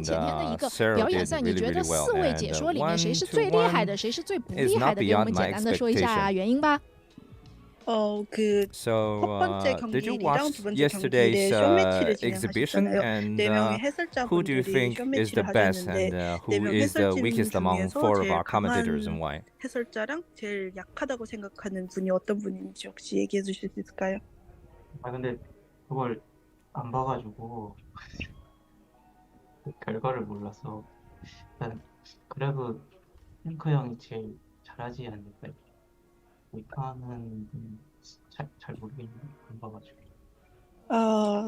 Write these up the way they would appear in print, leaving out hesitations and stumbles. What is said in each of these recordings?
很浅天的一个 Sarah 表演 did 赛，你 really, 觉得 really well. 4位 And 解说里面谁 1是 to 最厉害 1的，谁是最不 is 厉害 not 的？给我 beyond 们 my 简单的说一下 expectation. 原因吧。 그 So, 첫 번째 did you 경기랑 watch 두 번째 yesterday's 경기를 쇼매치를 exhibition? 진행하셨잖아요. And 네 명의 who do you 해설자분들이 think is the 쇼매치를 best 하셨는데 and 네 who 명 is the 해설진 weakest among 중에서 4 of 제일 our commentators and 강한 why? 해설자랑 제일 약하다고 생각하는 분이 어떤 분인지 혹시 얘기해 주실 수 있을까요? 아 근데 그걸 안 봐가지고 그 결과를 몰라서 일단 그래도 핑크 형이 제일 잘하지 않을까? 못하는 잘 모르겠는데 안 봐가지고.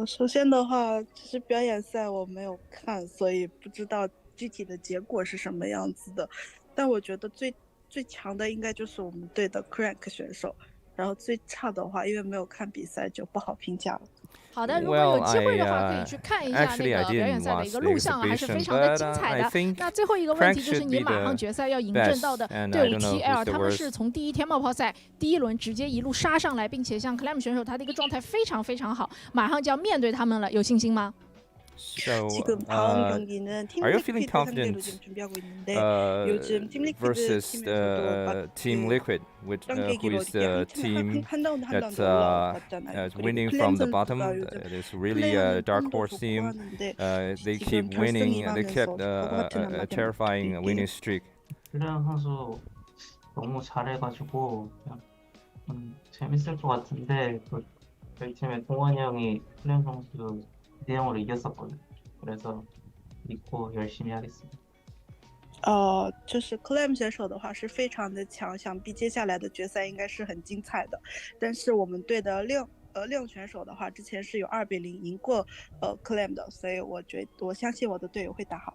首先的话，其实表演赛我没有看，所以不知道具体的结果是什么样子的。但我觉得最强的应该就是我们队的 CranKy 选手，然后最差的话，因为没有看比赛就不好评价了。好的，如果有机会的话，可以去看一下那个表演赛的一个录像，还是非常的精彩的。那最后一个问题就是你马上决赛要迎战到的队伍 TL， 他们是从第一天冒泡赛第一轮直接一路杀上来，并且像 Clem 选手他的一个状态非常非常好，马上就要面对他们了，有信心吗？ So, 지금 다음 경기는 팀 are you 리퀴드 feeling 상대로 confident 지금 준비하고 있는데 요즘 팀 리퀴드 versus 팀에서도 Team Liquid, which who 깡깨기로 is the team 한 라운드 한 that's 라운드 올라왔잖아요. winning 클렘 from the 선수가 bottom? 요즘 It is really a 플레이하는 dark 폼도 horse 좋고 team. 하는데 They 지금 keep winning. They 결승 kept 임하면서 그거 같은 a 한마디 terrifying winning streak. 클레어 선수 너무 잘해가지고 그냥 재밌을 것 같은데 저희 팀의 동원이 형이 클레어 선수 2대0으로 이겼었거든. 그래서 믿고 열심히 하겠습니다. 就是Clem 选手的话是非常的强，想必接下来的决赛应该是很精彩的。但是我们队的Ryung选手的话，之前是有2-0赢过Clem 的，所以我相信我的队友会打好。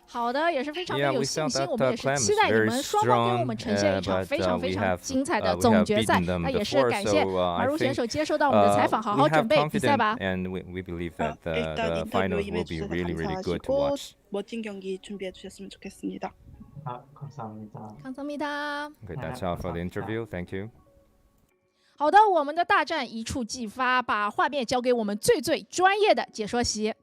好的，也是非常的 Yeah, 有 we 信 saw 心， that 我们也是 Clem 期 is 待你 very 们双方给我们 strong, 呈现一场 but 非常 we 非常 have 精彩的 we 总 have 决赛。 beaten them 那也是 before, 感谢 so I 马如选 think 手接受到我们的采访，好 we 好 have 准备比赛 confidence 吧。 and we believe that 일단 the 인터뷰 finals will be 임해주셔서 really, really good to 감사하시고 watch. 멋진 경기 준비해 주셨으면 좋겠습니다. 아, 감사합니다. 감사합니다. Okay, that's all for the interview. Thank you. 好的，我们的大战一触即发，把画面交给我们最专业的解说席。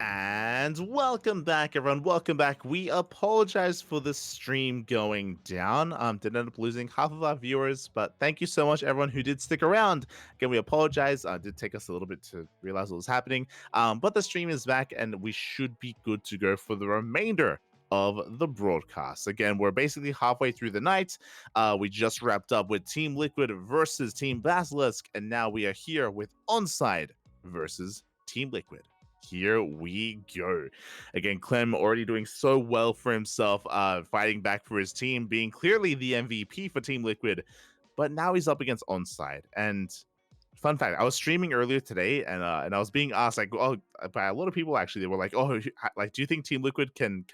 And welcome back, everyone. Welcome back. We apologize for the stream going down. Did end up losing half of our viewers, but thank you so much, everyone who did stick around. Again, we apologize. It did take us a little bit to realize what was happening, but the stream is back, and we should be good to go for the remainder of the broadcast. Again, we're basically halfway through the night. We just wrapped up with Team Liquid versus Team Basilisk, and now we are here with ONSYDE versus Team Liquid. Here we go. Again, Clem already doing so well for himself, fighting back for his team, being clearly the MVP for Team Liquid, but now he's up against ONSYDE. And fun fact, I was streaming earlier today, and I was being asked, like, by a lot of people actually, they were like, oh, like, do you think Team Liquid can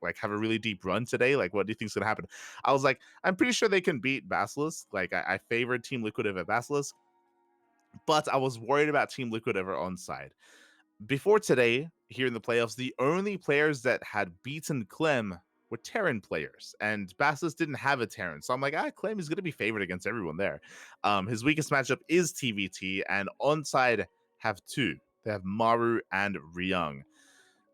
like have a really deep run today? Like, what do you think's gonna happen? I was like, I'm pretty sure they can beat Basilisk. Like, I favored Team Liquid over Basilisk, but I was worried about Team Liquid over ONSYDE. Before today, here in the playoffs, the only players that had beaten Clem were Terran players, and Basilisk didn't have a Terran. So I'm like, Clem is going to be favored against everyone there. His weakest matchup is TVT, and ONSYDE have two. They have Maru and Ryung.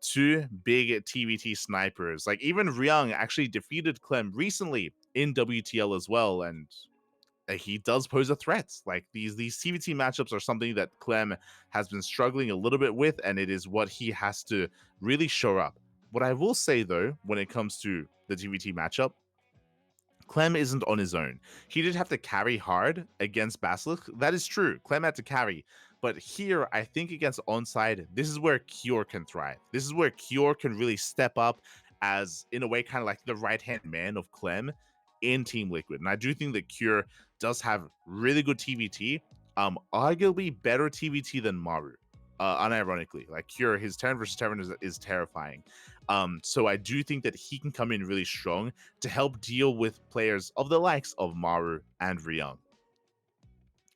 Two big TVT snipers. Like, even Ryung actually defeated Clem recently in WTL as well, and he does pose a threat. Like, these TVT matchups are something that Clem has been struggling a little bit with, and it is what he has to really show up. What I will say, though, when it comes to the TVT matchup, Clem isn't on his own. He did have to carry hard against Basilisk. That is true. Clem had to carry. But here, I think against ONSYDE, this is where Cure can thrive. This is where Cure can really step up as, in a way, kind of like the right-hand man of Clem in Team Liquid. And I do think that Cure does have really good TVT, arguably better TVT than Maru, unironically. Like, Cure, his Terran versus Terran is terrifying. So I do think that he can come in really strong to help deal with players of the likes of Maru and Ryung.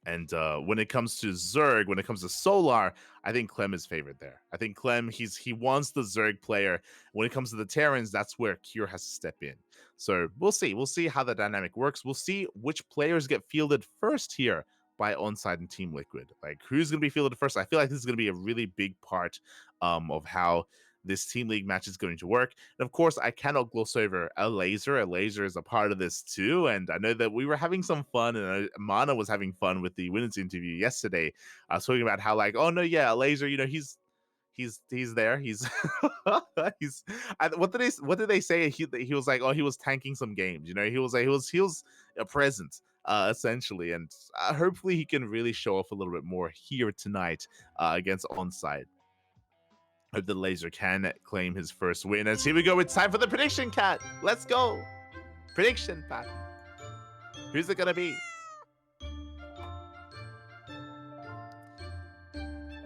And when it comes to Zerg, when it comes to Solar, I think Clem is favored there. I think Clem, he wants the Zerg player. When it comes to the Terrans, that's where Kier has to step in. So we'll see. We'll see how the dynamic works. We'll see which players get fielded first here by ONSYDE and Team Liquid. Like, who's going to be fielded first? I feel like this is going to be a really big part of how this Team League match is going to work. And of course, I cannot gloss over Elazer. Elazer is a part of this too. And I know that we were having some fun, and Mana was having fun with the winners interview yesterday. I was talking about how, like, oh no, yeah, Elazer, you know, he's there. He's he's what did they say? He was like, oh, he was tanking some games. You know, he was a present. Essentially, and hopefully he can really show off a little bit more here tonight against ONSYDE. Hope the Elazer can claim his first win. As here we go, it's time for the prediction, Cat. Let's go. Prediction, Pat. Who's it gonna be?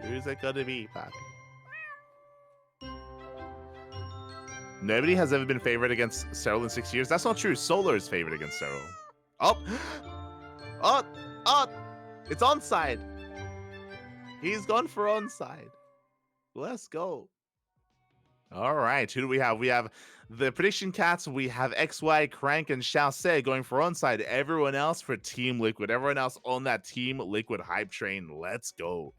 Who's it gonna be, Pat? Nobody has ever been favored against Cyril in 6 years. That's not true. Solar is favored against Cyril. Oh, it's ONSYDE. He's gone for ONSYDE. Let's go. All right, who do we have? We have the prediction cats. We have XY, Crank, and Xiaose going for ONSYDE. Everyone else for Team Liquid. Everyone else on that Team Liquid hype train. Let's go.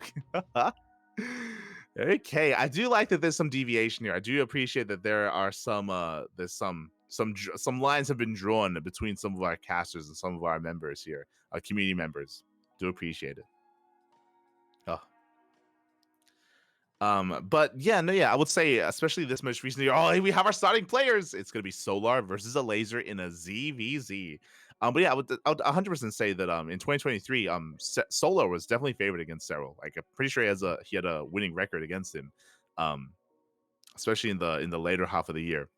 Okay, I do like that there's some deviation here. I do appreciate that there are some some lines have been drawn between some of our casters and some of our members here, our community members. Do appreciate it. But yeah, I would say, especially this most recently, we have our starting players. It's gonna be Solar versus Elazer in a ZVZ. But yeah, I would 100% say that in 2023, Solar was definitely favored against Cyril. Like, I'm pretty sure he had a winning record against him, especially in the later half of the year.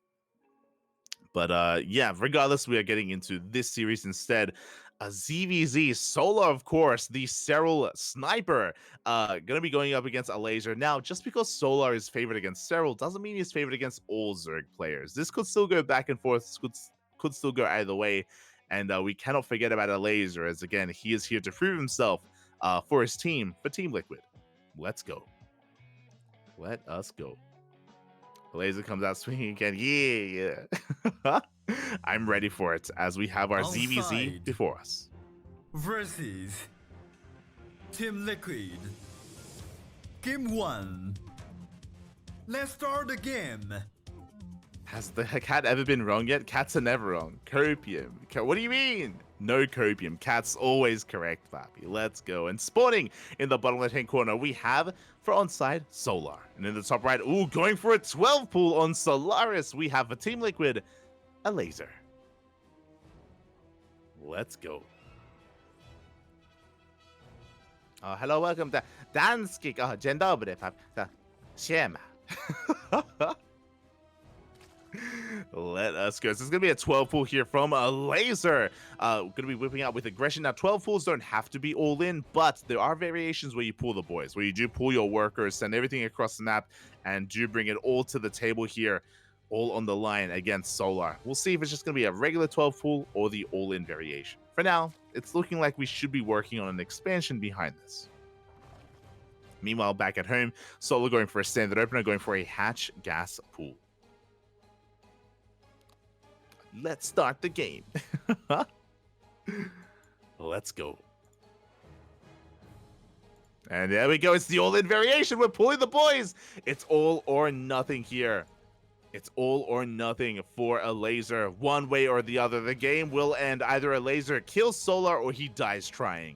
But yeah, regardless, we are getting into this series instead. A ZVZ Solar, of course, the Cyril sniper, gonna be going up against Elazer. Now, just because Solar is favored against Cyril doesn't mean he's favored against all Zerg players. This could still go back and forth, could still go either way. And we cannot forget about Elazer, as again, he is here to prove himself for his team, for Team Liquid. Let's go. Let us go. Elazer comes out swinging again. Yeah. I'm ready for it, as we have our ZVZ before us. Versus Team Liquid. Game 1. Let's start the game. Has the cat ever been wrong yet? Cats are never wrong. Copium. What do you mean? No copium. Cat's always correct, Papi. Let's go. And spawning in the bottom left-hand corner, we have, for ONSYDE, Solar. And in the top right, going for a 12 pool on Solaris, we have for Team Liquid, Elazer. Let's go. Hello, welcome to Danski. Dzień dobry, Papi. Siema. Let us go. So it's going to be a 12 pool here from Elazer. Going to be whipping out with aggression. Now, 12 pools don't have to be all in, but there are variations where you pull the boys, where you do pull your workers, send everything across the map, and do bring it all to the table here, all on the line against Solar. We'll see if it's just going to be a regular 12 pool or the all-in variation. For now, it's looking like we should be working on an expansion behind this. Meanwhile, back at home, Solar going for a standard opener, going for a hatch gas pool. Let's start the game. Let's go. And there we go. It's the all-in variation. We're pulling the boys. It's all or nothing here. It's all or nothing for Elazer. One way or the other. The game will end. Either Elazer kills Solar or he dies trying.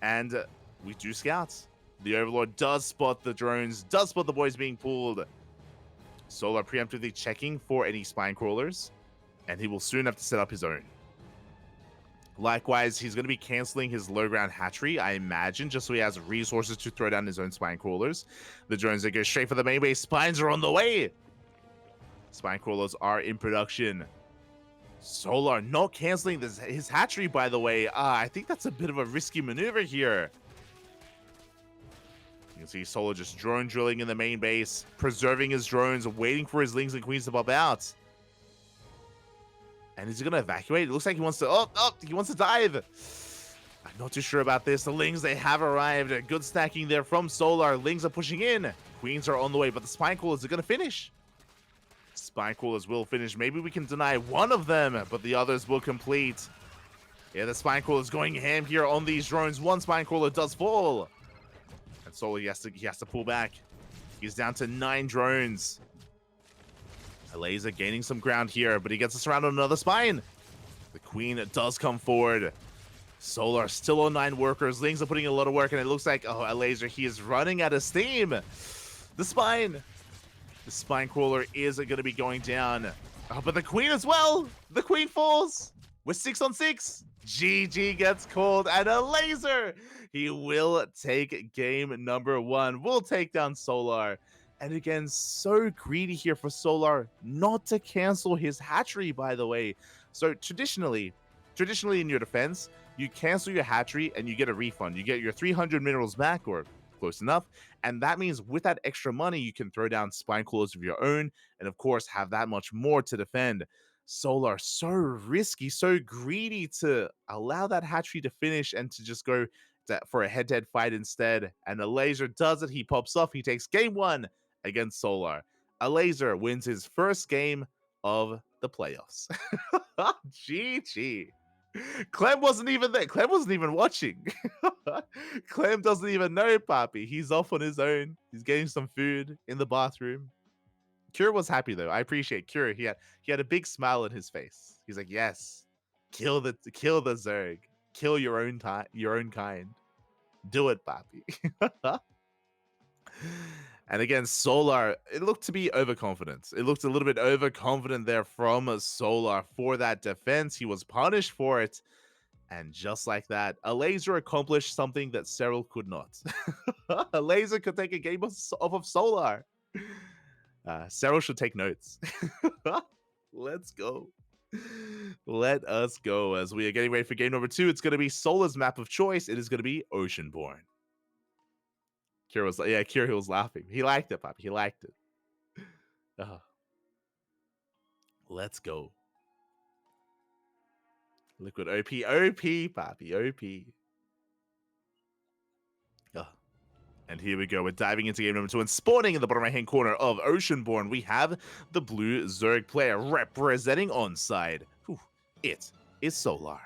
And we do scouts. The Overlord does spot the drones, does spot the boys being pulled. Solar preemptively checking for any spine crawlers. And he will soon have to set up his own. Likewise, he's going to be canceling his low ground hatchery, I imagine, just so he has resources to throw down his own spine crawlers. The drones that go straight for the main base. Spines are on the way. Spine crawlers are in production. Solar not canceling his hatchery, by the way. I think that's a bit of a risky maneuver here. You can see Solar just drone drilling in the main base, preserving his drones, waiting for his lings and queens to pop out. And is he going to evacuate? It looks like he wants to... he wants to dive. I'm not too sure about this. The Lings, they have arrived. Good stacking there from Solar. Lings are pushing in. Queens are on the way, but the Spine Crawlers are going to finish. Spine Crawlers will finish. Maybe we can deny one of them, but the others will complete. Yeah, the Spine Crawler is going ham here on these drones. One Spine Crawler does fall. And Solar, he has to pull back. He's down to 9 drones. Elazer gaining some ground here, but he gets us around on another Spine. The Queen does come forward. Solar still on 9 workers. Lings are putting in a lot of work, and it looks like, oh, Elazer, he is running out of steam. The Spine Crawler is going to be going down. Oh, but the Queen as well. The Queen falls. We're 6 on 6. GG gets called, and Elazer, he will take game number 1. We'll take down Solar. And again, so greedy here for Solar not to cancel his hatchery, by the way. So traditionally in your defense, you cancel your hatchery and you get a refund. You get your 300 minerals back, or close enough. And that means with that extra money, you can throw down Spine Crawlers of your own and, of course, have that much more to defend. Solar, so risky, so greedy to allow that hatchery to finish and to just go for a head-to-head fight instead. And Elazer does it. He pops off. He takes game 1 against Solar. Elazer wins his first game of the playoffs. GG. Clem wasn't even there. Clem wasn't even watching. Clem doesn't even know, Papi. He's off on his own. He's getting some food in the bathroom. Cure was happy though. I appreciate Cure. He had a big smile on his face. He's like, yes, kill the Zerg, kill your own kind. Do it, Papi. And again, Solar, it looked to be overconfident. It looked a little bit overconfident there from Solar for that defense. He was punished for it. And just like that, Elazer accomplished something that Cyril could not. Elazer could take a game off of Solar. Cyril should take notes. Let's go. Let us go as we are getting ready for game number 2. It's going to be Solar's map of choice. It is going to be Oceanborn. Kira was laughing. He liked it, Papi. He liked it. Let's go. Liquid OP, Papi, OP. And here we go. We're diving into game number 2 and spawning in the bottom right-hand corner of Oceanborn. We have the blue Zerg player representing ONSYDE. It is Solar.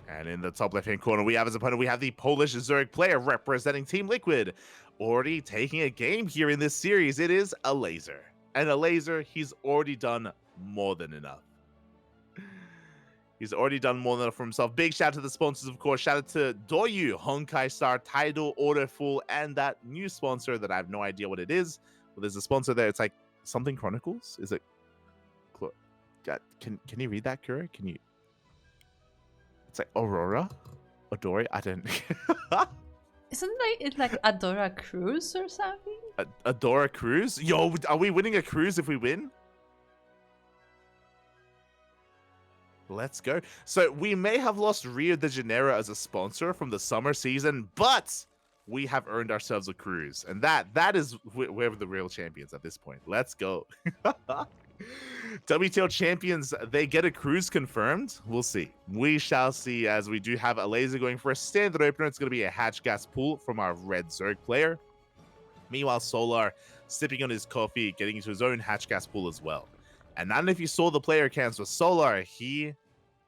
And in the top left-hand corner, we have as opponent, we have the Polish Zerg player representing Team Liquid. Already taking a game here in this series, it is Elazer. And Elazer, he's already done more than enough. He's already done more than enough for himself. Big shout out to the sponsors, of course. Shout out to Doyu, Honkai Star, Tidal, Autofull, and that new sponsor that I have no idea what it is. Well, there's a sponsor there. It's like something Chronicles. Is it? Can you read that, Kura? Can you? It's like Aurora, Adori. I don't. Isn't it like Adora Cruise or something? Adora Cruise? Yo, are we winning a cruise if we win? Let's go. So we may have lost Rio de Janeiro as a sponsor from the summer season, but we have earned ourselves a cruise. And that is we're the real champions at this point. Let's go. WTL champions, they get a cruise confirmed. We'll see. We shall see, as we do have Elazer going for a standard opener. It's going to be a hatch gas pool from our red Zerg player. Meanwhile, Solar sipping on his coffee, getting into his own hatch gas pool as well. And I don't know if you saw the player cams with Solar. He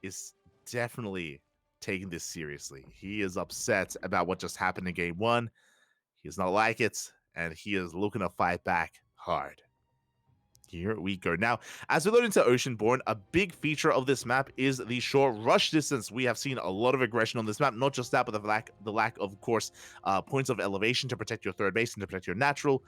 is definitely taking this seriously. He is upset about what just happened in game 1. He does not like it, and he is looking to fight back hard. Here we go. Now, as we load into Oceanborn, a big feature of this map is the short rush distance. We have seen a lot of aggression on this map. Not just that, but the lack of course, points of elevation to protect your third base and to protect your natural.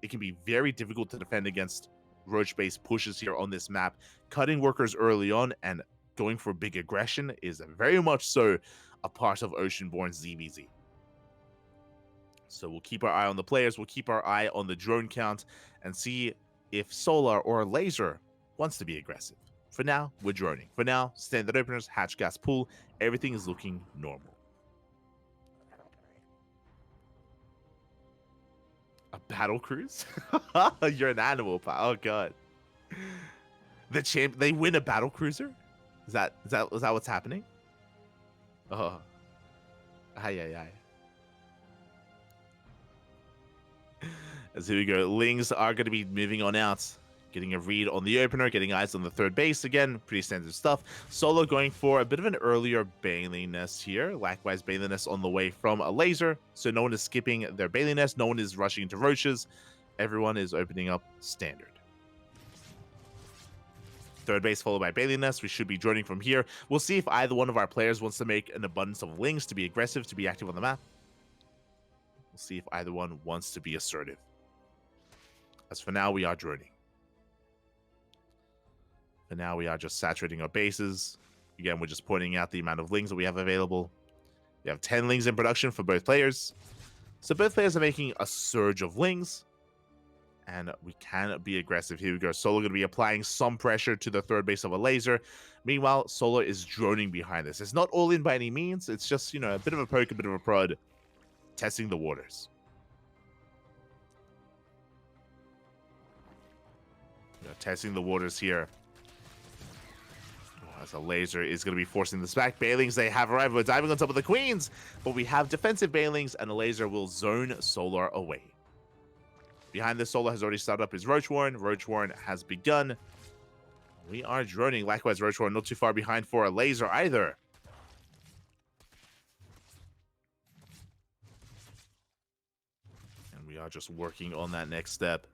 It can be very difficult to defend against roach-based pushes here on this map. Cutting workers early on and going for big aggression is very much so a part of Oceanborn's ZBZ. So we'll keep our eye on the players. We'll keep our eye on the drone count and see if Solar or Elazer wants to be aggressive. For now, we're droning. For now, standard openers, hatch gas pool, everything is looking normal. A battle cruise? You're an animal, pal. Oh god. They win a battle cruiser? Is that what's happening? Oh. Aye, aye, aye. As here we go. Lings are going to be moving on out. Getting a read on the opener, getting eyes on the third base again. Pretty standard stuff. Solo going for a bit of an earlier Bailey nest here. Likewise, Bailey nest on the way from Elazer. So no one is skipping their Bailey nest. No one is rushing into roaches. Everyone is opening up standard. Third base followed by Bailey nest. We should be joining from here. We'll see if either one of our players wants to make an abundance of Lings to be aggressive, to be active on the map. We'll see if either one wants to be assertive. As for now, we are joining. For now, we are just saturating our bases. Again, we're just pointing out the amount of Lings that we have available. We have 10 Lings in production for both players. So both players are making a surge of Lings. And we can be aggressive. Here we go. Solo going to be applying some pressure to the third base of Elazer. Meanwhile, Solo is droning behind this. It's not all in by any means. It's just, you know, a bit of a poke, a bit of a prod. Testing the waters. Testing the waters here. As Elazer is going to be forcing this back. Bailings, they have arrived. We're diving on top of the Queens. But we have defensive Bailings, and Elazer will zone Solar away. Behind this, Solar has already started up his Roach Warren. Roach Warren has begun. We are droning. Likewise, Roach Warren not too far behind for Elazer either. And we are just working on that next step.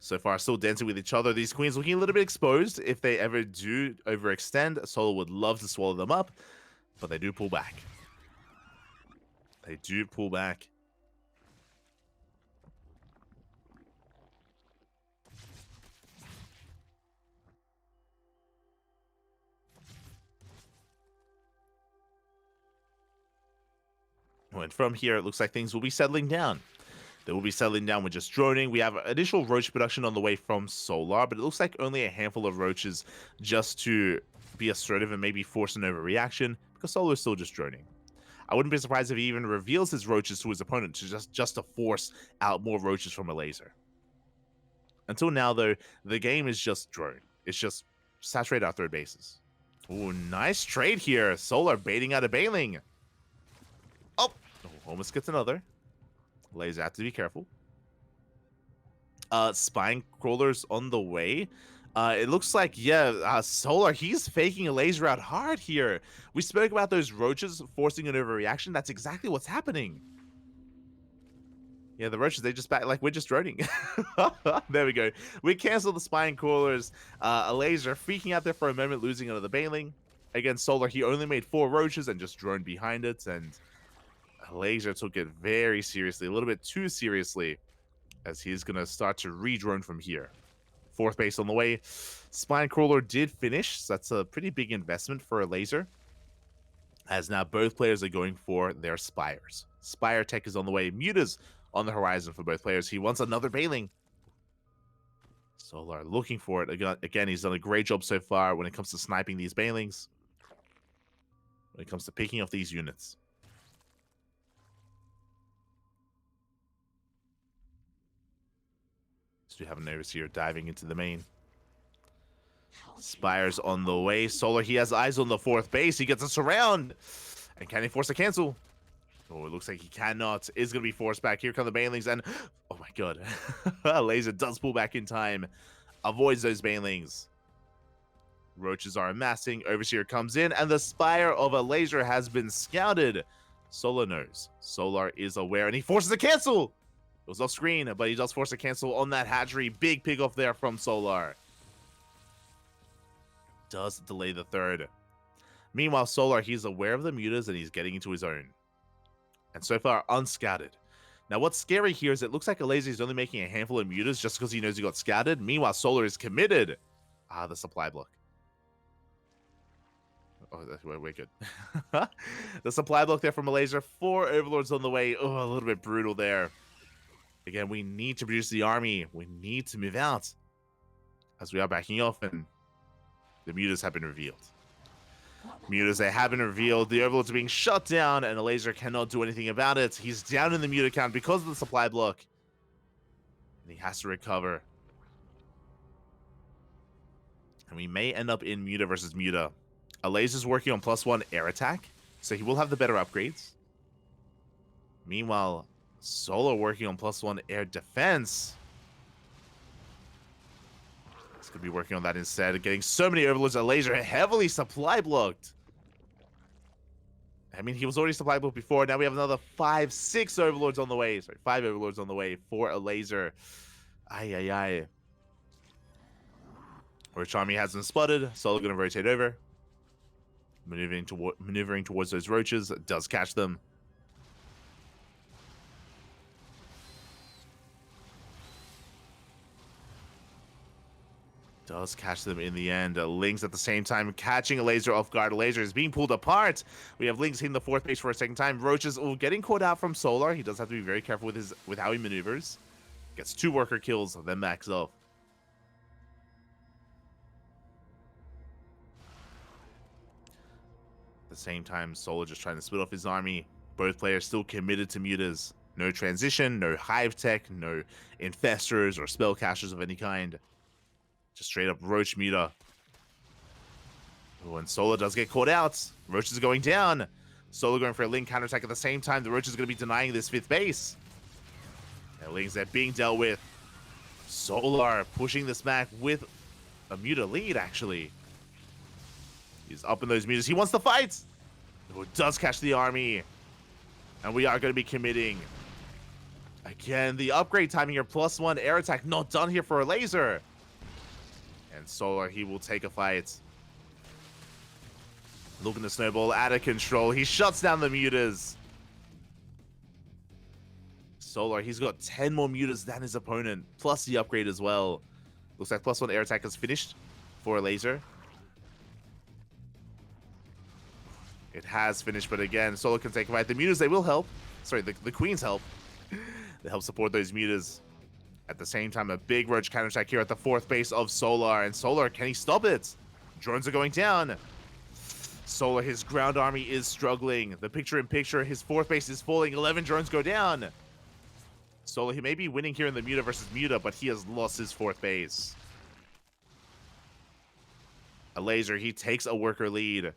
So far, still dancing with each other. These Queens looking a little bit exposed. If they ever do overextend, Solo would love to swallow them up. But they do pull back. They do pull back. And from here, it looks like things will be settling down. They will be settling down with just droning. We have additional roach production on the way from Solar, but it looks like only a handful of roaches just to be assertive and maybe force an overreaction, because Solar is still just droning. I wouldn't be surprised if he even reveals his roaches to his opponent to just to force out more roaches from Elazer. Until now, though, the game is just drone. It's just saturate our third bases. Ooh, nice trade here. Solar baiting out a Bailing. Oh, almost gets another. Elazer have to be careful. Spine crawlers on the way. It looks like, yeah, Solar, he's faking Elazer out hard here. We spoke about those roaches forcing an overreaction. That's exactly what's happening. Yeah, the roaches, they just back, like, we're just droning. There we go. We cancel the spine crawlers. Elazer freaking out there for a moment, losing another Bailing. Against Solar, he only made 4 roaches and just droned behind it, and Elazer took it very seriously, a little bit too seriously, as he's going to start to re-drone from here. Fourth base on the way. Spine Crawler did finish, so that's a pretty big investment for Elazer, as now both players are going for their Spires. Spire Tech is on the way. Mutas on the horizon for both players. He wants another Bailing. Solar looking for it. Again, he's done a great job so far when it comes to sniping these Bailings, when it comes to picking off these units. So we have a notice here diving into the main. Spires on the way. Solar, he has eyes on the fourth base. He gets a surround. And can he force a cancel? Oh, it looks like he cannot. Is going to be forced back. Here come the Bailings. And oh my god. Elazer does pull back in time. Avoids those Bailings. Roaches are amassing. Overseer comes in. And the Spire of Elazer has been scouted. Solar knows. Solar is aware. And he forces a cancel. It was off screen, but he does force a cancel on that hatchery. Big pick off there from Solar. Does delay the third. Meanwhile, Solar, he's aware of the mutas and he's getting into his own. And so far, unscouted. Now, what's scary here is it looks like Elazer is only making a handful of mutas just because he knows he got scouted. Meanwhile, Solar is committed. Ah, the supply block. Oh, we're good. The supply block there from Elazer. 4 Overlords on the way. Oh, a little bit brutal there. Again, we need to produce the army. We need to move out, as we are backing off, and the mutas have been revealed. Mutas, they have been revealed. The Overlords are being shut down, and Elazer cannot do anything about it. He's down in the muta count because of the supply block, and he has to recover. And we may end up in muta versus muta. Elazer's working on +1 air attack. So he will have the better upgrades. Meanwhile, Solo working on +1 air defense. He's going to be working on that instead. Getting so many overlords. Elazer heavily supply blocked. I mean, he was already supply blocked before. Now we have another 6 overlords on the way. Sorry, 5 overlords on the way for Elazer. Ay. Roach army has been spotted. Solo going to rotate over. Maneuvering towards those roaches. Does catch them. Does catch them in the end. Lings at the same time catching Elazer off guard. Elazer is being pulled apart. We have Lings hitting the 4th base for a second time. Roaches getting caught out from Solar. He does have to be very careful with how he maneuvers. Gets 2 worker kills, then backs off. At the same time, Solar just trying to split off his army. Both players still committed to mutas. No transition, no hive tech, no infestors or spell casters of any kind. Just straight up Roach muta. Oh, and Solar does get caught out. Roach is going down. Solar going for a Ling counterattack at the same time. The Roach is going to be denying this 5th base. And Lings are being dealt with. Solar pushing this back with a muta lead, actually. He's up in those mutas. He wants to fight. Oh, does catch the army. And we are going to be committing. Again, the upgrade timing here. +1 air attack. Not done here for Elazer. And Solar, he will take a fight. Looking to snowball out of control. He shuts down the mutas. Solar, he's got 10 more mutas than his opponent, plus the upgrade as well. Looks like +1 air attack is finished for Elazer. It has finished, but again, Solar can take a fight. The mutas, they will help. Sorry, the queens help. They help support those mutas. At the same time, a big Roach counterattack here at the 4th base of Solar. And Solar, can he stop it? Drones are going down. Solar, his ground army is struggling. The picture-in-picture, his 4th base is falling. 11 drones go down. Solar, he may be winning here in the muta versus muta, but he has lost his 4th base. Elazer, he takes a worker lead.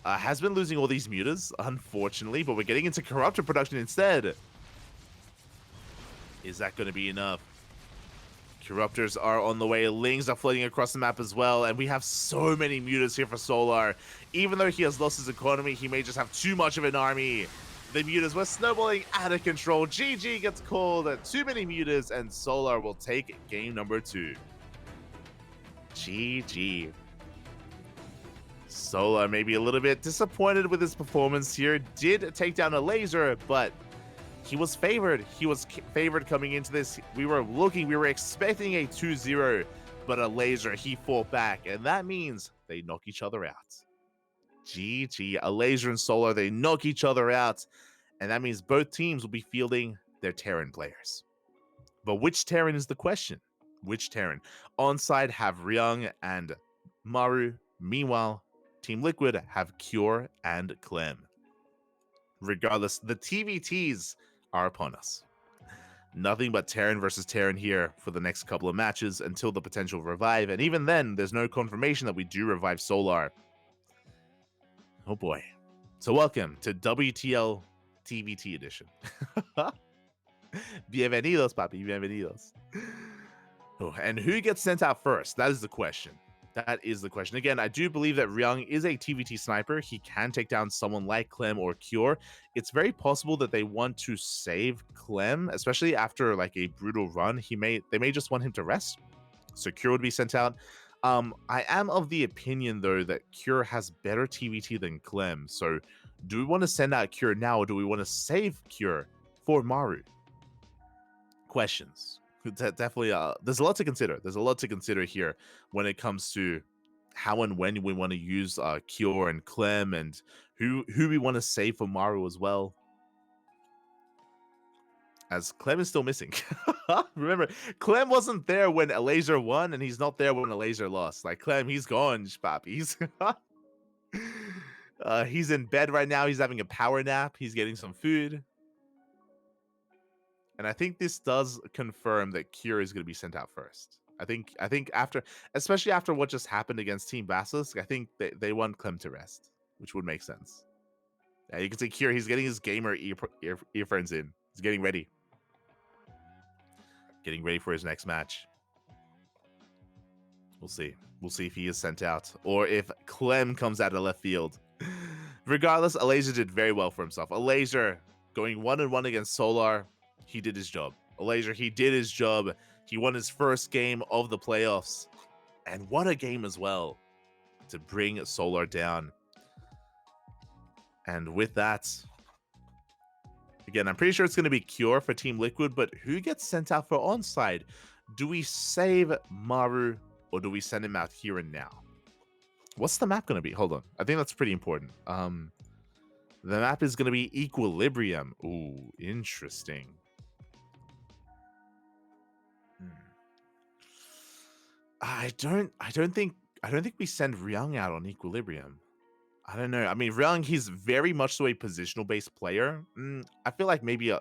Has been losing all these mutas, unfortunately, but we're getting into Corruptor production instead. Is that going to be enough? Corruptors are on the way. Lings are floating across the map as well. And we have so many mutas here for Solar. Even though he has lost his economy, he may just have too much of an army. The mutas were snowballing out of control. GG gets called at too many mutas, and Solar will take game number 2. GG. Solar may be a little bit disappointed with his performance here. Did take down Elazer, but he was favored. He was favored coming into this. We were expecting a 2-0, but Elazer, he fought back, and that means they knock each other out. GG. Elazer and Solar, they knock each other out, and that means both teams will be fielding their Terran players. But which Terran is the question? Which Terran? ONSYDE have Ryung and Maru. Meanwhile, Team Liquid have Cure and Clem. Regardless, the TVTs are upon us. Nothing but Terran versus Terran here for the next couple of matches until the potential revive, and even then, there's no confirmation that we do revive Solar. Oh boy. So welcome to WTL TVT edition. Bienvenidos, papi, bienvenidos. Oh, and who gets sent out first? That is the question. That is the question. Again, I do believe that Ryung is a TVT sniper. He can take down someone like Clem or Cure. It's very possible that they want to save Clem, especially after like a brutal run. They may just want him to rest. So Cure would be sent out. I am of the opinion though that Cure has better TVT than Clem. So do we want to send out Cure now, or do we want to save Cure for Maru? Questions. Definitely, there's a lot to consider. There's a lot to consider here when it comes to how and when we want to use Cure and Clem, and who we want to save for Maru as well. As Clem is still missing. Remember, Clem wasn't there when Elazer won, and he's not there when Elazer lost. Like, Clem, he's gone, Papi. He's in bed right now. He's having a power nap. He's getting some food. And I think this does confirm that Cure is going to be sent out first. I think after, especially after what just happened against Team Basilisk, I think they want Clem to rest, which would make sense. You can see Cure, he's getting his gamer earphones in. He's getting ready. Getting ready for his next match. We'll see. We'll see if he is sent out or if Clem comes out of left field. Regardless, Elazer did very well for himself. Elazer going 1-1 against Solar. He did his job. Elazer, he did his job. He won his first game of the playoffs. And what a game as well to bring Solar down. And with that, again, I'm pretty sure it's going to be Cure for Team Liquid, but who gets sent out for ONSYDE? Do we save Maru or do we send him out here and now? What's the map going to be? Hold on. I think that's pretty important. The map is going to be Equilibrium. Ooh, interesting. I don't think we send Ryung out on Equilibrium. I don't know. I mean, Ryung, he's very much so a positional based player. I feel like maybe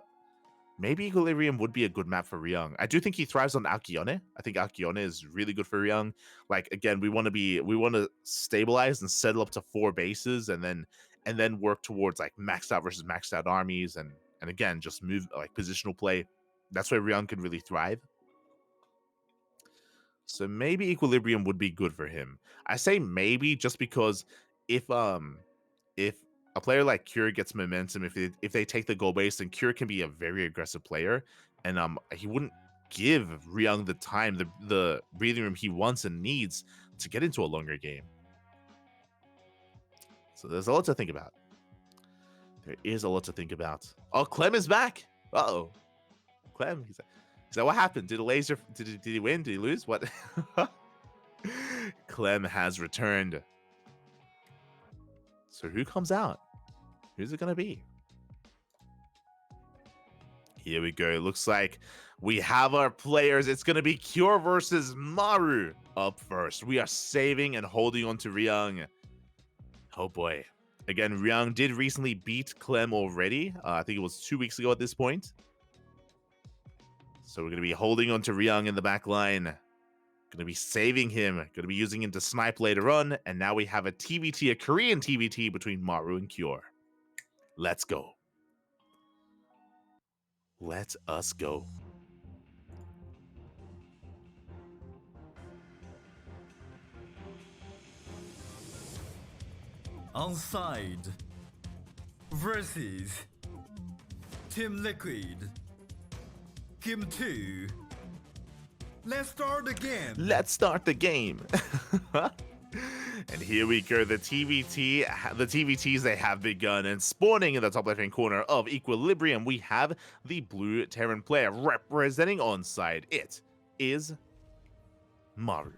Equilibrium would be a good map for Ryung. I do think he thrives on Alkyone. I think Alkyone is really good for Ryung. Like, again, we want to stabilize and settle up to 4 bases and then work towards like maxed out versus maxed out armies and again just move like positional play. That's where Ryung can really thrive. So maybe Equilibrium would be good for him. I say maybe just because if a player like Cure gets momentum, if they take the goal base, then Cure can be a very aggressive player, and he wouldn't give Ryung the time, the breathing room he wants and needs to get into a longer game. So there's a lot to think about. There is a lot to think about. Oh, Clem is back. Uh-oh. Clem, he's like, what happened? Did Elazer, did he win? Did he lose? What? Clem has returned. So who comes out? Who's it going to be? Here we go. It looks like we have our players. It's going to be Cure versus Maru up first. We are saving and holding on to Ryung. Oh boy. Again, Ryung did recently beat Clem already. I think it was 2 weeks ago at this point. So we're going to be holding on to Ryung in the back line. Going to be saving him. Going to be using him to snipe later on. And now we have a TVT, a Korean TVT between Maru and Cure. Let's go. Let us go. ONSYDE versus Team Liquid. Game 2. Let's start the game. Let's start the game. And here we go. The TVTs, they have begun. And spawning in the top left-hand corner of Equilibrium, we have the blue Terran player representing ONSYDE. It is Maru.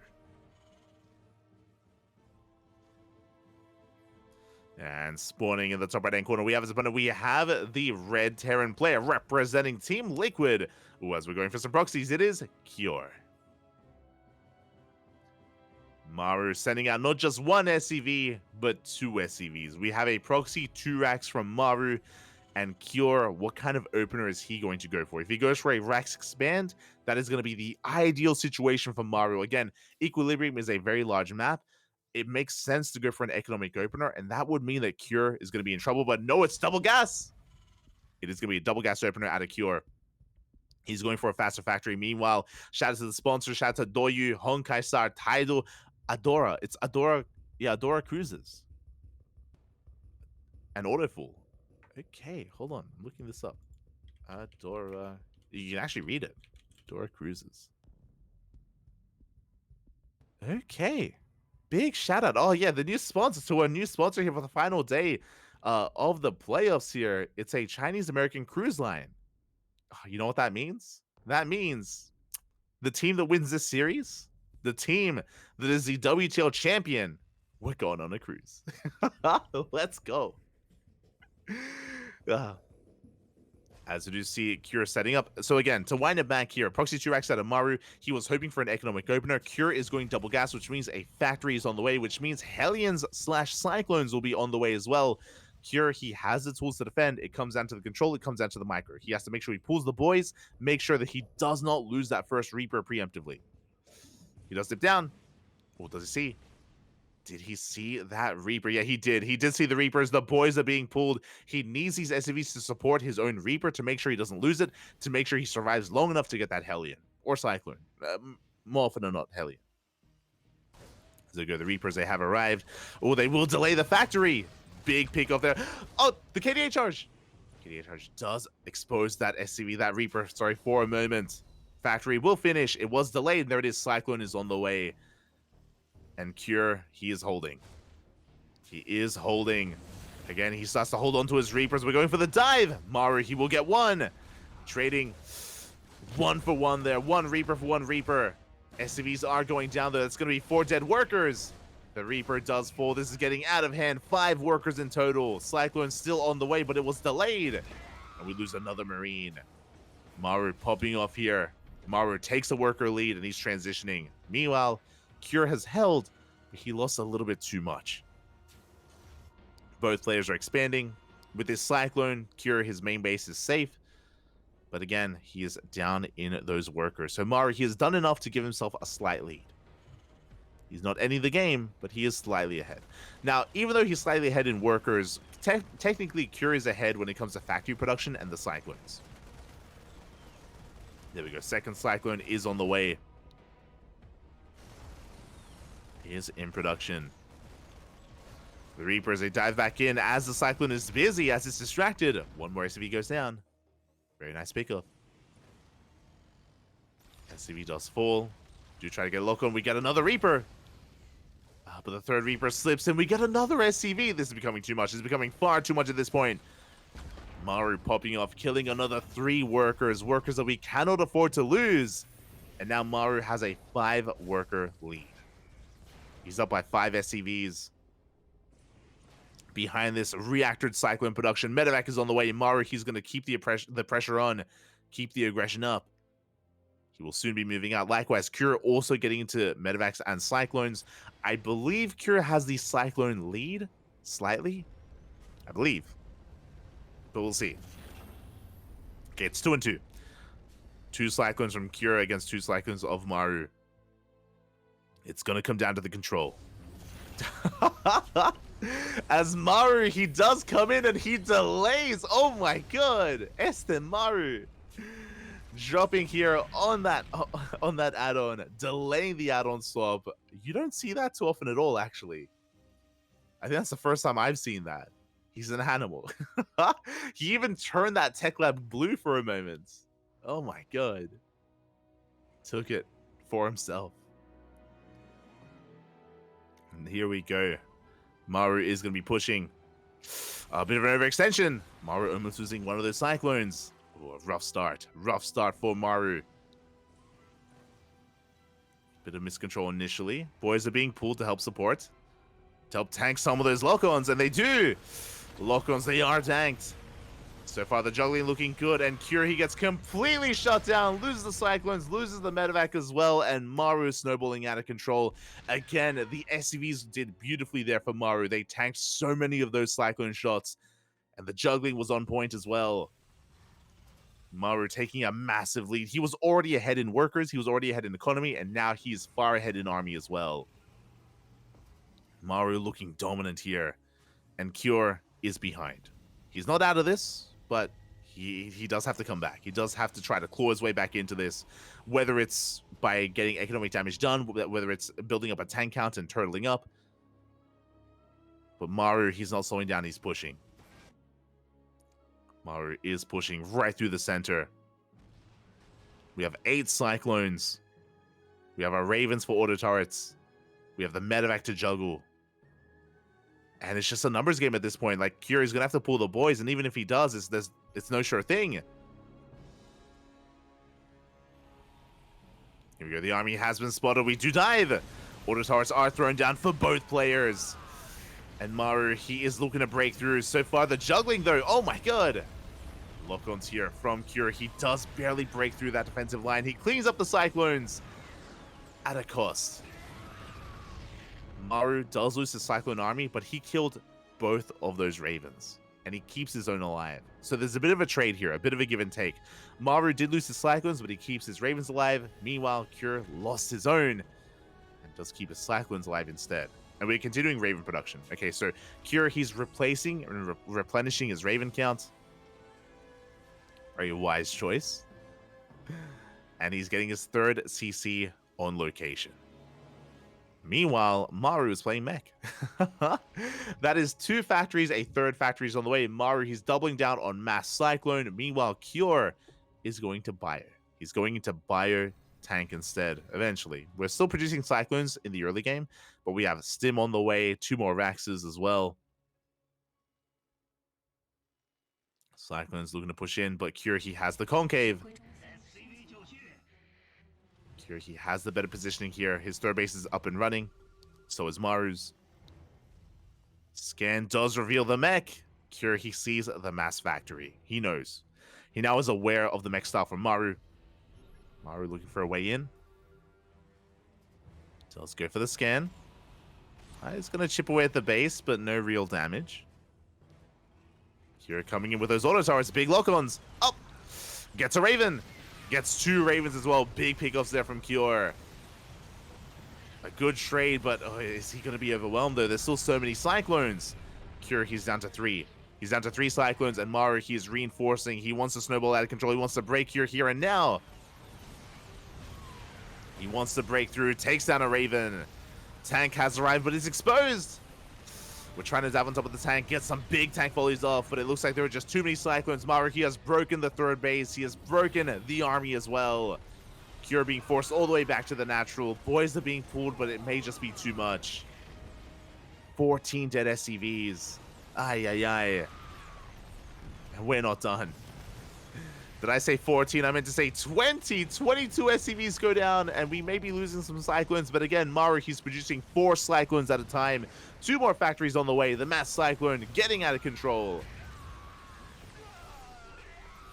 And spawning in the top right-hand corner, we have as opponent, we have the red Terran player representing Team Liquid. Ooh, as we're going for some proxies, it is Cure. Maru sending out not just one SCV, but 2 SCVs. We have a proxy 2 racks from Maru, and Cure, what kind of opener is he going to go for? If he goes for a racks expand, that is going to be the ideal situation for Maru. Again, Equilibrium is a very large map. It makes sense to go for an economic opener, and that would mean that Cure is going to be in trouble, but no, it's double gas. It is going to be a double gas opener out of Cure. He's going for a faster factory. Meanwhile, shout out to the sponsor, shout out to Doyu, Honkai Star, Tidal, Adora. It's Adora. Yeah, Adora Cruises. And Autofull. Okay, hold on. I'm looking this up. Adora. You can actually read it. Adora Cruises. Okay. Big shout out. Oh, yeah, the new sponsor. So, a new sponsor here for the final day of the playoffs here. It's a Chinese American cruise line. You know what that means? That means the team that wins this series, the team that is the WTL champion, we're going on a cruise. Let's go. As you do see Cure setting up. So again, to wind it back here, Proxy 2x out of Maru. He was hoping for an economic opener. Cure is going double gas, which means a factory is on the way, which means Hellions / Cyclones will be on the way as well. Cure, he has the tools to defend. It comes down to the control. It comes down to the micro. He has to make sure he pulls the boys, make sure that he does not lose that first Reaper preemptively. He does dip down. What does he see? Did he see that Reaper? Yeah, he did. He did see the Reapers. The boys are being pulled. He needs these SCVs to support his own Reaper to make sure he doesn't lose it, to make sure he survives long enough to get that Hellion or Cyclone. More often than not, Hellion. There go the Reapers. They have arrived. Oh, they will delay the factory. Big pick off there. Oh, the KDA charge. KDA charge does expose that SCV, that Reaper, sorry, for a moment. Factory will finish. It was delayed. There it is. Cyclone is on the way. And Cure, he is holding. He is holding. Again, he starts to hold on to his Reapers. We're going for the dive. Maru, he will get one. Trading 1 for 1 there. 1 Reaper for 1 Reaper. SCVs are going down there. That's going to be 4 dead workers. The Reaper does fall. This is getting out of hand. 5 workers in total. Cyclone still on the way, but it was delayed. And we lose another Marine. Maru popping off here. Maru takes a worker lead, and he's transitioning. Meanwhile, Cure has held, but he lost a little bit too much. Both players are expanding. With this Cyclone, Cure, his main base is safe. But again, he is down in those workers. So Maru, he has done enough to give himself a slight lead. He's not ending the game, but he is slightly ahead. Now, even though he's slightly ahead in workers, technically Cure is ahead when it comes to factory production and the Cyclones. There we go. Second Cyclone is on the way. He is in production. The Reapers, they dive back in as the Cyclone is busy, as it's distracted. One more SCV goes down. Very nice pickup. SCV does fall. Do try to get a lock on. We get another Reaper. But the third Reaper slips and we get another SCV. This is becoming too much. It's becoming far too much at this point. Maru popping off, killing another 3 workers. Workers that we cannot afford to lose. And now Maru has a 5-worker lead. He's up by 5 SCVs. Behind this reactored Cyclone production, Medevac is on the way. Maru, he's going to keep the pressure on, keep the aggression up. He will soon be moving out. Likewise, Cure also getting into Medevacs and Cyclones. I believe Cure has the Cyclone lead, slightly. I believe. But we'll see. Okay, it's 2 and 2. 2 Cyclones from Cure against 2 Cyclones of Maru. It's going to come down to the control. As Maru, he does come in and he delays. Oh my god. Maru dropping here on that add-on, delaying the add-on swap. You don't see that too often at all, actually. I think that's the first time I've seen that. He's an animal. He even turned that Tech Lab blue for a moment. Oh my god. Took it for himself. And here we go. Maru is going to be pushing. A bit of an overextension. Maru almost losing one of those Cyclones. Oh, rough start. Rough start for Maru. Bit of miscontrol initially. Boys are being pulled to help support. To help tank some of those lock-ons, and they do. Lock-ons, they are tanked. So far, the juggling looking good, and Cure, he gets completely shut down, loses the Cyclones, loses the Medevac as well, and Maru is snowballing out of control. Again, the SCVs did beautifully there for Maru. They tanked so many of those Cyclone shots, and the juggling was on point as well. Maru taking a massive lead. He was already ahead in workers, he was already ahead in economy, and now he's far ahead in army as well. Maru looking dominant here, and Cure is behind. He's not out of this, but he does have to come back. He does have to try to claw his way back into this, whether it's by getting economic damage done, whether it's building up a tank count and turtling up. But Maru, he's not slowing down, he's pushing. Maru is pushing right through the center. We have 8 Cyclones. We have our Ravens for auto turrets. We have the Medevac to juggle. And it's just a numbers game at this point. Like, Curie's gonna have to pull the boys, and even if he does, it's no sure thing. Here we go. The army has been spotted. We do dive. Auto turrets are thrown down for both players. And Maru, he is looking to break through. So far, the juggling, though. Oh my god. Lock-ons here from Cure. He does barely break through that defensive line. He cleans up the Cyclones at a cost. Maru does lose the Cyclone army, but he killed both of those Ravens, and he keeps his own alive. So there's a bit of a trade here, a bit of a give and take. Maru did lose his Cyclones, but he keeps his Ravens alive. Meanwhile, Cure lost his own and does keep his Cyclones alive instead. And we're continuing Raven production. Okay, so Cure, he's replacing and replenishing his Raven count. Very wise choice. And he's getting his 3rd CC on location. Meanwhile, Maru is playing mech. That is 2 factories, a 3rd factory is on the way. Maru, he's doubling down on Mass Cyclone. Meanwhile, Cure is going to Bio. He's going into Bio tank instead, eventually. We're still producing Cyclones in the early game, but we have Stim on the way, 2 more Raxes as well. Cyclone's looking to push in, but Cure, he has the concave. Cure, he has the better positioning here. His 3rd base is up and running. So is Maru's. Scan does reveal the mech. Cure, he sees the mass factory. He knows. He now is aware of the mech style from Maru. Maru looking for a way in. So let's go for the scan. It's going to chip away at the base, but no real damage. Cure coming in with those auto towers. Big lock-ons. Up. Gets a Raven. Gets 2 Ravens as well. Big pickoffs there from Cure. A good trade, but is he going to be overwhelmed, though? There's still so many Cyclones. Cure, he's down to 3. He's down to 3 Cyclones, and Maru, he is reinforcing. He wants to snowball out of control. He wants to break Cure here and now. He wants to break through. Takes down a Raven. Tank has arrived, but it's exposed. We're trying to dive on top of the tank, get some big tank volleys off, but it looks like there are just too many Cyclones. Maru, he has broken the 3rd base. He has broken the army as well. Cure being forced all the way back to the natural. Boys are being pulled, but it may just be too much. 14 dead SCVs. Ay, ay, ay. And we're not done. Did I say 14? I meant to say 20. 22 SCVs go down, and we may be losing some Cyclones, but again, Maru, he's producing 4 Cyclones at a time. 2 more factories on the way. The Mass Cyclone getting out of control.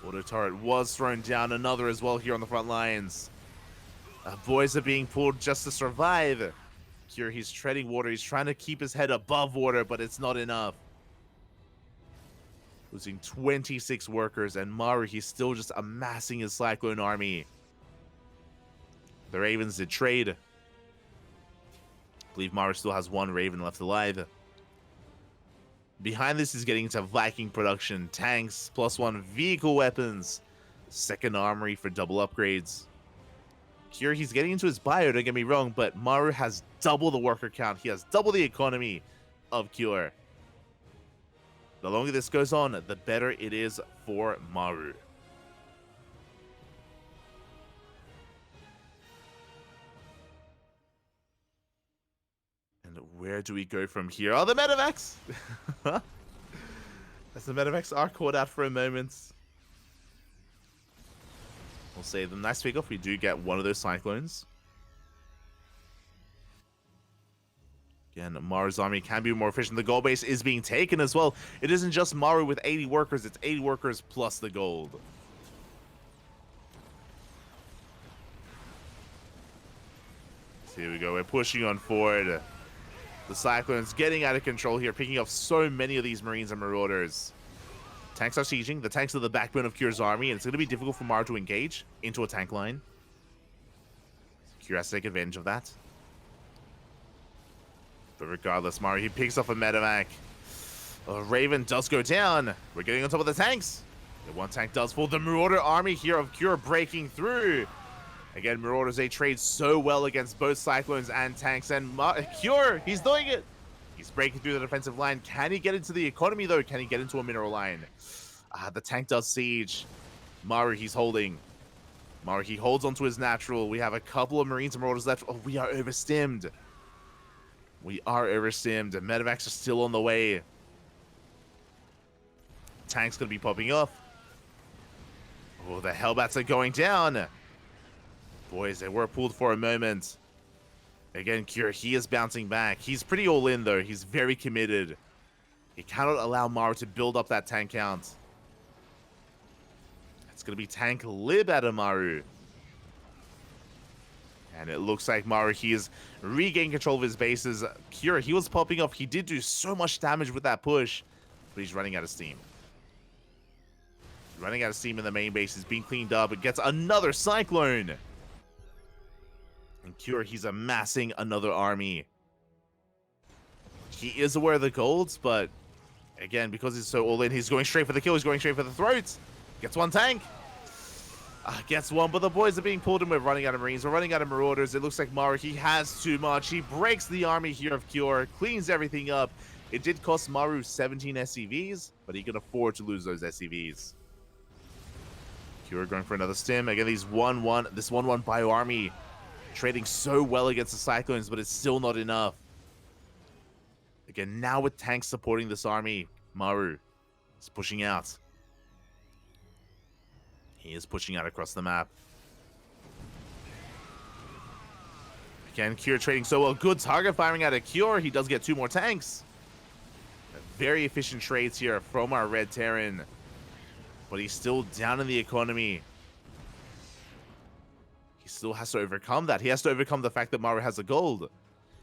Auto turret was thrown down. Another as well here on the front lines. Boys are being pulled just to survive. Cure, he's treading water. He's trying to keep his head above water, but it's not enough. Losing 26 workers, and Maru, he's still just amassing his Cyclone army. The Ravens did trade. I believe Maru still has 1 Raven left alive. Behind this is getting into Viking production. Tanks, +1 vehicle weapons. 2nd armory for double upgrades. Cure, he's getting into his bio, don't get me wrong, but Maru has double the worker count. He has double the economy of Cure. The longer this goes on, the better it is for Maru. And where do we go from here? Oh, the medevacs! As the medevacs are caught out for a moment. We'll say the nice pick off. We do get 1 of those Cyclones. Again, Maru's army can be more efficient. The gold base is being taken as well. It isn't just Maru with 80 workers. It's 80 workers plus the gold. So here we go. We're pushing on forward. The Cyclones getting out of control here, picking up so many of these Marines and Marauders. Tanks are sieging. The tanks are the backbone of Cure's army, and it's going to be difficult for Maru to engage into a tank line. Cure has to take advantage of that. But regardless, Maru, he picks off a medevac. Raven does go down. We're getting on top of the tanks. The 1 tank does fall. The Marauder army here of Cure breaking through. Again, Marauders, they trade so well against both Cyclones and tanks. And Cure, he's doing it. He's breaking through the defensive line. Can he get into the economy, though? Can he get into a mineral line? The tank does siege. Maru, he's holding. Maru, he holds onto his natural. We have a couple of Marines and Marauders left. Oh, we are overstimmed. We are overstimmed. Medevacs are still on the way. Tank's going to be popping off. Oh, the Hellbats are going down. Boys, they were pulled for a moment. Again, Cure, he is bouncing back. He's pretty all in, though. He's very committed. He cannot allow Maru to build up that tank count. It's going to be tank lib out of Maru. And it looks like Maru, he is regaining control of his bases. Cure, he was popping off. He did do so much damage with that push, but he's running out of steam. Running out of steam in the main base. Is being cleaned up. It gets another Cyclone. And Cure, he's amassing another army. he is aware of the golds, but again, because he's so all in, he's going straight for the kill. He's going straight for the throat. Gets one tank. Gets one, but the boys are being pulled in. We're running out of Marines. We're running out of Marauders. It looks like Maru, he has too much. He breaks the army here of Cure, cleans everything up. It did cost Maru 17 SCVs, but he can afford to lose those SCVs. Cure going for another stim. Again, these 1-1, this 1-1 bio army trading so well against the Cyclones, but it's still not enough. Again, now with tanks supporting this army, Maru is pushing out. He is pushing out across the map. Again, Cure trading so well. Good target firing out of Cure. He does get 2 more tanks. Very efficient trades here from our Red Terran. But he's still down in the economy. He still has to overcome that. He has to overcome the fact that Maru has a gold.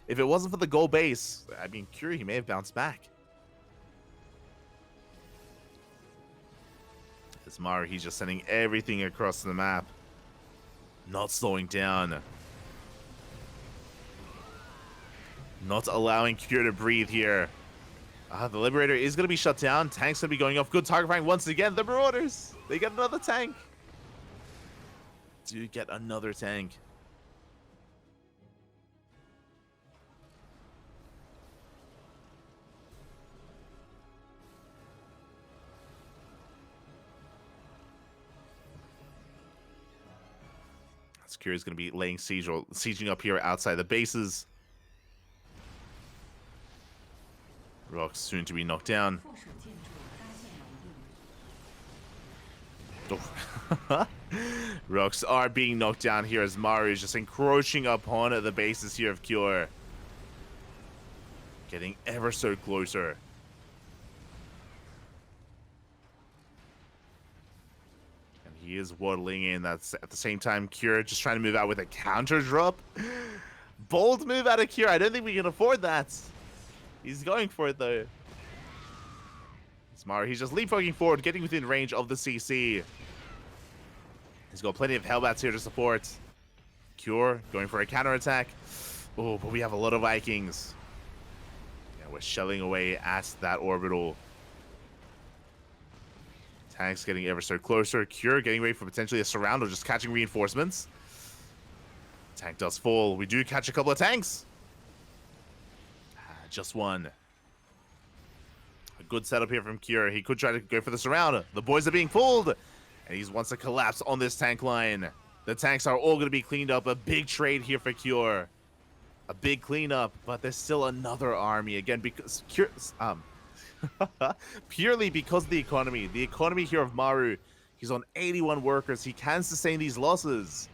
If it wasn't for the gold base, I mean, Cure, he may have bounced back. As Maru, he's just sending everything across the map. Not slowing down. Not allowing Cure to breathe here. The Liberator is going to be shut down. Tank's going to be going off. Good target firing once again. The Marauders, they get another tank. Do get another tank. Cure is going to be laying siege or sieging up here outside the bases. Rock's soon to be knocked down. Oh. Rocks are being knocked down here as Maru is just encroaching upon the bases here of Cure. Getting ever so closer. He is waddling in. That's at the same time Cure just trying to move out with a counter drop. Bold move out of Cure. I don't think we can afford that. He's going for it though. It's Maru. He's just leapfrogging forward, getting within range of the CC. He's got plenty of Hellbats here to support. Cure going for a counterattack. Oh, but we have a lot of Vikings. Yeah, we're shelling away at that orbital. Tanks getting ever so closer. Cure getting ready for potentially a surround or just catching reinforcements. Tank does fall. We do catch a couple of tanks. Just one. A good setup here from Cure. He could try to go for the surround. The boys are being pulled. And he wants to collapse on this tank line. The tanks are all going to be cleaned up. A big trade here for Cure. A big cleanup. But there's still another army. Again, because Cure... purely because of the economy. The economy here of Maru, he's on 81 workers. He can sustain these losses.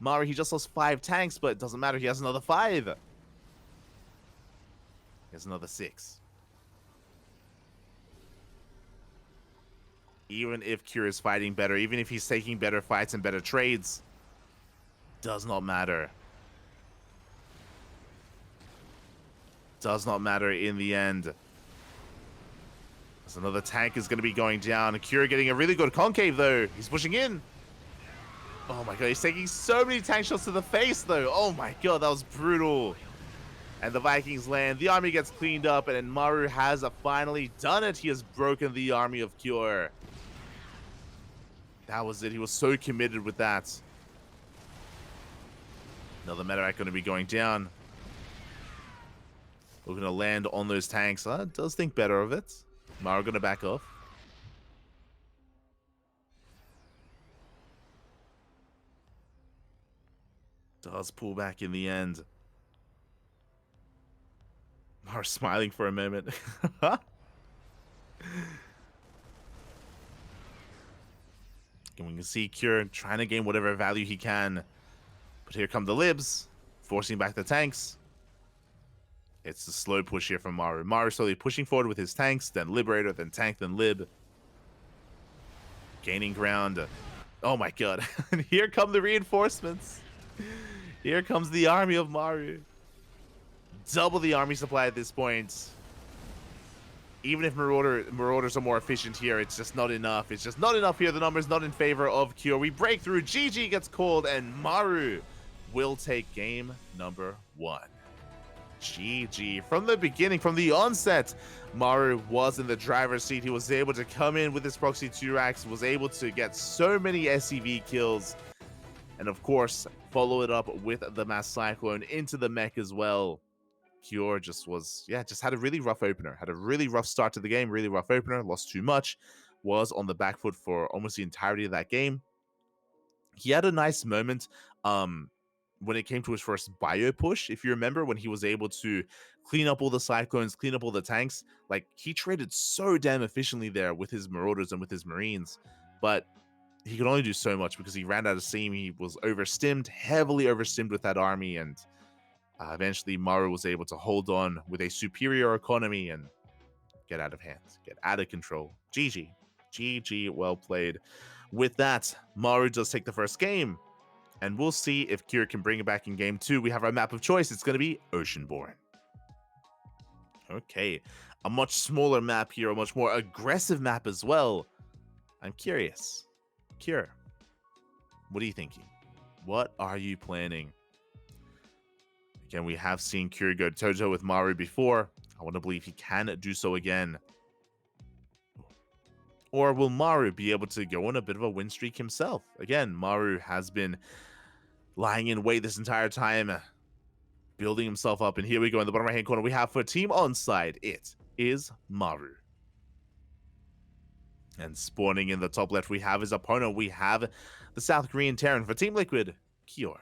Maru, he just lost 5 tanks, but it doesn't matter. He has another 5. He has another 6. Even if Cure is fighting better, even if he's taking better fights and better trades, does not matter. Does not matter in the end. As another tank is going to be going down. Cure getting a really good concave, though. He's pushing in. Oh, my God. He's taking so many tank shots to the face, though. Oh, my God. That was brutal. And the Vikings land. The army gets cleaned up. And then Maru has finally done it. He has broken the army of Cure. That was it. He was so committed with that. Another Meteorite going to be going down. We're going to land on those tanks. Does think better of it. Maru gonna back off. Does pull back in the end. Maru smiling for a moment. And we can see Cure trying to gain whatever value he can. But here come the Libs, forcing back the tanks. It's the slow push here from Maru. Maru slowly pushing forward with his tanks, then Liberator, then Tank, then Lib. Gaining ground. Oh my God. And here come the reinforcements. Here comes the army of Maru. Double the army supply at this point. Even if Marauders are more efficient here, it's just not enough. It's just not enough here. The numbers not in favor of Cure. We break through. GG gets called, and Maru will take game number 1. GG. From the beginning, from the onset, Maru was in the driver's seat. He was able to come in with his proxy 2-racks, was able to get so many SCV kills, and of course, follow it up with the Mass Cyclone into the mech as well. Cure just had a really rough opener. Had a really rough start to the game, really rough opener, lost too much, was on the back foot for almost the entirety of that game. He had a nice moment when it came to his first bio push. If you remember, when he was able to clean up all the Cyclones, clean up all the tanks, like, he traded so damn efficiently there with his Marauders and with his Marines. But he could only do so much because he ran out of steam. He was overstimmed, heavily overstimmed with that army, and eventually Maru was able to hold on with a superior economy and get out of hand, get out of control. GG. GG, well played. With that, Maru does take the first game, and we'll see if Kira can bring it back in game 2. We have our map of choice. It's going to be Oceanborn. Okay, a much smaller map here, a much more aggressive map as well. I'm curious. Kira, what are you thinking? What are you planning? Again, we have seen Kira go toe-to-toe with Maru before. I want to believe he can do so again. Or will Maru be able to go on a bit of a win streak himself? Again, Maru has been lying in wait this entire time, building himself up. And here we go in the bottom right-hand corner. We have for Team ONSYDE, it is Maru. And spawning in the top left, we have his opponent. We have the South Korean Terran. For Team Liquid, Kior.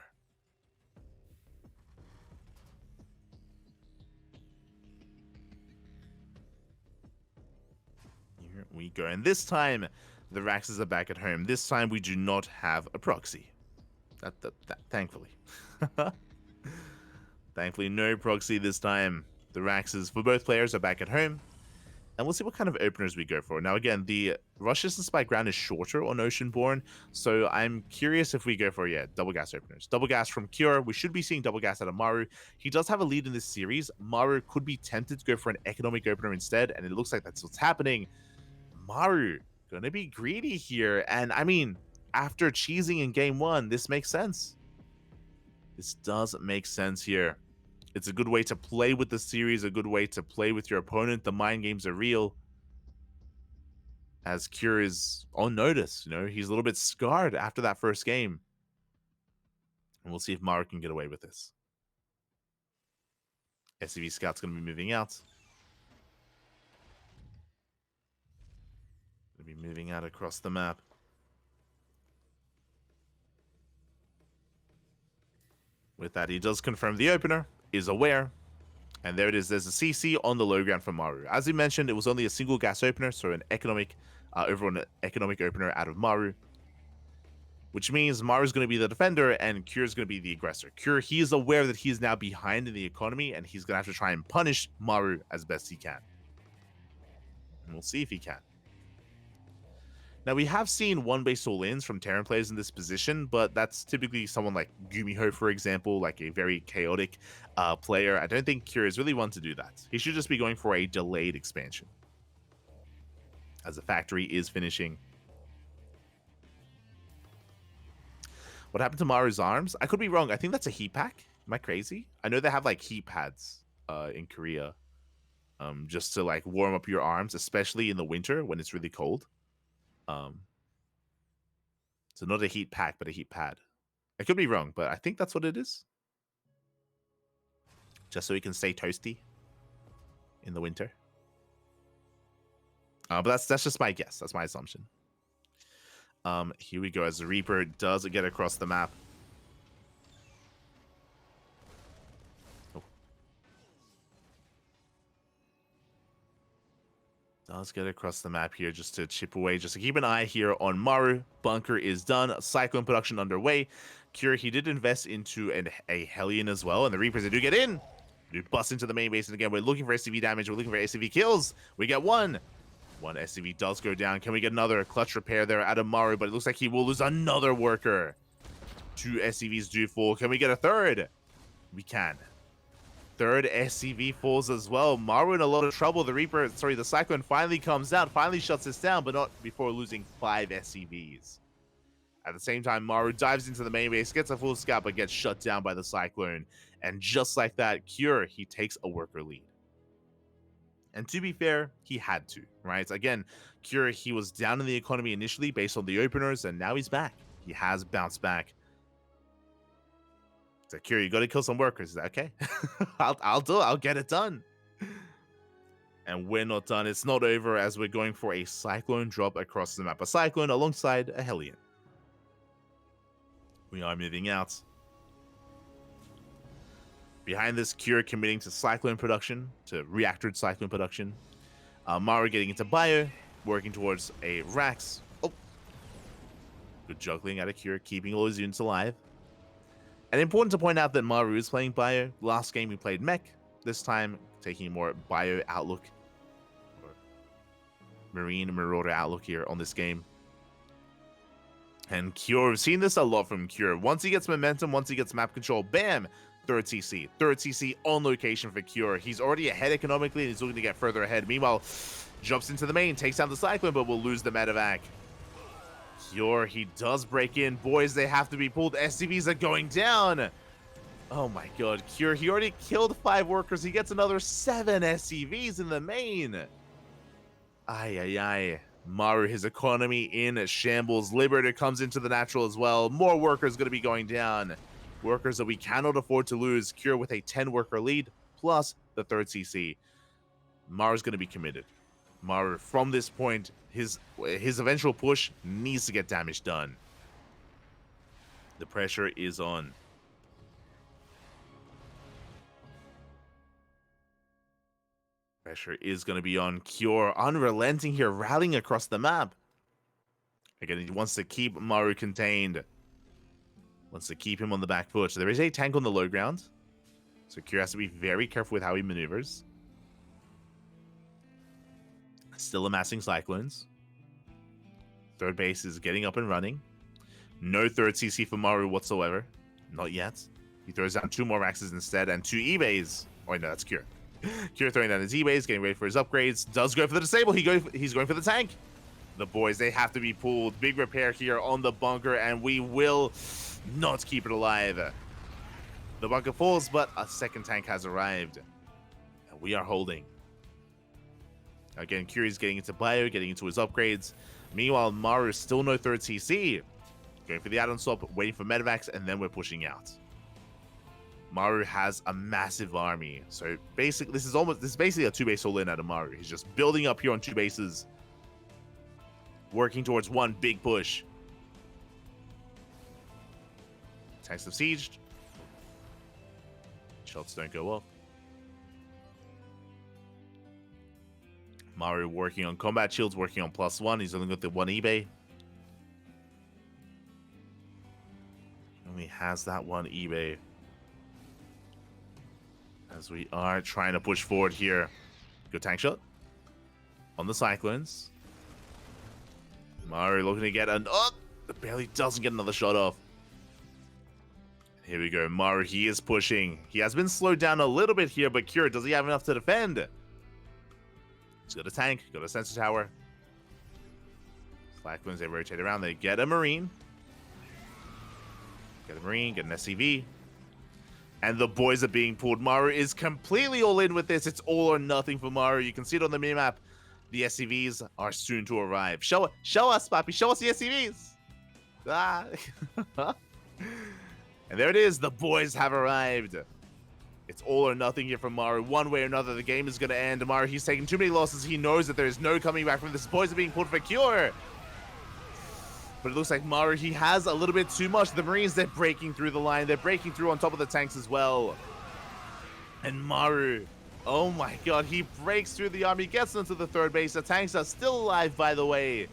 Here we go. And this time, the Raxes are back at home. This time, we do not have a proxy. Thankfully. Thankfully, no proxy this time. The Raxes, for both players, are back at home. And we'll see what kind of openers we go for. Now, again, the rush distance by ground is shorter on Oceanborn, so I'm curious if we go for, double gas openers. Double gas from Cure. We should be seeing double gas out of Maru. He does have a lead in this series. Maru could be tempted to go for an economic opener instead, and it looks like that's what's happening. Maru gonna be greedy here, and I mean, after cheesing in game 1, this makes sense. This does make sense here. It's a good way to play with the series, a good way to play with your opponent. The mind games are real. As Cure is on notice, he's a little bit scarred after that first game. And we'll see if Maru can get away with this. SCV Scout's going to be moving out. Going to be moving out across the map. With that, he does confirm the opener. Is aware, and there it is. There's a CC on the low ground from Maru. As we mentioned, it was only a single gas opener, so an economic overall economic opener out of Maru, which means Maru's going to be the defender and Cure's going to be the aggressor. Cure, he is aware that he's now behind in the economy, and he's going to have to try and punish Maru as best he can, and we'll see if he can. Now, we have seen one-base all-ins from Terran players in this position, but that's typically someone like Gumiho, for example, like a very chaotic player. I don't think Cure is really one to do that. He should just be going for a delayed expansion, as the factory is finishing. What happened to Maru's arms? I could be wrong. I think that's a heat pack. Am I crazy? I know they have like heat pads in Korea, just to like warm up your arms, especially in the winter when it's really cold. So not a heat pack, but a heat pad. I could be wrong, but I think that's what it is. Just so he can stay toasty in the winter. But that's just my guess. That's my assumption. Here we go as the Reaper does get across the map. Does get across the map here just to chip away, just to keep an eye here on Maru. Bunker is done. Cyclone production underway. Cure, he did invest into a Hellion as well, and the Reapers, they do get in. We bust into the main base, and again, we're looking for SCV damage. We're looking for SCV kills. We get one. One SCV does go down. Can we get another clutch repair there out of Maru? But it looks like he will lose another worker. 2 SCVs do fall. Can we get a third? We can. Third SCV falls as well. Maru in a lot of trouble. The Cyclone finally comes out, finally shuts this down, but not before losing 5 SCVs. At the same time, Maru dives into the main base, gets a full scout, but gets shut down by the Cyclone. And just like that, Cure, he takes a worker lead. And to be fair, he had to, right? Again, Cure, he was down in the economy initially based on the openers, and now he's back. He has bounced back. So Cure, you got to kill some workers. Is that okay? I'll do it. I'll get it done. And we're not done. It's not over as we're going for a Cyclone drop across the map. A Cyclone alongside a Hellion. We are moving out. Behind this, Cure committing to Cyclone production, to reactored Cyclone production. Maru getting into Bio, working towards a Rax. Oh, good juggling out of Cure, keeping all his units alive. And important to point out that Maru is playing Bio. Last game we played Mech. This time, taking a more Bio outlook. Or Marine Marauder outlook here on this game. And Cure, we've seen this a lot from Cure. Once he gets momentum, once he gets map control, bam! Third CC. Third CC on location for Cure. He's already ahead economically and he's looking to get further ahead. Meanwhile, jumps into the main, takes down the Cyclone, but will lose the medevac. Cure, he does break in. Boys, they have to be pulled. SCVs are going down. Oh my god. Cure, he already killed 5 workers. He gets another 7 SCVs in the main. Ay, ay, ay. Maru, his economy in shambles. Liberator comes into the natural as well. More workers going to be going down. Workers that we cannot afford to lose. Cure with a 10-worker lead, plus the third CC. Maru's going to be committed. Maru, from this point, his eventual push needs to get damage done. The pressure is on. Pressure is going to be on. Cure, unrelenting here, rallying across the map. Again, he wants to keep Maru contained. Wants to keep him on the back foot. So there is a tank on the low ground. So Cure has to be very careful with how he maneuvers. Still amassing Cyclones. Third base is getting up and running. No third CC for Maru whatsoever. Not yet. He throws down 2 more Raxes instead and 2 eBays. Oh, no, that's Cure. Cure throwing down his eBays, getting ready for his upgrades. Does go for the disable. He's going for the tank. The boys, they have to be pulled. Big repair here on the bunker, and we will not keep it alive. The bunker falls, but a second tank has arrived. And we are holding. Again, Curie's getting into Bio, getting into his upgrades. Meanwhile, Maru still no third CC. Going for the add-on swap, waiting for medevacs, and then we're pushing out. Maru has a massive army. So basically, this is basically a 2-base all-in out of Maru. He's just building up here on 2 bases. Working towards one big push. Tanks have sieged. Shots don't go off. Maru working on combat shields, working on +1. He's only got the 1 eBay. Only has that 1 eBay. As we are trying to push forward here. Good tank shot. On the Cyclones. Maru looking to get an... Oh! Barely doesn't get another shot off. Here we go. Maru, he is pushing. He has been slowed down a little bit here, but Cure, does he have enough to defend? He's got a tank, got a sensor tower. Cyclones, they rotate around. They get a Marine. Get a Marine, get an SCV. And the boys are being pulled. Maru is completely all in with this. It's all or nothing for Maru. You can see it on the minimap. The SCVs are soon to arrive. Show us, Papi. Show us the SCVs. Ah. And there it is. The boys have arrived. It's all or nothing here from Maru. One way or another, the game is going to end. Maru, he's taking too many losses. He knows that there is no coming back from this. Boys are being pulled for Cure. But it looks like Maru, he has a little bit too much. The Marines, they're breaking through the line. They're breaking through on top of the tanks as well. And Maru, oh my god, he breaks through the army, gets into the third base. The tanks are still alive, by the way.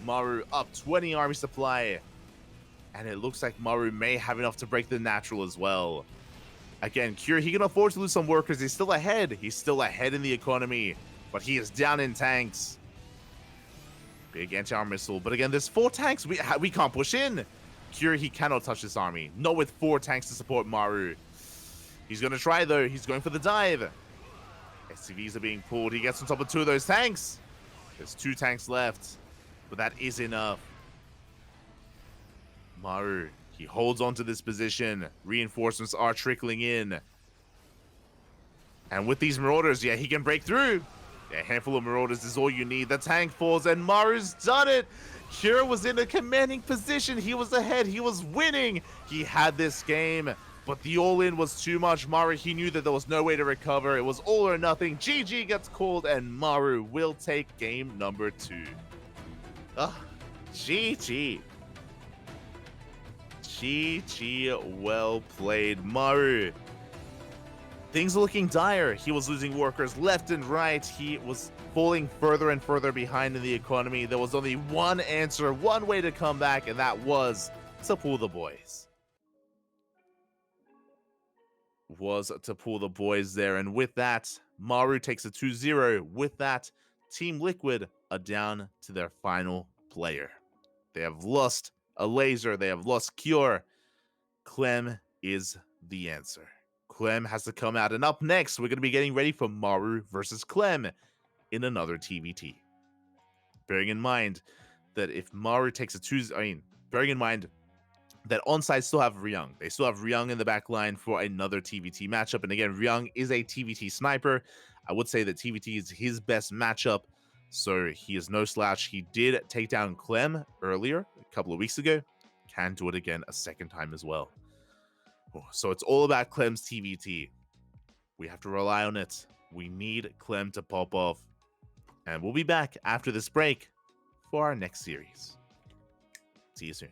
Maru up 20 army supply. And it looks like Maru may have enough to break the natural as well. Again, Cure, he can afford to lose some workers. He's still ahead. He's still ahead in the economy. But he is down in tanks. Big anti-armor missile. But again, there's 4 tanks. We can't push in. Cure, he cannot touch this army. Not with 4 tanks to support Maru. He's going to try, though. He's going for the dive. SCVs are being pulled. He gets on top of 2 of those tanks. There's 2 tanks left. But that is enough. Maru, he holds on to this position. Reinforcements are trickling in. And with these Marauders, yeah, he can break through. A handful of Marauders is all you need. The tank falls, and Maru's done it. Kira was in a commanding position. He was ahead. He was winning. He had this game, but the all-in was too much. Maru, he knew that there was no way to recover. It was all or nothing. GG gets called, and Maru will take game number 2. GG. GG, well played, Maru. Things are looking dire. He was losing workers left and right. He was falling further and further behind in the economy. There was only one answer, one way to come back, and that was to pull the boys. There. And with that, Maru takes a 2-0. With that, Team Liquid are down to their final player. They have lost Elazer. They have lost Cure. Clem is the answer. Clem has to come out, and up next, we're going to be getting ready for Maru versus Clem in another TVT. Bearing in mind that if Maru takes bearing in mind that ONSYDE still have Ryung. They still have Ryung in the back line for another TVT matchup, and again, Ryung is a TVT sniper. I would say that TVT is his best matchup, so he is no slouch. He did take down Clem earlier, a couple of weeks ago. Can do it again a second time as well. So it's all about Clem's TVT. We have to rely on it. We need Clem to pop off. And we'll be back after this break for our next series. See you soon.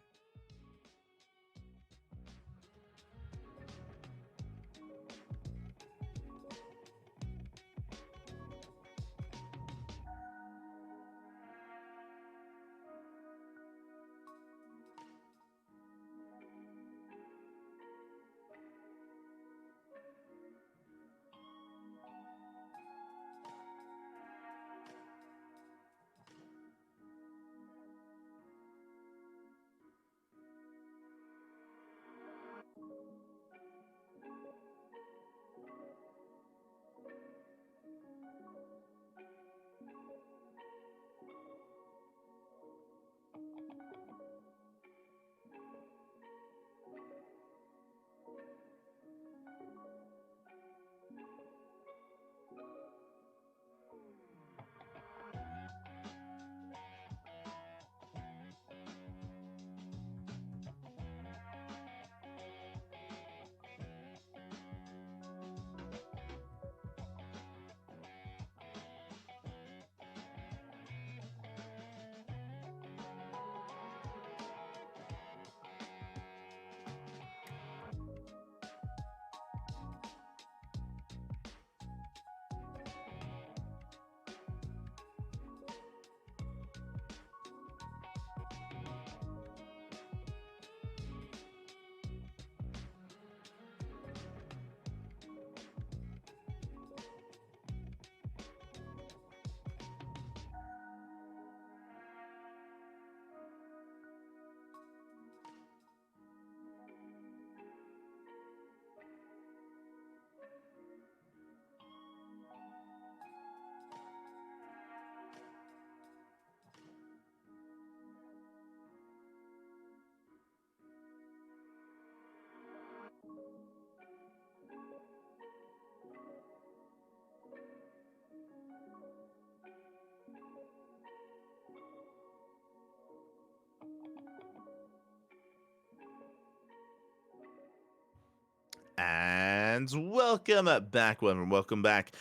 And welcome back, everyone. Welcome back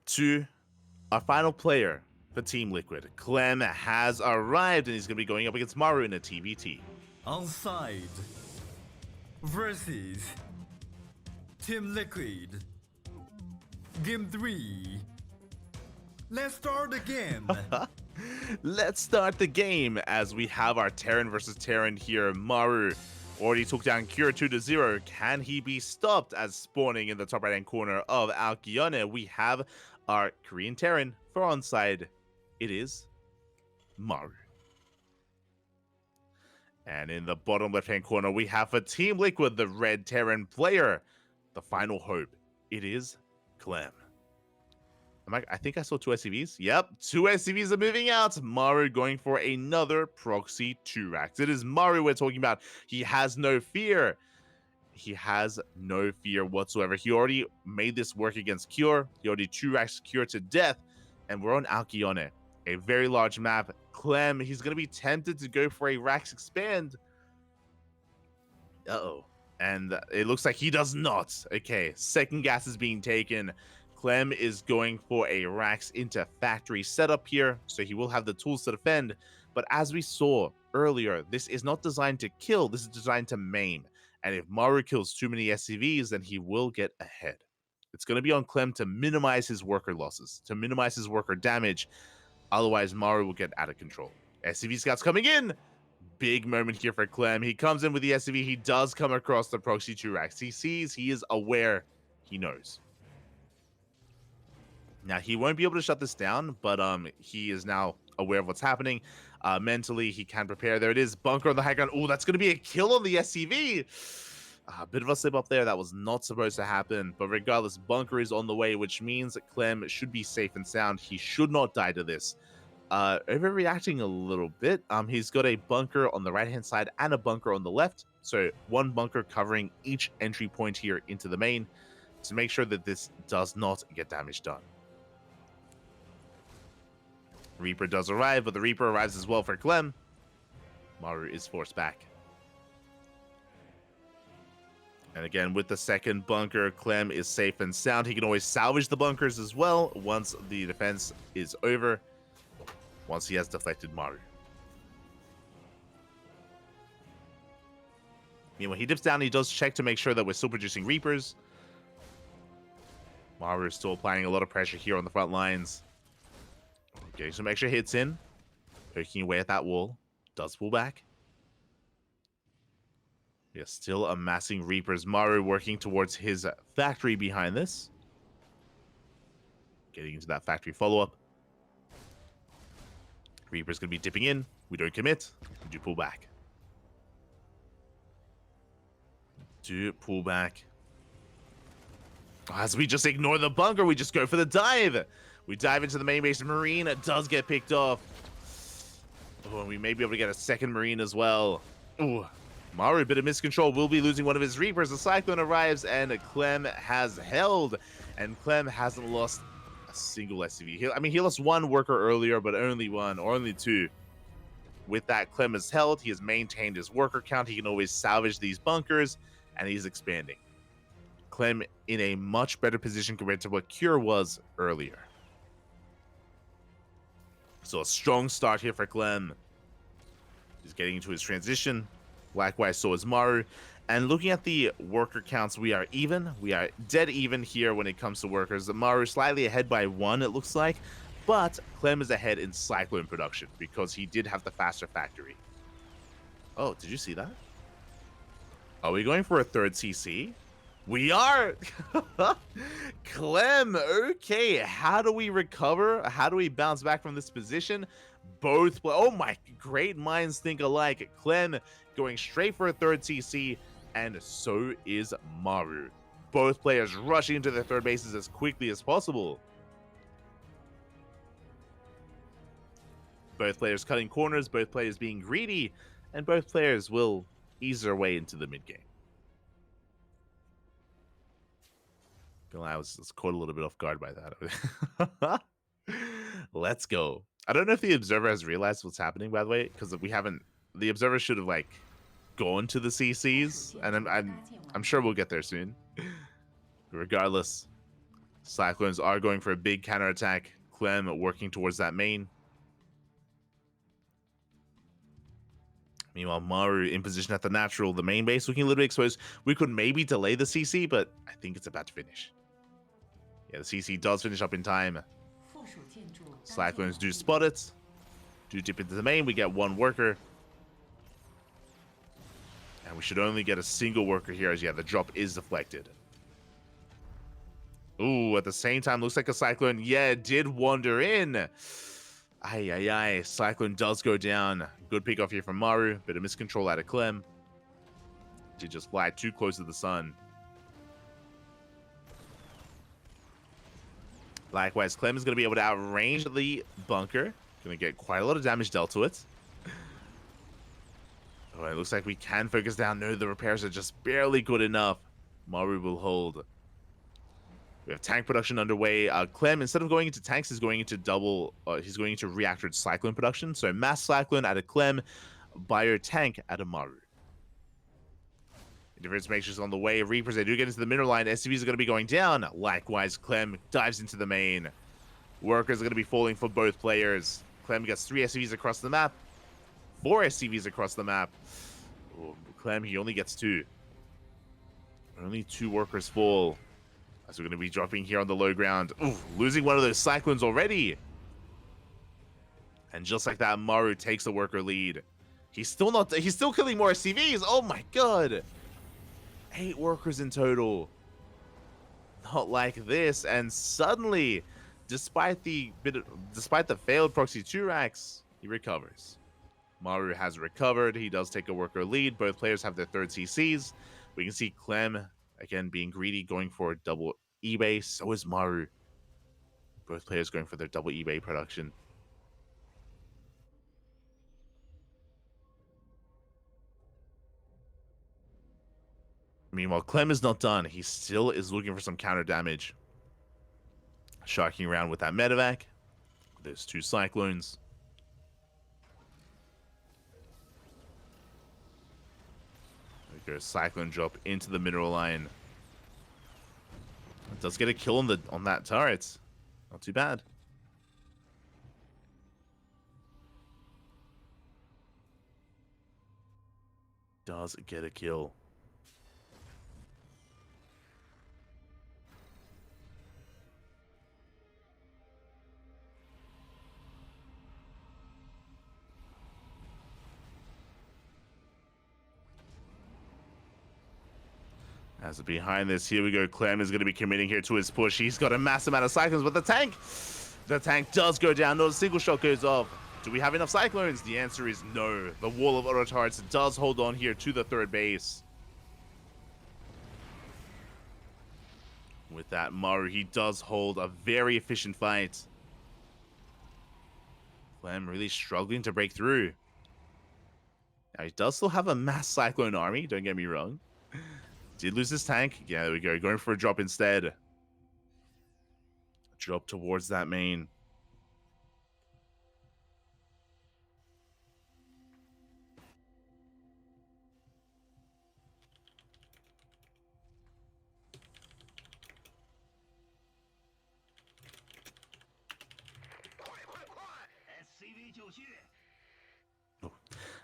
to our final player for Team Liquid. Clem has arrived, and he's going to be going up against Maru in a TVT. ONSYDE versus Team Liquid. Game 3. Let's start the game. Let's start the game as we have our Terran versus Terran here. Maru already took down Cure 2-0. Can he be stopped? As spawning in the top right-hand corner of Alkione, we have our Korean Terran for ONSYDE. It is Maru. And in the bottom left-hand corner, we have for Team Liquid, the red Terran player, the final hope. It is Clem. I think I saw 2 SCVs. Yep, 2 SCVs are moving out. Maru going for another proxy 2-racks. It is Maru we're talking about. He has no fear. He has no fear whatsoever. He already made this work against Cure. He already 2-racks Cure to death. And we're on Alkione, a very large map. Clem, he's going to be tempted to go for a Rax expand. Uh-oh. And it looks like he does not. Okay, second gas is being taken. Clem is going for a Rax into factory setup here, so he will have the tools to defend. But as we saw earlier, this is not designed to kill, this is designed to maim. And if Maru kills too many SCVs, then he will get ahead. It's going to be on Clem to minimize his worker losses, to minimize his worker damage. Otherwise, Maru will get out of control. SCV scouts coming in. Big moment here for Clem. He comes in with the SCV. He does come across the proxy 2-racks. He sees, he is aware, he knows. Now, he won't be able to shut this down, but he is now aware of what's happening. Mentally, he can prepare. There it is. Bunker on the high ground. Oh, that's going to be a kill on the SCV. A bit of a slip up there. That was not supposed to happen. But regardless, Bunker is on the way, which means that Clem should be safe and sound. He should not die to this. Overreacting a little bit. He's got a bunker on the right-hand side and a bunker on the left. So one bunker covering each entry point here into the main to make sure that this does not get damage done. Reaper does arrive, but the Reaper arrives as well for Clem. Maru is forced back. And again, with the second bunker, Clem is safe and sound. He can always salvage the bunkers as well once the defense is over. Once he has deflected Maru. When he dips down, he does check to make sure that we're still producing Reapers. Maru is still applying a lot of pressure here on the front lines. Getting some extra hits in. Poking away at that wall. Does pull back. We are still amassing Reapers. Maru working towards his factory behind this. Getting into that factory follow-up. Reaper's going to be dipping in. We don't commit. We do pull back. Do pull back. As we just ignore the bunker, we just go for the dive. We dive into the main base. Marine does get picked off. Oh, and we may be able to get a second Marine as well. Ooh. Maru, a bit of miscontrol, will be losing one of his Reapers. The Cyclone arrives, and Clem has held. And Clem hasn't lost a single SCV. He lost one worker earlier, but only one, or only two. With that, Clem is held. He has maintained his worker count. He can always salvage these bunkers, and he's expanding. Clem in a much better position compared to what Cure was earlier. So a strong start here for Clem. He's getting into his transition. Likewise, so is Maru. And looking at the worker counts, we are even. We are dead even here when it comes to workers. Maru slightly ahead by 1, it looks like. But Clem is ahead in Cyclone production because he did have the faster factory. Oh, did you see that? Are we going for a third CC? We are! Clem, okay. How do we recover? How do we bounce back from this position? Both, oh my, great minds think alike. Clem going straight for a third CC, and so is Maru. Both players rushing into their third bases as quickly as possible. Both players cutting corners, both players being greedy, and both players will ease their way into the mid-game. I was caught a little bit off guard by that. Let's go. I don't know if the observer has realized what's happening, by the way, because we haven't. The observer should have gone to the CCs, and I'm sure we'll get there soon. Regardless, Cyclones are going for a big counterattack. Clem working towards that main. Meanwhile, Maru in position at the natural, the main base, looking a little bit exposed. We could maybe delay the CC, but I think it's about to finish. Yeah, the CC does finish up in time. Cyclones do spot it. Do dip into the main. We get one worker. And we should only get a single worker here as, yeah, the drop is deflected. Ooh, at the same time, looks like a Cyclone, yeah, did wander in. Ay, ay, ay. Cyclone does go down. Good pick off here from Maru. Bit of miscontrol out of Clem. Did just fly too close to the sun. Likewise, Clem is going to be able to outrange the bunker. Going to get quite a lot of damage dealt to it. Oh, it looks like we can focus down. No, the repairs are just barely good enough. Maru will hold. We have tank production underway. Clem, instead of going into tanks, is going into he's going into reactor cyclone production. So mass cyclone out of Clem, bio tank out of Maru. Interference matrix on the way. Reapers, they do get into the mineral line. SCVs are going to be going down. Likewise, Clem dives into the main. Workers are going to be falling for both players. Clem gets 3 SCVs across the map. 4 SCVs across the map. Oh, Clem, he only gets 2. Only 2 workers fall. As we're going to be dropping here on the low ground. Ooh, losing one of those cyclones already. And just like that, Maru takes the worker lead. He's still killing more SCVs. Oh my god. 8 workers in total. Not like this. And suddenly, despite the failed proxy 2 racks, he recovers. Maru has recovered. He does take a worker lead. Both players have their 3rd CCs. We can see Clem, again, being greedy, going for a double eBay. So is Maru. Both players going for their double eBay production. Meanwhile, Clem is not done. He still is looking for some counter damage. Sharking around with that medevac. There's 2 cyclones. There goes cyclone drop into the mineral line. It does get a kill on that turret. Not too bad. Does get a kill. As behind this, here we go. Clem is going to be committing here to his push. He's got a massive amount of cyclones, but the tank does go down. Not a single shot goes off. Do we have enough cyclones? The answer is no. The wall of auto turrets does hold on here to the 3rd base. With that, Maru, he does hold a very efficient fight. Clem really struggling to break through. Now, he does still have a mass cyclone army, don't get me wrong. Did lose his tank. Yeah, there we go. Going for a drop instead. Drop towards that main.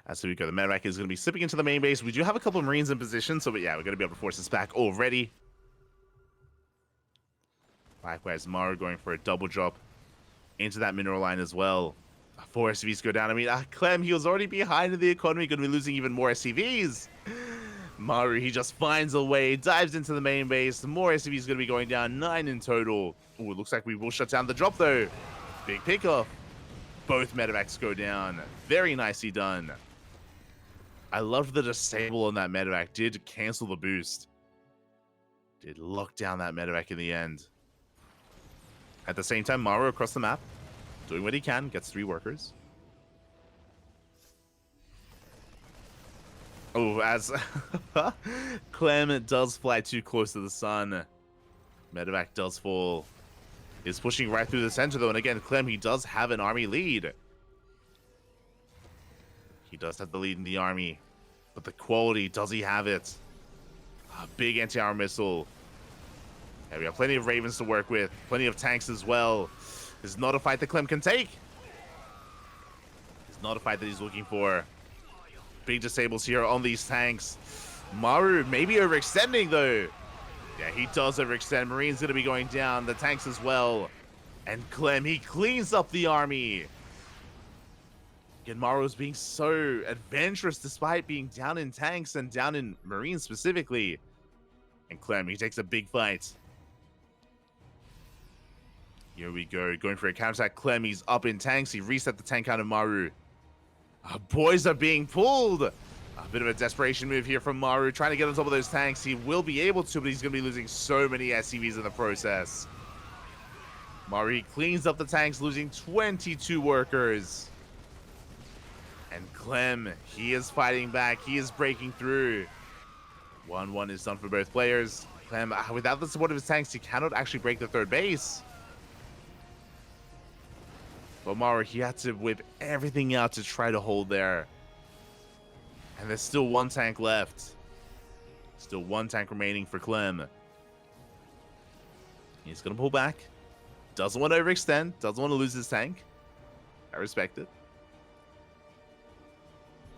As we go, the medevac is going to be slipping into the main base. We do have a couple of Marines in position, so yeah, we're going to be able to force this back already. Likewise, Maru going for a double drop into that mineral line as well. 4 SCVs go down. I mean, Clem, he was already behind in the economy, going to be losing even more SCVs. Maru, he just finds a way, dives into the main base. More SCVs going to be going down, 9 in total. Oh, it looks like we will shut down the drop, though. Big pickoff. Both medevacs go down. Very nicely done. I loved the disable on that medevac. Did cancel the boost. Did lock down that medevac in the end. At the same time, Maru across the map, doing what he can, gets 3 workers. Oh, as Clem does fly too close to the sun. Medevac does fall. Is pushing right through the center, though. And again, Clem, he does have an army lead. He does have the lead in the army. But the quality, does he have it? A big anti-armor missile. Yeah, we have plenty of Ravens to work with. Plenty of tanks as well. This is not a fight that Clem can take. It's not a fight that he's looking for. Big disables here on these tanks. Maru maybe overextending, though. Yeah, he does overextend. Marine's going to be going down. The tanks as well. And Clem, he cleans up the army. Again, Maru's being so adventurous despite being down in tanks and down in Marines specifically. And Clem, he takes a big fight. Here we go. Going for a counterattack. Clem, he's up in tanks. He reset the tank out of Maru. Boys are being pulled. A bit of a desperation move here from Maru. Trying to get on top of those tanks. He will be able to, but he's going to be losing so many SCVs in the process. Maru cleans up the tanks, losing 22 workers. And Clem, he is fighting back. He is breaking through. 1-1 is done for both players. Clem, without the support of his tanks, he cannot actually break the third base. But Maru, he had to whip everything out to try to hold there. And there's still one tank left. Still one tank remaining for Clem. He's going to pull back. Doesn't want to overextend. Doesn't want to lose his tank. I respect it.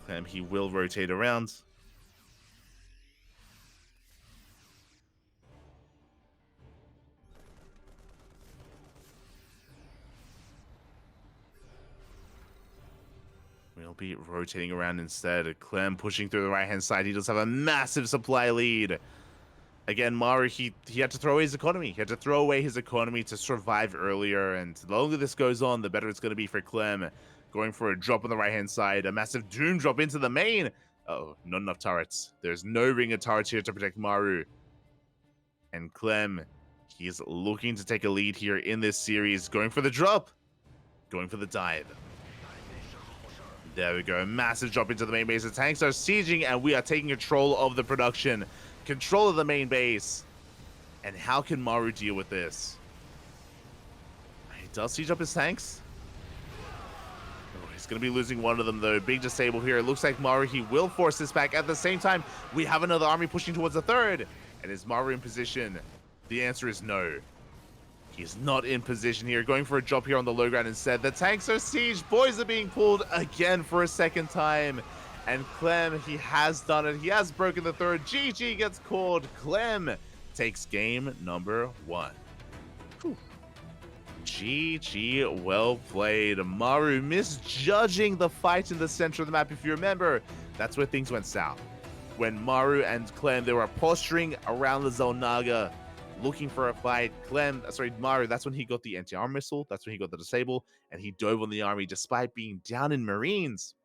Clem, he will rotate around. We'll be rotating around instead. Clem pushing through the right-hand side. He does have a massive supply lead. Again, Maru, he had to throw away his economy. He had to throw away his economy to survive earlier. And the longer this goes on, the better it's going to be for Clem. Going for a drop on the right-hand side. A massive Doom drop into the main. Oh, not enough turrets. There's no ring of turrets here to protect Maru. And Clem, he's looking to take a lead here in this series. Going for the drop. Going for the dive. There we go. Massive drop into the main base. The tanks are sieging, and we are taking control of the production. Control of the main base. And how can Maru deal with this? He does siege up his tanks. Oh, he's going to be losing one of them, though. Big disable here. It looks like Maru, he will force this back. At the same time, we have another army pushing towards the third. And is Maru in position? The answer is no. He's not in position here. Going for a drop here on the low ground instead. The tanks are sieged. Boys are being pulled again for a second time. And Clem, he has done it. He has broken the third. GG gets called. Clem takes game number 1. Whew. GG, well played. Maru misjudging the fight in the center of the map. If you remember, that's where things went south. When Maru and Clem, they were posturing around the Zelnaga, looking for a fight. Maru, that's when he got the anti-armor missile. That's when he got the disable. And he dove on the army despite being down in Marines.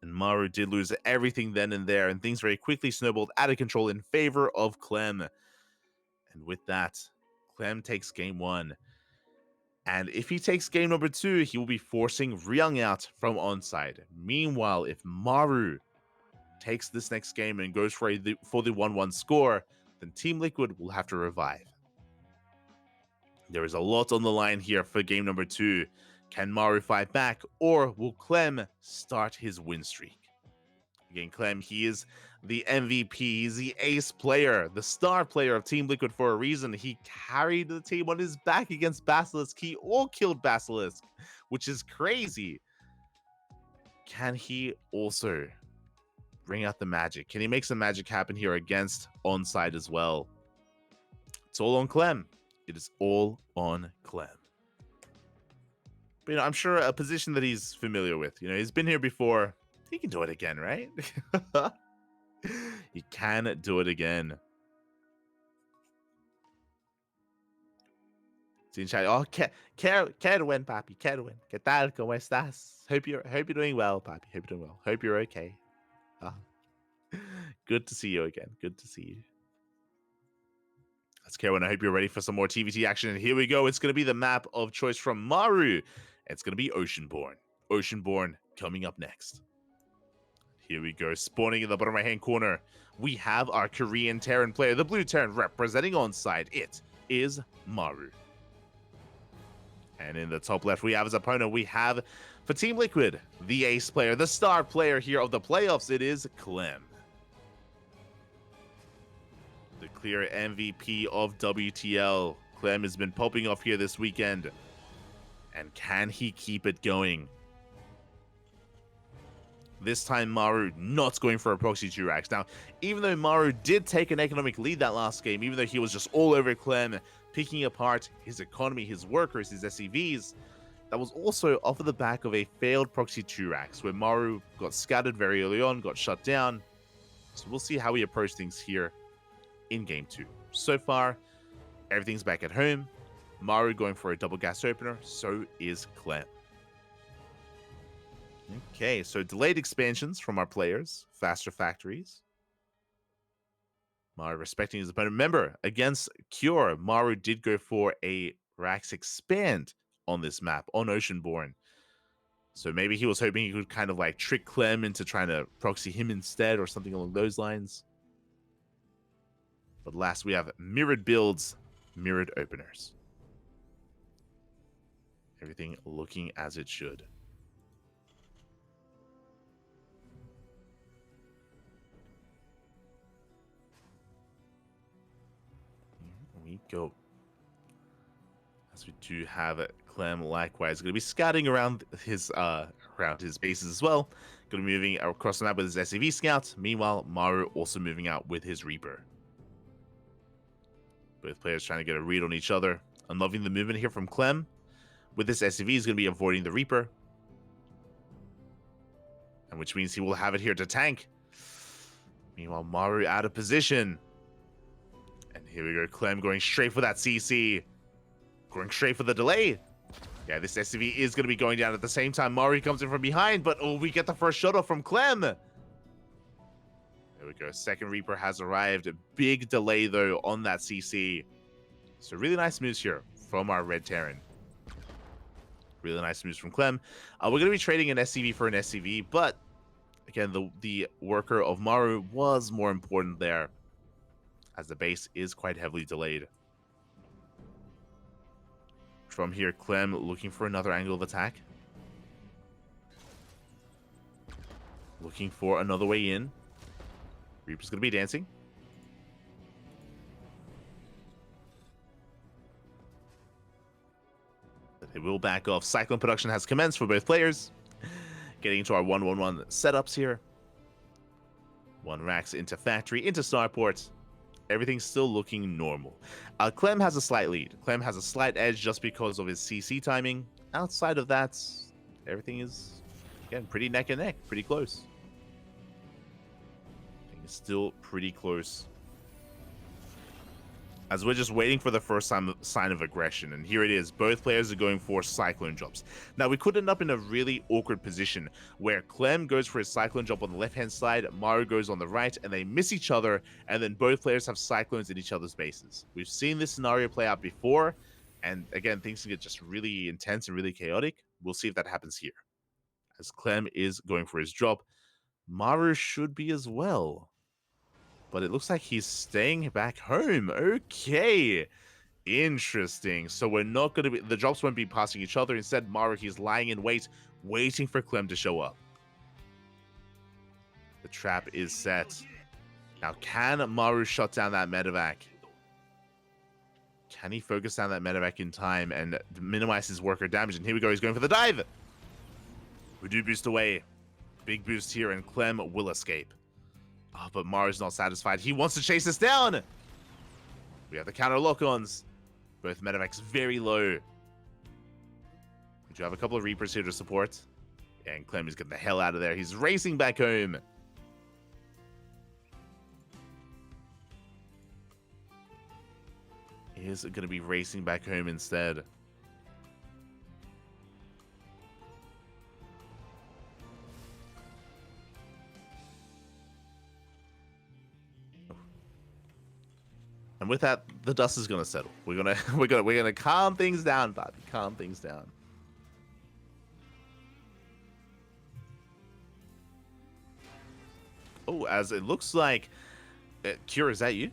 And Maru did lose everything then and there. And things very quickly snowballed out of control in favor of Clem. And with that, Clem takes game 1. And if he takes game number 2, he will be forcing Ryung out from ONSYDE. Meanwhile, if Maru takes this next game and goes for the 1-1 score, then Team Liquid will have to revive. There is a lot on the line here for game number 2. Can Maru fight back, or will Clem start his win streak? Again, Clem, he is the MVP. He's the ace player, the star player of Team Liquid for a reason. He carried the team on his back against Basilisk. He all-killed Basilisk, which is crazy. Can he also bring out the magic? Can he make some magic happen here against ONSYDE as well? It's all on Clem. It is all on Clem. But, I'm sure a position that he's familiar with. He's been here before. He can do it again, right? He can do it again. Sin chat. Oh, Kerwin, papi. Kerwin. ¿Qué tal? ¿Cómo estás? Hope you're doing well, papi. Hope you're doing well. Hope you're okay. Good to see you again. Good to see you. That's Kerwin. I hope you're ready for some more TVT action. And here we go. It's going to be the map of choice from Maru. It's going to be Oceanborn. Oceanborn coming up next. Here we go. Spawning in the bottom right-hand corner, we have our Korean Terran player, the blue Terran representing ONSYDE. It is Maru. And in the top left, we have his opponent. We have, for Team Liquid, the ace player, the star player here of the playoffs. It is Clem. The clear MVP of WTL. Clem has been popping off here this weekend. And can he keep it going? This time, Maru not going for a proxy Jurax. Now, even though Maru did take an economic lead that last game, even though he was just all over Clem, picking apart his economy, his workers, his SCVs, that was also off of the back of a failed proxy Jurax, where Maru got scattered very early on, got shut down. So we'll see how we approach things here in game 2. So far, everything's back at home. Maru going for a double gas opener, so is Clem. Okay, so delayed expansions from our players, faster factories. Maru respecting his opponent. Remember, against Cure, Maru did go for a racks expand on this map, on Oceanborn. So maybe he was hoping he could kind of like trick Clem into trying to proxy him instead or something along those lines. But last we have mirrored builds, mirrored openers. Everything looking as it should. Here we go. As we do have Clem likewise going to be scouting around his bases as well. Going to be moving across the map with his SCV scout. Meanwhile, Maru also moving out with his Reaper. Both players trying to get a read on each other. I'm loving the movement here from Clem. With this SCV, he's going to be avoiding the Reaper. And which means he will have it here to tank. Meanwhile, Maru out of position. And here we go, Clem going straight for that CC. Going straight for the delay. Yeah, this SCV is going to be going down at the same time. Maru comes in from behind, but oh, we get the first shot off from Clem. There we go. Second Reaper has arrived. A big delay, though, on that CC. So really nice moves here from our Red Terran. Really nice moves from Clem. We're going to be trading an SCV for an SCV, but again, the worker of Maru was more important there, as the base is quite heavily delayed. From here, Clem looking for another angle of attack. Looking for another way in. Reaper's going to be dancing. They will back off. Cyclone production has commenced for both players. Getting into our 1-1-1 setups here. One racks into factory, into starport. Everything's still looking normal. Clem has a slight lead. Clem has a slight edge just because of his CC timing. Outside of that, everything is, again, pretty neck and neck, pretty close. Everything is still pretty close. As we're just waiting for the first sign of aggression, and here it is. Both players are going for Cyclone drops. Now, we could end up in a really awkward position where Clem goes for his Cyclone drop on the left-hand side, Maru goes on the right, and they miss each other, and then both players have Cyclones in each other's bases. We've seen this scenario play out before, and again, things can get just really intense and really chaotic. We'll see if that happens here. As Clem is going for his drop, Maru should be as well. But it looks like he's staying back home. Okay. Interesting. So we're not going to be... The drops won't be passing each other. Instead, Maru, he's lying in wait, waiting for Clem to show up. The trap is set. Now, can Maru shut down that medevac? Can he focus down that medevac in time and minimize his worker damage? And here we go. He's going for the dive. We do boost away. Big boost here, and Clem will escape. Oh, but Maru's not satisfied. He wants to chase us down. We have the counter lock-ons. Both medevacs very low. We do have a couple of Reapers here to support. And Clem is getting the hell out of there. He's racing back home. He is going to be racing back home instead. And with that, the dust is gonna settle. We're gonna calm things down, Bobby. Calm things down. Oh, as it looks like, Cure, is that you?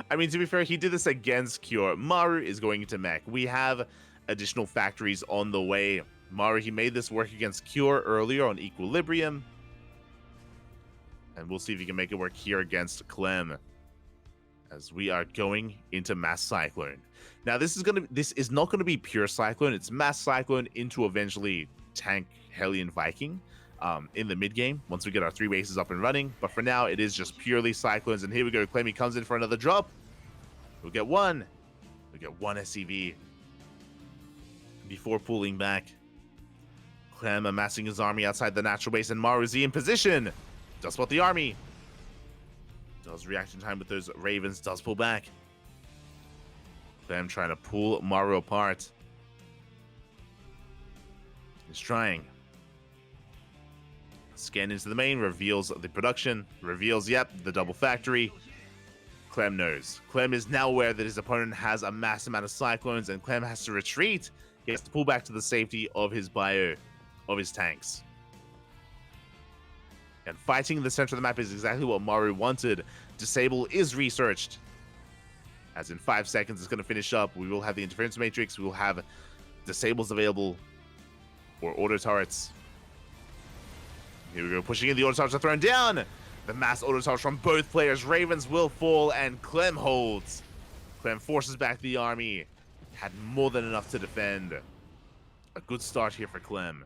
I mean, to be fair, he did this against Cure. Maru is going into mech. We have additional factories on the way. Maru, he made this work against Cure earlier on Equilibrium, and we'll see if he can make it work here against Clem. As we are going into Mass Cyclone. Now, this is not gonna be pure Cyclone. It's Mass Cyclone into eventually tank Hellion Viking in the mid game once we get our 3 bases up and running. But for now, it is just purely Cyclones. And here we go. Clem, he comes in for another drop. We'll get one. We get one SCV before pulling back. Clem amassing his army outside the natural base, and Maru Z in position. Does spot the army. Does reaction time with those Ravens, does pull back. Clem trying to pull Maru apart. He's trying. Scan into the main, reveals the production, reveals, yep, the double factory. Clem knows. Clem is now aware that his opponent has a mass amount of cyclones, and Clem has to retreat. He has to pull back to the safety of his bio, of his tanks. And fighting in the center of the map is exactly what Maru wanted. Disable is researched. As in 5 seconds, it's going to finish up. We will have the interference matrix. We will have disables available for auto turrets. Here we go, pushing in. The auto turrets are thrown down. The mass auto turrets from both players. Ravens will fall, and Clem holds. Clem forces back the army. Had more than enough to defend. A good start here for Clem.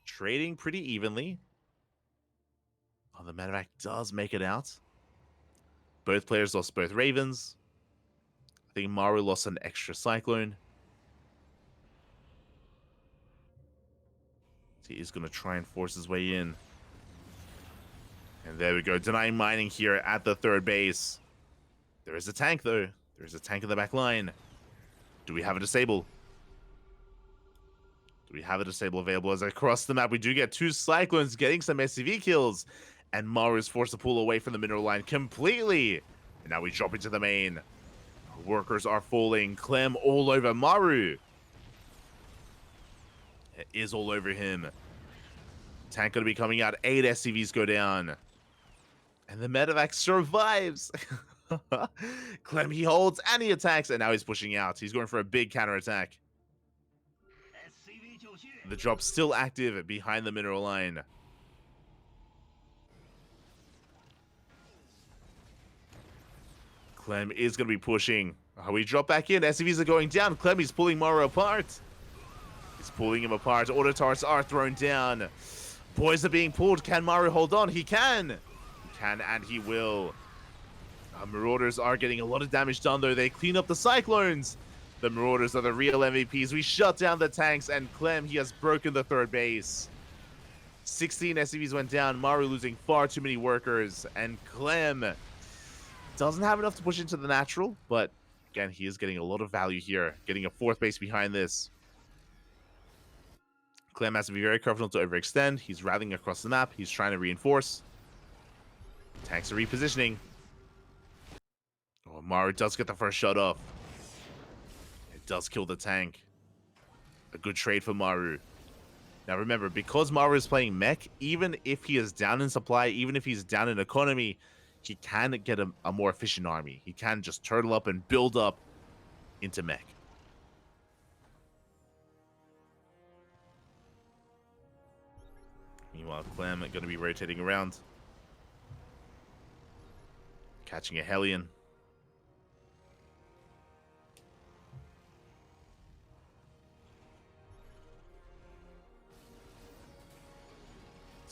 Trading pretty evenly. Oh, the medevac does make it out. Both players lost both Ravens. I think Maru lost an extra Cyclone. He is going to try and force his way in. And there we go. Denying mining here at the third base. There is a tank, though. There is a tank in the back line. Do we have a disable? Do we have a disable available? As across the map, we do get 2 Cyclones getting some SCV kills. And Maru is forced to pull away from the mineral line completely. And now we drop into the main. Workers are falling. Clem all over Maru. It is all over him. Tank going to be coming out. 8 SCVs go down. And the medevac survives. Clem, he holds and he attacks. And now he's pushing out. He's going for a big counterattack. The drop's still active behind the mineral line. Clem is going to be pushing. We drop back in. SCVs are going down. Clem is pulling Maru apart. He's pulling him apart. Auto turrets are thrown down. Boys are being pulled. Can Maru hold on? He can. He can and he will. Marauders are getting a lot of damage done, though. They clean up the Cyclones. The Marauders are the real MVPs. We shut down the tanks, and Clem, he has broken the third base. 16 SCVs went down. Maru losing far too many workers, and Clem doesn't have enough to push into the natural, but again, he is getting a lot of value here, getting a 4th base behind this. Clem has to be very careful not to overextend. He's rallying across the map. He's trying to reinforce. Tanks are repositioning. Oh, Maru does get the first shot off. It does kill the tank. A good trade for Maru. Now remember, because Maru is playing mech, even if he is down in supply, even if he's down in economy, he can get a more efficient army. He can just turtle up and build up into mech. Meanwhile, Clem going to be rotating around. Catching a Hellion.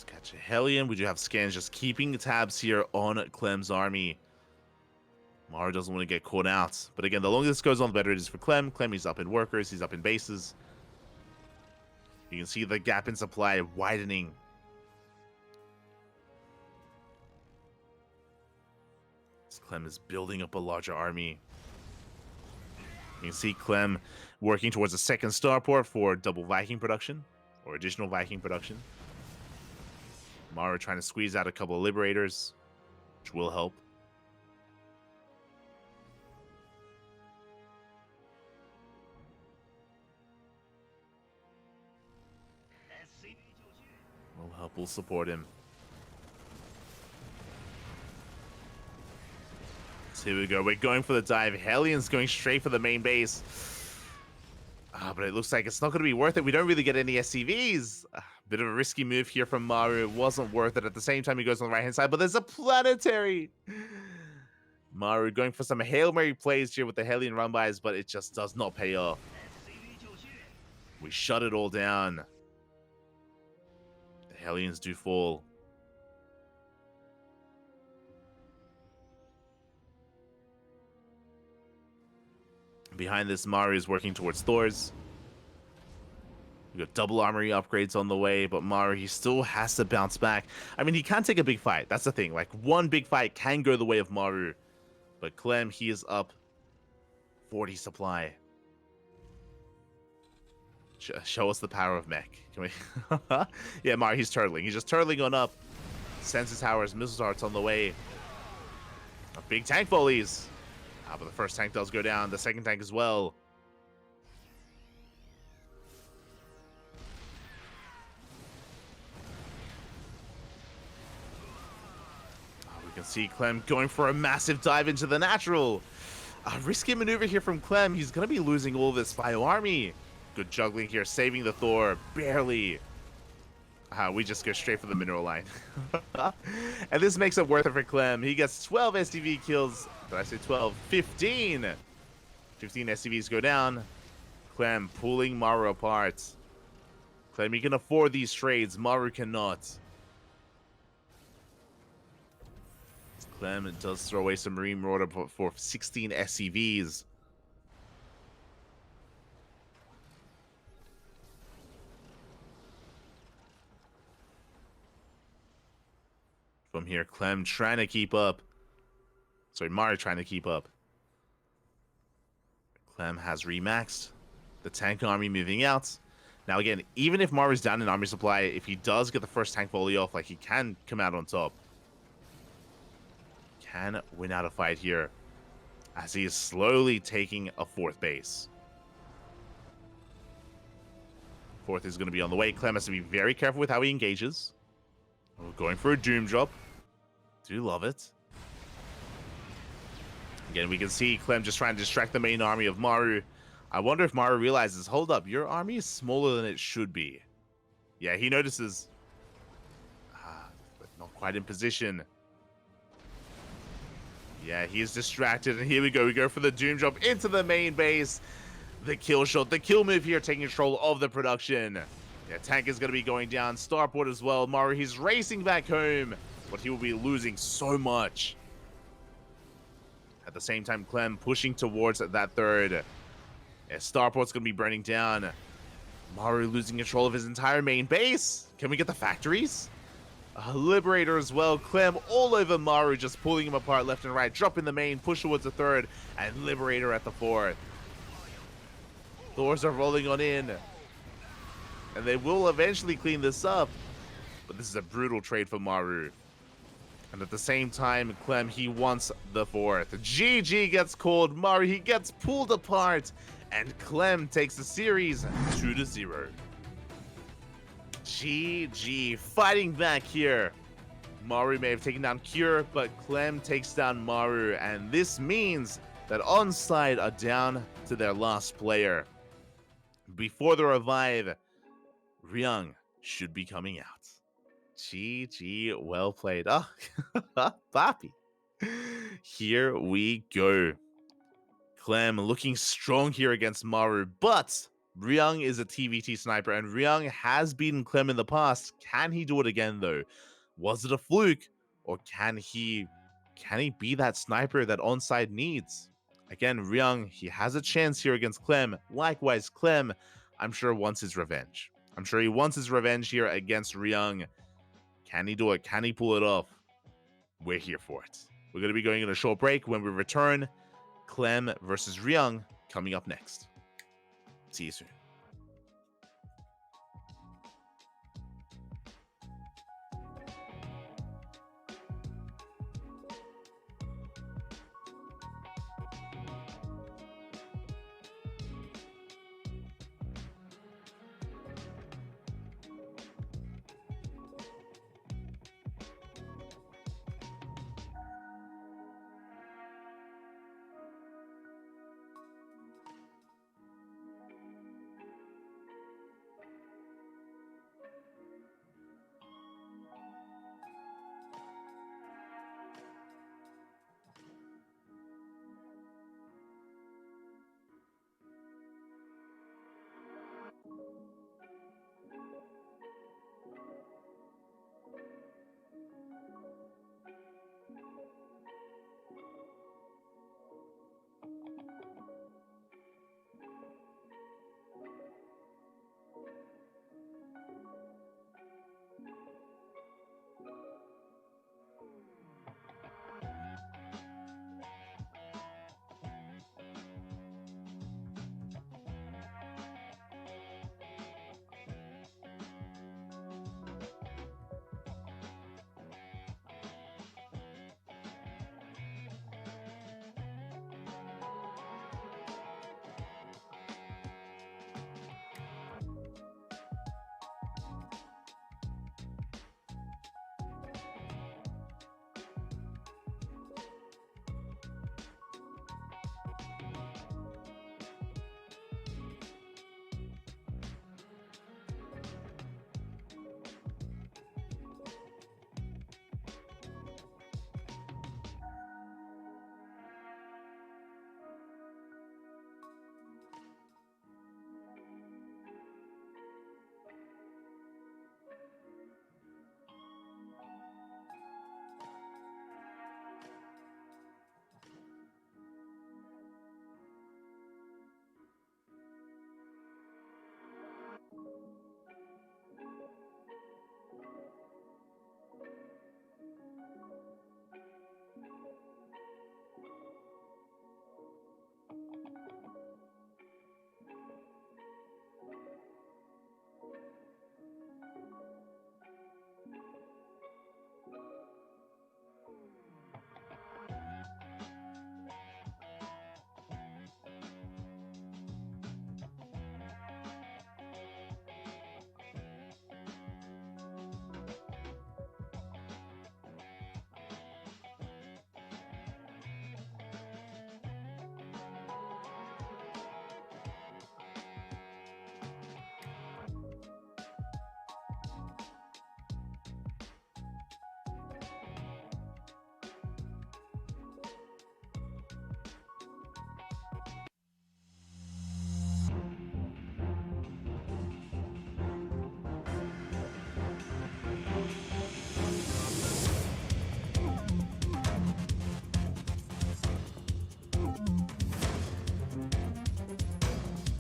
Catch a Hellion. We do have scans just keeping tabs here on Clem's army. Maru doesn't want to get caught out. But again, the longer this goes on, the better it is for Clem. Clem, he's up in workers. He's up in bases. You can see the gap in supply widening. As Clem is building up a larger army. You can see Clem working towards a 2nd starport for double Viking production. Or additional Viking production. Maru trying to squeeze out a couple of Liberators, which will help. Will help, will support him. So here we go. We're going for the dive. Hellion's going straight for the main base. But it looks like it's not going to be worth it. We don't really get any SCVs. Bit of a risky move here from Maru. It wasn't worth it. At the same time, he goes on the right-hand side, but there's a planetary. Maru going for some Hail Mary plays here with the Hellion run-bys, but it just does not pay off. We shut it all down. The Hellions do fall. Behind this, Maru is working towards Thor's. We got double armory upgrades on the way, but Maru, he still has to bounce back. I mean, he can take a big fight. That's the thing. Like, one big fight can go the way of Maru. But Clem, he is up 40 supply. Show us the power of mech. Can we? Yeah, Maru, he's turtling. He's just turtling on up. Sensor towers, missile darts on the way. Big tank volleys. But the first tank does go down. The second tank as well. We can see Clem going for a massive dive into the natural. A risky maneuver here from Clem. He's going to be losing all of this Bio Army. Good juggling here, saving the Thor. Barely. We just go straight for the mineral line. And this makes it worth it for Clem. He gets 12 STV kills. Did I say 12? 15. 15 STVs go down. Clem pulling Maru apart. Clem, you can afford these trades. Maru cannot. Clem does throw away some Marine Marauder for 16 SCVs. From here, Clem trying to keep up. Sorry, Maru trying to keep up. Clem has remaxed. The tank army moving out. Now again, even if Maru's down in army supply, if he does get the first tank volley off, like, he can come out on top. Can win out a fight here, as he is slowly taking a 4th base. 4th is going to be on the way. Clem has to be very careful with how he engages. We're going for a doom drop. Do love it. Again, we can see Clem just trying to distract the main army of Maru. I wonder if Maru realizes, hold up, your army is smaller than it should be. Yeah, he notices. But not quite in position. Yeah, he's distracted, and here we go. We go for the doom drop into the main base. The kill shot, the kill move here, taking control of the production. Yeah, tank is going to be going down. Starport as well. Maru, he's racing back home, but he will be losing so much. At the same time, Clem pushing towards that 3rd. Yeah, Starport's going to be burning down. Maru losing control of his entire main base. Can we get the factories? Liberator as well. Clem all over Maru, just pulling him apart left and right. Drop in the main, push towards the 3rd, and Liberator at the 4th. Thors are rolling on in. And they will eventually clean this up. But this is a brutal trade for Maru. And at the same time, Clem, he wants the 4th. GG gets called. Maru, he gets pulled apart. And Clem takes the series 2-0. GG. Fighting back here. Maru may have taken down Cure, but Clem takes down Maru. And this means that ONSYDE are down to their last player. Before the revive, Ryung should be coming out. GG, well played. Oh, Papi. Here we go. Clem looking strong here against Maru, but Ryung is a TVT sniper, and Ryung has beaten Clem in the past. Can he do it again, though? Was it a fluke, or can he be that sniper that ONSYDE needs? Again, Ryung, he has a chance here against Clem. Likewise, Clem, I'm sure, wants his revenge. I'm sure he wants his revenge here against Ryung. Can he do it? Can he pull it off? We're here for it. We're going to be going on a short break. When we return, Clem versus Ryung coming up next. See you soon.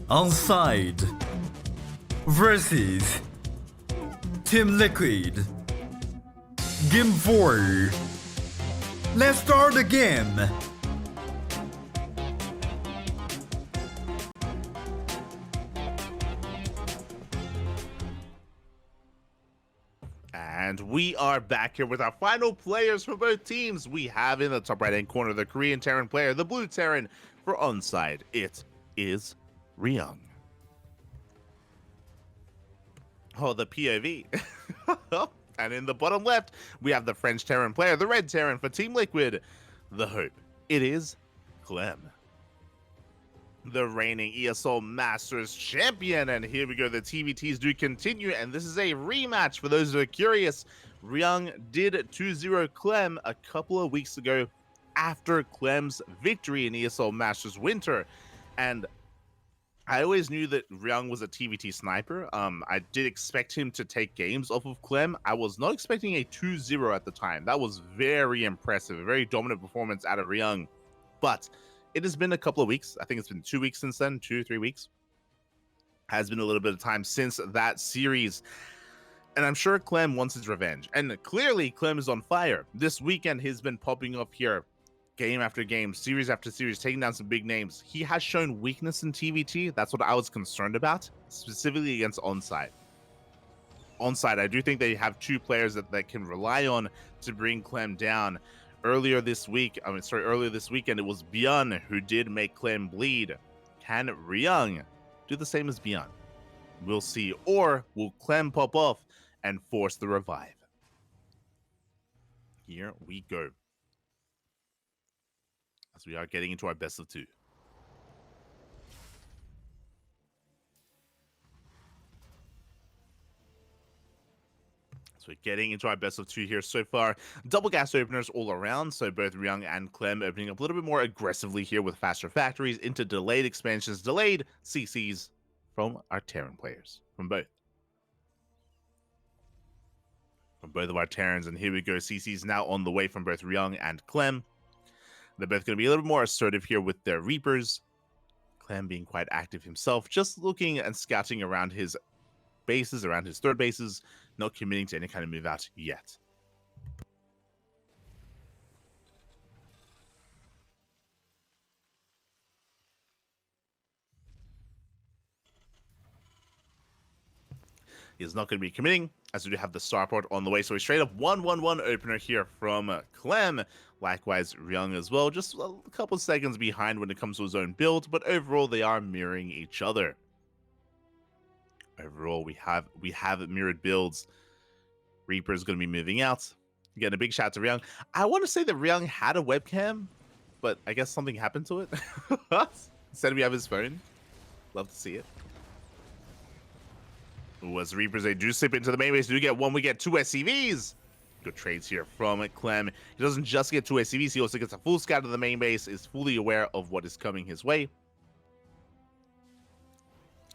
ONSYDE versus Team Liquid. Game 4. Let's start the game. And we are back here with our final players for both teams. We have in the top right-hand corner the Korean Terran player, the blue Terran for ONSYDE. It is Ryung. Oh, the POV. And in the bottom left, we have the French Terran player, the red Terran for Team Liquid, the Hope. It is Clem, the reigning ESL Masters champion. And here we go, the TVTs do continue, and this is a rematch for those who are curious. Ryung did 2-0 Clem a couple of weeks ago after Clem's victory in ESL Masters Winter. And I always knew that Ryung was a TVT sniper. I did expect him to take games off of Clem. I was not expecting a 2-0 at the time. That was very impressive, a very dominant performance out of Ryung. But it has been a couple of weeks. I think it's been 2 weeks since then, 2-3 weeks. Has been a little bit of time since that series. And I'm sure Clem wants his revenge. And clearly Clem is on fire. This weekend he's been popping up here game after game, series after series, taking down some big names. He has shown weakness in TVT. That's what I was concerned about, specifically against ONSYDE. ONSYDE, I do think they have two players that can rely on to bring Clem down. Earlier this weekend, it was Byun who did make Clem bleed. Can Ryung do the same as Byun? We'll see. Or will Clem pop off and force the revive? Here we go, as we are getting into our best of two. So we're getting into our best of two here so far. Double gas openers all around, so both Ryung and Clem opening up a little bit more aggressively here with faster factories into delayed expansions, delayed CCs from our Terran players, from both of our Terrans. And here we go, CCs now on the way from both Ryung and Clem. They're both going to be a little bit more assertive here with their Reapers. Clem being quite active himself, just looking and scouting around his bases, around his third bases, not committing to any kind of move out yet. He is not going to be committing, as we do have the starport on the way. So a straight up 1-1-1 opener here from Clem. Likewise, Ryung as well, just a couple seconds behind when it comes to his own build, but overall they are mirroring each other. Overall, we have mirrored builds. Reaper is going to be moving out. Again, a big shout out to Ryung. I want to say that Ryung had a webcam, but I guess something happened to it. Instead we have his phone. Love to see it. Ooh, as Reapers, they do slip into the main base. We get two SCVs. Good trades here from Clem. He doesn't just get two SCVs, he also gets a full scout of the main base, is fully aware of what is coming his way.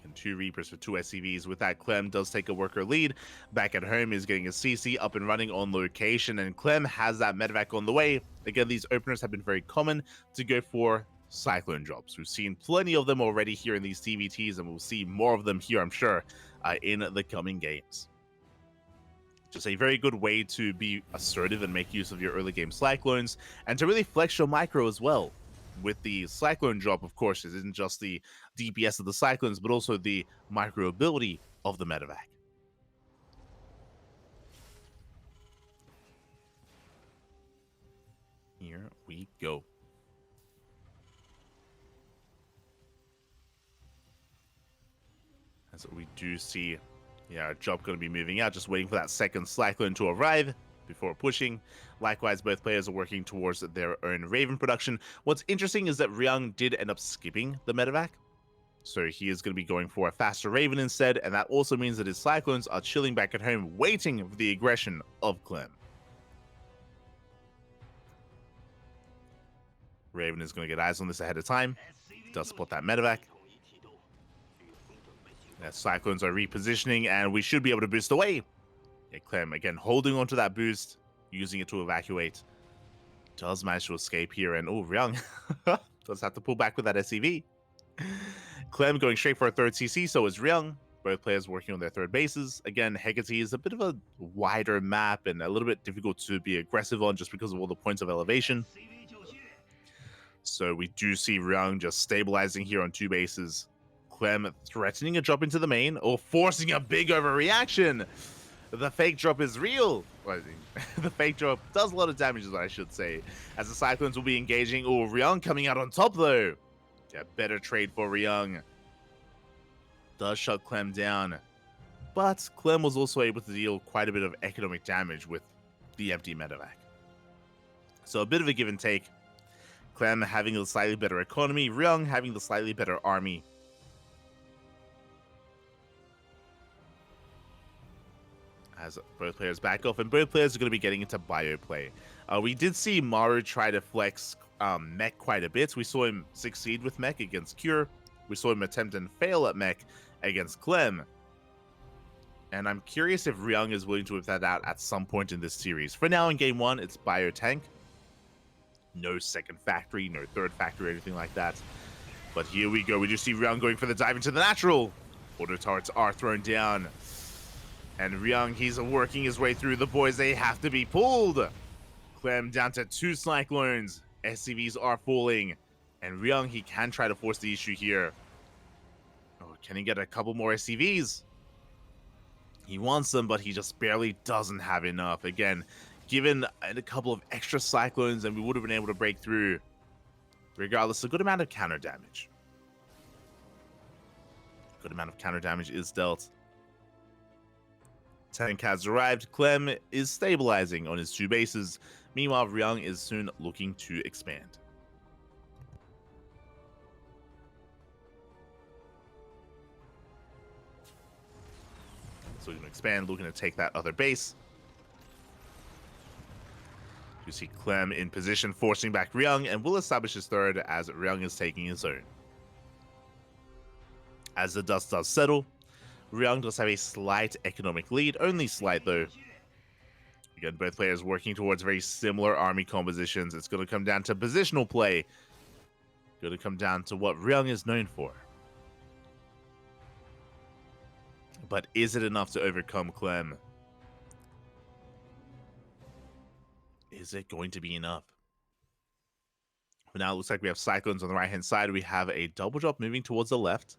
And two Reapers for two SCVs. With that, Clem does take a worker lead. Back at home, is getting a CC up and running on location, and Clem has that medevac on the way. Again, these openers have been very common to go for Cyclone drops. We've seen plenty of them already here in these TVTs, and we'll see more of them here, I'm sure, in the coming games. Just a very good way to be assertive and make use of your early game Cyclones, and to really flex your micro as well. With the Cyclone drop, of course, it isn't just the DPS of the Cyclones, but also the micro ability of the medevac. Here we go. As we do see, our job going to be moving out, just waiting for that second Cyclone to arrive before pushing. Likewise, both players are working towards their own Raven production. What's interesting is that Ryung did end up skipping the medevac, so he is going to be going for a faster Raven instead, and that also means that his Cyclones are chilling back at home, waiting for the aggression of Clem. Raven is going to get eyes on this ahead of time. Does support that medevac. Cyclones are repositioning, and we should be able to boost away. Clem, again, holding on to that boost, using it to evacuate. Does manage to escape here, and Ryung does have to pull back with that SCV. Clem going straight for a third CC, so is Ryung. Both players working on their third bases. Again, Hecate is a bit of a wider map and a little bit difficult to be aggressive on just because of all the points of elevation. So we do see Ryung just stabilizing here on 2 bases. Clem threatening a drop into the main or forcing a big overreaction. The fake drop is real. The fake drop does a lot of damage is what I should say. As the Cyclones will be engaging. Oh, Ryung coming out on top though. Yeah, better trade for Ryung. Does shut Clem down. But Clem was also able to deal quite a bit of economic damage with the empty medevac. So a bit of a give and take. Clem having a slightly better economy, Ryung having the slightly better army. As both players back off, and both players are going to be getting into bio play. We did see Maru try to flex mech quite a bit. We saw him succeed with mech against Cure. We saw him attempt and fail at mech against Clem. And I'm curious if Ryung is willing to whip that out at some point in this series. For now, in game 1, it's bio tank. No second factory, no third factory, or anything like that. But here we go. We just see Ryung going for the dive into the natural. Auto turrets are thrown down. And Ryung, he's working his way through. The boys, they have to be pulled. Clem down to 2 Cyclones. SCVs are falling. And Ryung, he can try to force the issue here. Oh, can he get a couple more SCVs? He wants them, but he just barely doesn't have enough. Again, given a couple of extra Cyclones, and we would have been able to break through. Regardless, a good amount of counter damage. Good amount of counter damage is dealt. Tank has arrived. Clem is stabilizing on his 2 bases. Meanwhile, Ryung is soon looking to expand. So we're going to expand, looking to take that other base. You see Clem in position, forcing back Ryung, and will establish his third as Ryung is taking his own. As the dust does settle, Ryung does have a slight economic lead, only slight though. Again, both players working towards very similar army compositions. It's going to come down to positional play. Going to come down to what Ryung is known for. But is it enough to overcome Clem? Is it going to be enough? For now, it looks like we have Cyclones on the right-hand side. We have a double drop moving towards the left.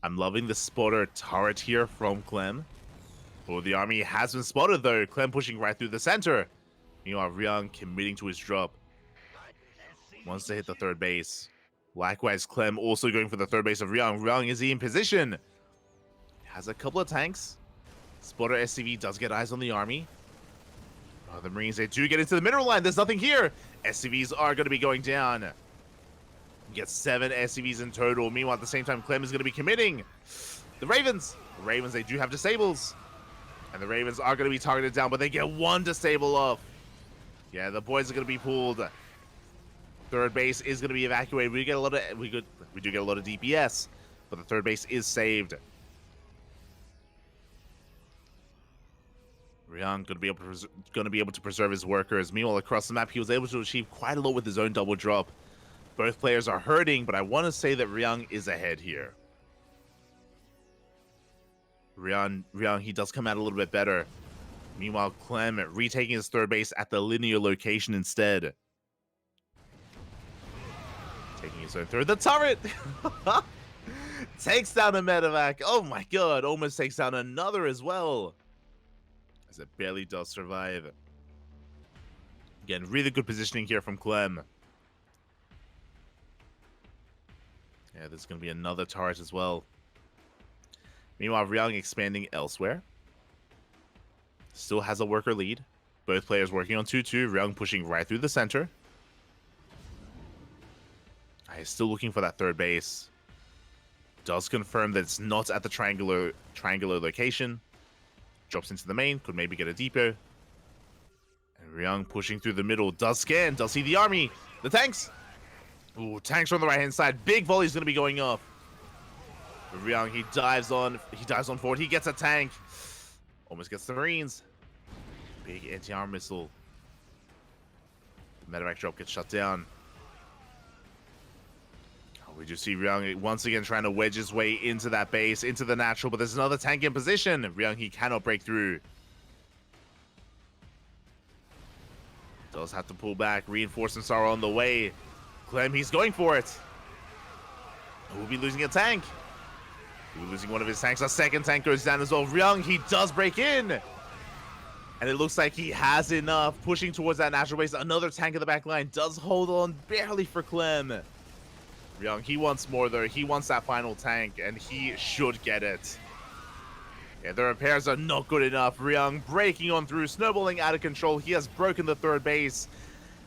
I'm loving the spotter turret here from Clem. Oh, the army has been spotted though. Clem pushing right through the center. Meanwhile, Ryung committing to his drop. Wants to hit the third base. Likewise, Clem also going for the third base of Ryung. Ryung, is he in position? Has a couple of tanks. Spotter SCV does get eyes on the army. Oh, the Marines, they do get into the mineral line. There's nothing here. SCVs are going to be going down. Get 7 SCVs in total. Meanwhile, at the same time, Clem is going to be committing. The Ravens. The Ravens, they do have disables. And the Ravens are going to be targeted down, but they get 1 disable off. Yeah, the boys are going to be pulled. Third base is going to be evacuated. We do get a lot of DPS, but the third base is saved. Ryung going to be able to preserve his workers. Meanwhile, across the map, he was able to achieve quite a lot with his own double drop. Both players are hurting, but I want to say that Ryung is ahead here. Ryung, he does come out a little bit better. Meanwhile, Clem retaking his third base at the linear location instead. Taking his own third. The turret! Takes down a medevac. Oh my god, almost takes down another as well. As it barely does survive. Again, really good positioning here from Clem. Yeah, there's going to be another turret as well. Meanwhile, Ryung expanding elsewhere. Still has a worker lead. Both players working on 2-2. Ryung pushing right through the center. He's still looking for that third base. Does confirm that it's not at the triangular location. Drops into the main. Could maybe get a depot. And Ryung pushing through the middle. Does scan. Does see the army. The tanks. Ooh, tanks on the right-hand side. Big volley's going to be going off. Ryung, he dives on forward. He gets a tank. Almost gets the Marines. Big anti-armor missile. The medevac drop gets shut down. We just see Ryung once again trying to wedge his way into that base, into the natural, but there's another tank in position. Ryung, he cannot break through. Does have to pull back. Reinforcements are on the way. Clem, he's going for it. We'll be losing a tank. We'll be losing one of his tanks. A second tank goes down as well. Ryung, he does break in. And it looks like he has enough. Pushing towards that natural base. Another tank in the back line does hold on barely for Clem. Ryung, he wants more though. He wants that final tank, and he should get it. Yeah, the repairs are not good enough. Ryung breaking on through, snowballing out of control. He has broken the third base.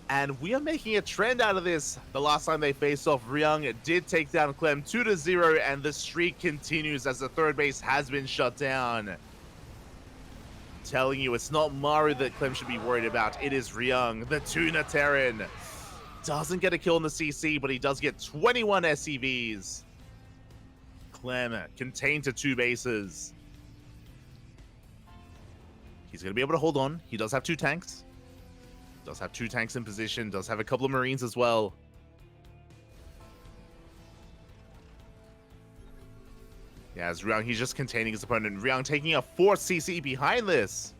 And we are making a trend out of this. The last time they faced off, Ryung did take down Clem 2-0, and the streak continues as the third base has been shut down. I'm telling you, it's not Maru that Clem should be worried about. It is Ryung, the Tuna Terran. Doesn't get a kill in the CC, but he does get 21 SCVs. Clem contained to 2 bases. He's going to be able to hold on. He does have 2 tanks. Does have 2 tanks in position. Does have a couple of Marines as well. Yeah, as Ryung, he's just containing his opponent. Ryung taking a 4th CC behind this.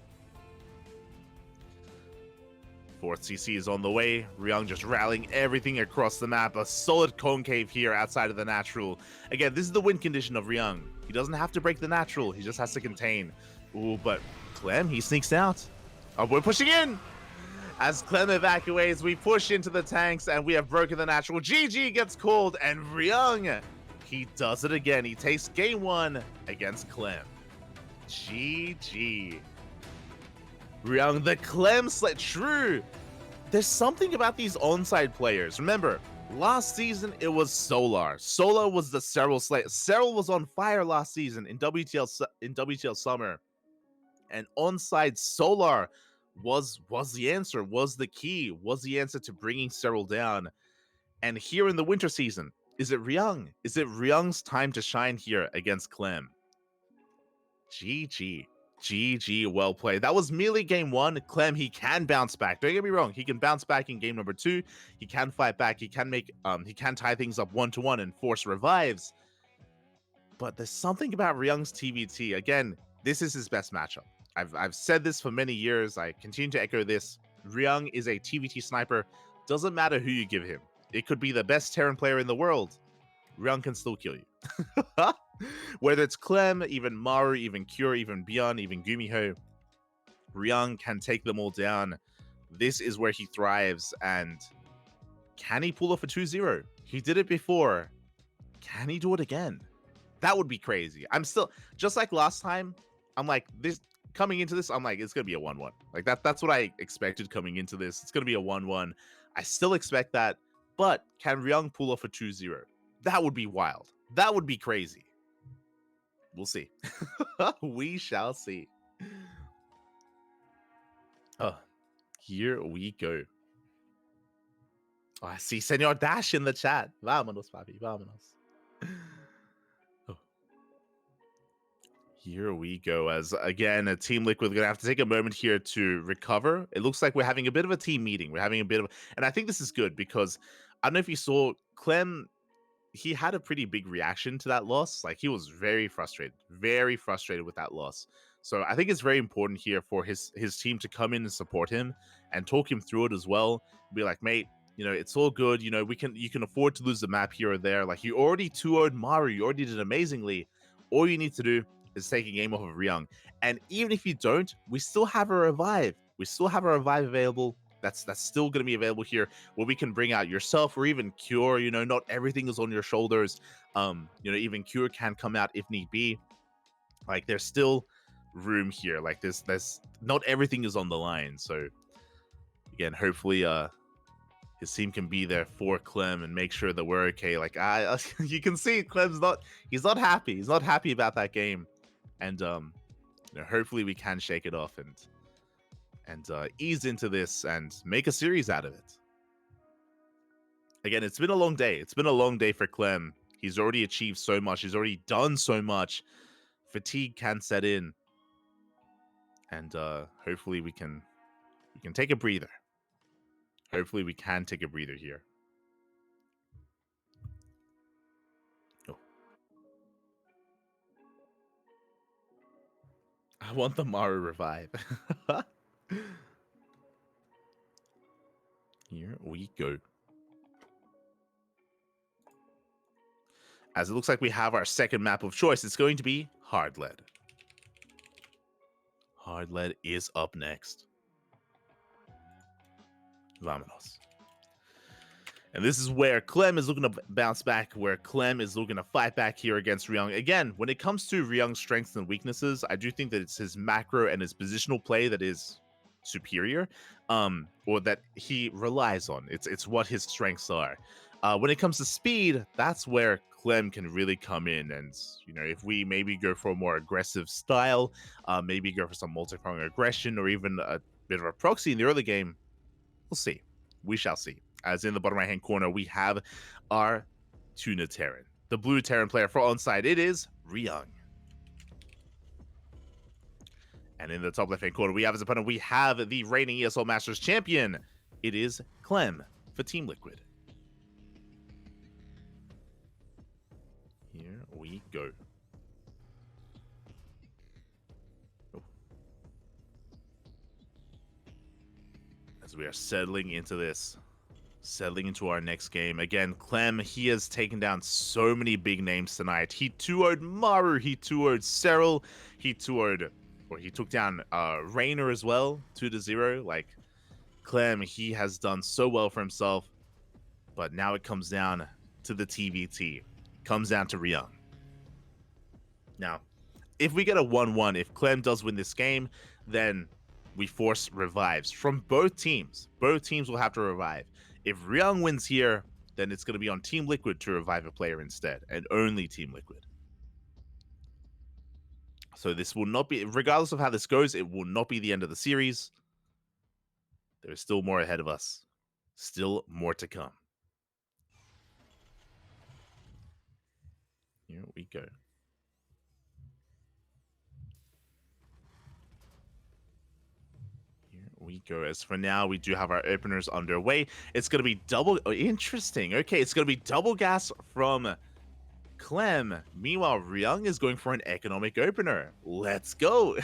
4th CC is on the way. Ryung just rallying everything across the map. A solid concave here outside of the natural. Again, this is the win condition of Ryung. He doesn't have to break the natural. He just has to contain. Ooh, but Clem, he sneaks out. Oh, we're pushing in. As Clem evacuates, we push into the tanks, and we have broken the natural. GG gets called, and Ryung, he does it again. He takes game 1 against Clem. GG. Ryung, the Clem slate. True. There's something about these ONSYDE players. Remember, last season, it was Solar. Solar was the Serral slate. Serral was on fire last season in WTL Summer. And ONSYDE Solar was the answer, was the key, was the answer to bringing Serral down. And here in the winter season, is it Ryung? Is it Ryung's time to shine here against Clem? GG. GG, well played. That was merely game 1. Clem, he can bounce back. Don't get me wrong. He can bounce back in game number 2. He can fight back. He can make, he can tie things up 1-1 and force revives. But there's something about Ryung's TVT. Again, this is his best matchup. I've said this for many years. I continue to echo this. Ryung is a TVT sniper. Doesn't matter who you give him. It could be the best Terran player in the world. Ryung can still kill you. Whether it's Clem, even Maru, even Cure, even Byeon, even Gumiho, Ryung can take them all down. This is where he thrives. And can he pull off a 2-0? He did it before. Can he do it again? That would be crazy. I'm still, just like last time, I'm like, this coming into this, I'm like, it's gonna be a 1-1. Like that's what I expected coming into this. It's gonna be a 1-1. I still expect that, but can Ryung pull off a 2-0? That would be wild. That would be crazy. We'll see. We shall see. Oh, here we go. Oh, I see Senor Dash in the chat. Vámonos, papi. Vámonos. Here we go, as again, Team Liquid gonna have to take a moment here to recover. It looks like we're having a bit of a team meeting. We're having a bit of, and I think this is good because I don't know if you saw Clem. He had a pretty big reaction to that loss. Like, he was very frustrated with that loss. So I think it's very important here for his team to come in and support him and talk him through it as well. Be like, mate, you know, it's all good. You know, you can afford to lose the map here or there. Like, you already 2-0'd Maru. You already did amazingly. All you need to do is take a game off of Ryung. And even if you don't, we still have a revive. We still have a revive available. That's still going to be available here, where we can bring out yourself or even Cure. You know, not everything is on your shoulders. You know, even Cure can come out if need be. Like, there's still room here. Like, there's not everything is on the line. So again, hopefully his team can be there for Clem and make sure that we're okay. Like, you can see Clem's he's not happy. He's not happy about that game. And you know, hopefully we can shake it off and ease into this and make a series out of it. Again, it's been a long day. It's been a long day for Clem. He's already achieved so much. He's already done so much. Fatigue can set in. And hopefully we can take a breather. Hopefully we can take a breather here. I want the Maru revive. Here we go. As it looks like we have our second map of choice, it's going to be Hard Lead. Hard Lead is up next. Vamonos. And this is where Clem is looking to bounce back, where Clem is looking to fight back here against Ryung. Again, when it comes to Ryung's strengths and weaknesses, I do think that it's his macro and his positional play that is superior, or that he relies on. It's what his strengths are. When it comes to speed, that's where Clem can really come in. And, you know, if we maybe go for a more aggressive style, maybe go for some multi-pronged aggression, or even a bit of a proxy in the early game, we'll see. We shall see. As in the bottom right-hand corner, we have our Tuna Terran. The blue Terran player for ONSYDE, it is Ryung. And in the top left-hand corner, we have as opponent, we have the reigning ESL Masters champion. It is Clem for Team Liquid. Here we go. As we are settling into this. Settling into our next game. Again, Clem, he has taken down so many big names tonight. He 2-0'd Maru, he 2-0'd Cyril, he took down Rainer as well, 2-0. Like, Clem, he has done so well for himself. But now it comes down to the TVT. Comes down to Ryung. Now, if we get a 1-1, if Clem does win this game, then we force revives from both teams. Both teams will have to revive. If Ryung wins here, then it's going to be on Team Liquid to revive a player instead, and only Team Liquid. So this will not be, regardless of how this goes, it will not be the end of the series. There is still more ahead of us. Still more to come. Here we go. We go. As for now, we do have our openers underway. It's going to be double. Oh, interesting. Okay, it's going to be double gas from Clem. Meanwhile, Ryung is going for an economic opener. Let's go.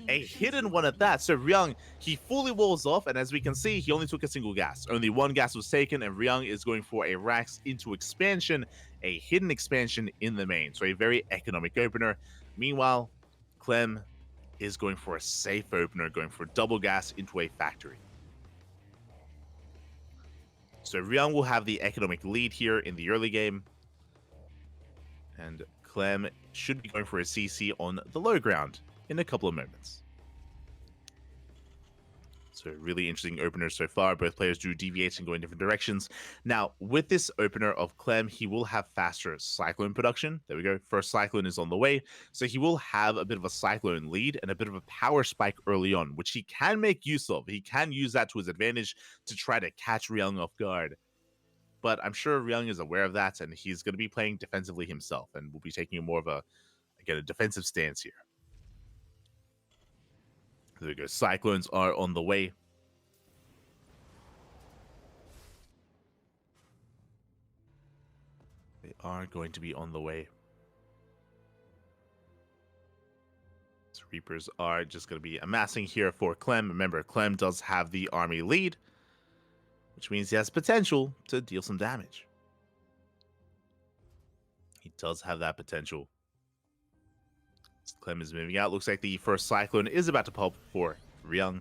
A hidden one at that. So Ryung, he fully walls off, and as we can see, he only took a single gas. Only one gas was taken, and Ryung is going for a Rax into expansion, a hidden expansion in the main. So a very economic opener. Meanwhile, Clem is going for a safe opener, going for double gas into a factory. So Ryung will have the economic lead here in the early game. And Clem should be going for a CC on the low ground in a couple of moments. So really interesting openers so far. Both players do deviate and go in different directions. Now, with this opener of Clem, he will have faster Cyclone production. There we go. First Cyclone is on the way. So he will have a bit of a Cyclone lead and a bit of a power spike early on, which he can make use of. He can use that to his advantage to try to catch Ryung off guard. But I'm sure Ryung is aware of that, and he's going to be playing defensively himself, and will be taking more of a, again, a defensive stance here. There we go. Cyclones are on the way. They are going to be on the way. So Reapers are just going to be amassing here for Clem. Remember, Clem does have the army lead, which means he has potential to deal some damage. He does have that potential. Clem is moving out. Looks like the first Cyclone is about to pop for Ryung.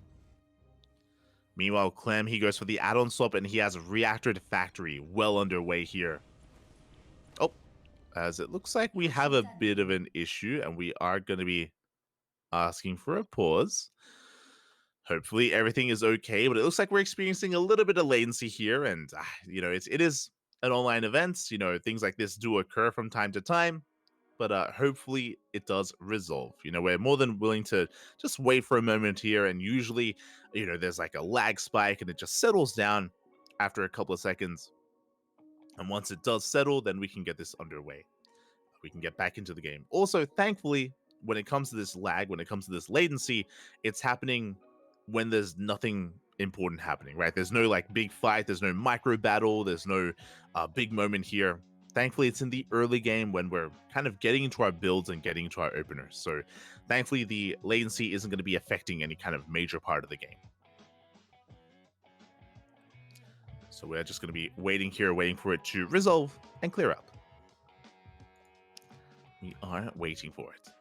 Meanwhile, Clem, he goes for the add-on swap, and he has Reactor to Factory well underway here. Oh, as it looks like we have a bit of an issue, and we are going to be asking for a pause. Hopefully everything is okay, but it looks like we're experiencing a little bit of latency here, and you know, it is an online event. You know, things like this do occur from time to time. But hopefully it does resolve. You know, we're more than willing to just wait for a moment here. And usually, you know, there's like a lag spike and it just settles down after a couple of seconds. And once it does settle, then we can get this underway. We can get back into the game. Also, thankfully, when it comes to this lag, when it comes to this latency, it's happening when there's nothing important happening, right? There's no like big fight. There's no micro battle. There's no big moment here. Thankfully, it's in the early game when we're kind of getting into our builds and getting into our openers. So thankfully, the latency isn't going to be affecting any kind of major part of the game. So we're just going to be waiting here, waiting for it to resolve and clear up. We are waiting for it.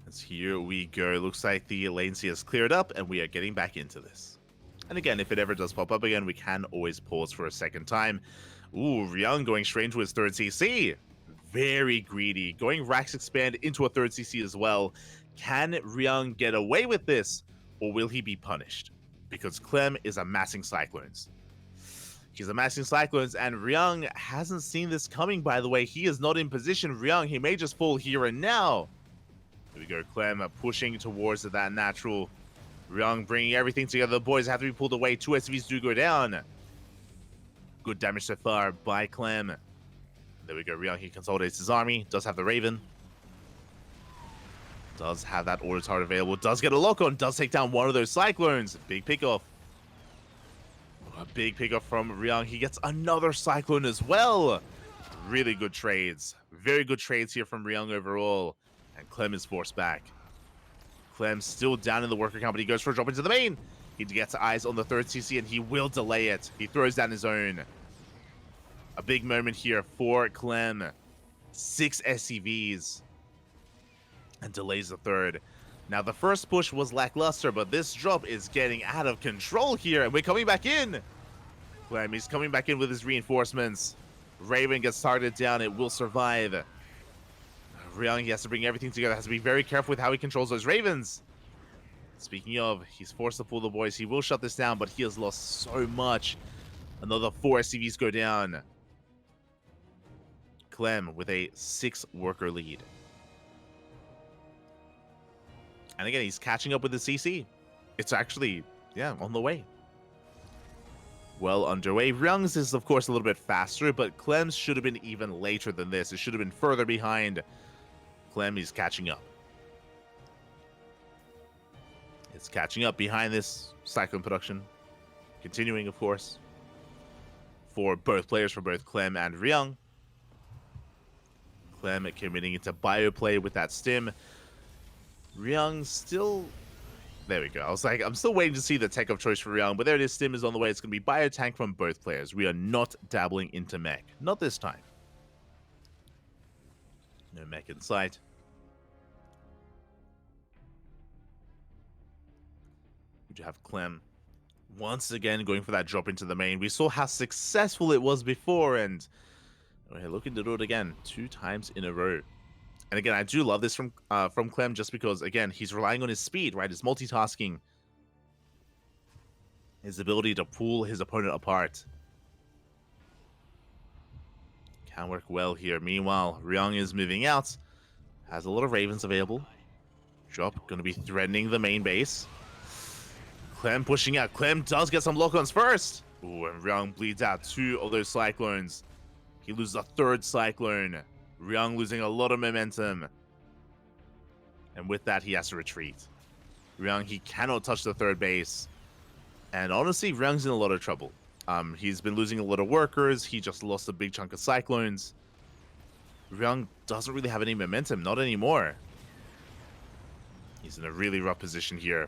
As here we go. Looks like the latency has cleared up and we are getting back into this. And again, if it ever does pop up again, we can always pause for a second time. Ooh, Ryung going straight into his third CC. Very greedy. Going Rax Expand into a third CC as well. Can Ryung get away with this, or will he be punished? Because Clem is amassing Cyclones. He's amassing Cyclones, and Ryung hasn't seen this coming, by the way. He is not in position. Ryung, he may just fall here and now. Here we go, Clem pushing towards that natural. Ryung bringing everything together. The boys have to be pulled away. 2 SCVs do go down. Good damage so far by Clem. There we go, Ryung, he consolidates his army. Does have the Raven. Does have that auto turret available. Does get a lock on. Does take down one of those Cyclones. Big pickoff. A big pickoff from Ryung. He gets another Cyclone as well. Really good trades. Very good trades here from Ryung overall. And Clem is forced back. Clem still down in the worker count, but he goes for a drop into the main. He gets eyes on the third CC and he will delay it. He throws down his own. A big moment here for Clem. 6 SCVs. And delays the third. Now, the first push was lackluster, but this drop is getting out of control here, and we're coming back in. Clem, he's coming back in with his reinforcements. Raven gets targeted down. It will survive. Ryung, he has to bring everything together. Has to be very careful with how he controls those Ravens. Speaking of, he's forced to pull the boys. He will shut this down, but he has lost so much. Another 4 SCVs go down. Clem with a 6-worker lead. And again, he's catching up with the CC. It's actually, yeah, on the way. Well underway. Ryung's is, of course, a little bit faster, but Clem's should have been even later than this. It should have been further behind. Clem is catching up. It's catching up behind this Cyclone production. Continuing, of course, for both players, for both Clem and Ryung. Clem committing into bio play with that stim. Ryung still... There we go. I was like, I'm still waiting to see the tech of choice for Ryung, but there it is. Stim is on the way. It's going to be bio tank from both players. We are not dabbling into mech. Not this time. No mech in sight. We do have Clem once again going for that drop into the main. We saw how successful it was before, and we're looking to do it again 2 times in a row. And again, I do love this from Clem just because, again, he's relying on his speed, right? His multitasking. His ability to pull his opponent apart. Can work well here. Meanwhile, Ryung is moving out. Has a lot of Ravens available. Drop going to be threatening the main base. Clem pushing out. Clem does get some lock-ons first. Ooh, and Ryung bleeds out 2 of those Cyclones. He loses a 3rd Cyclone. Ryung losing a lot of momentum. And with that, he has to retreat. Ryung, he cannot touch the 3rd base. And honestly, Ryung's in a lot of trouble. He's been losing a lot of workers. He just lost a big chunk of Cyclones. Ryung doesn't really have any momentum. Not anymore. He's in a really rough position here.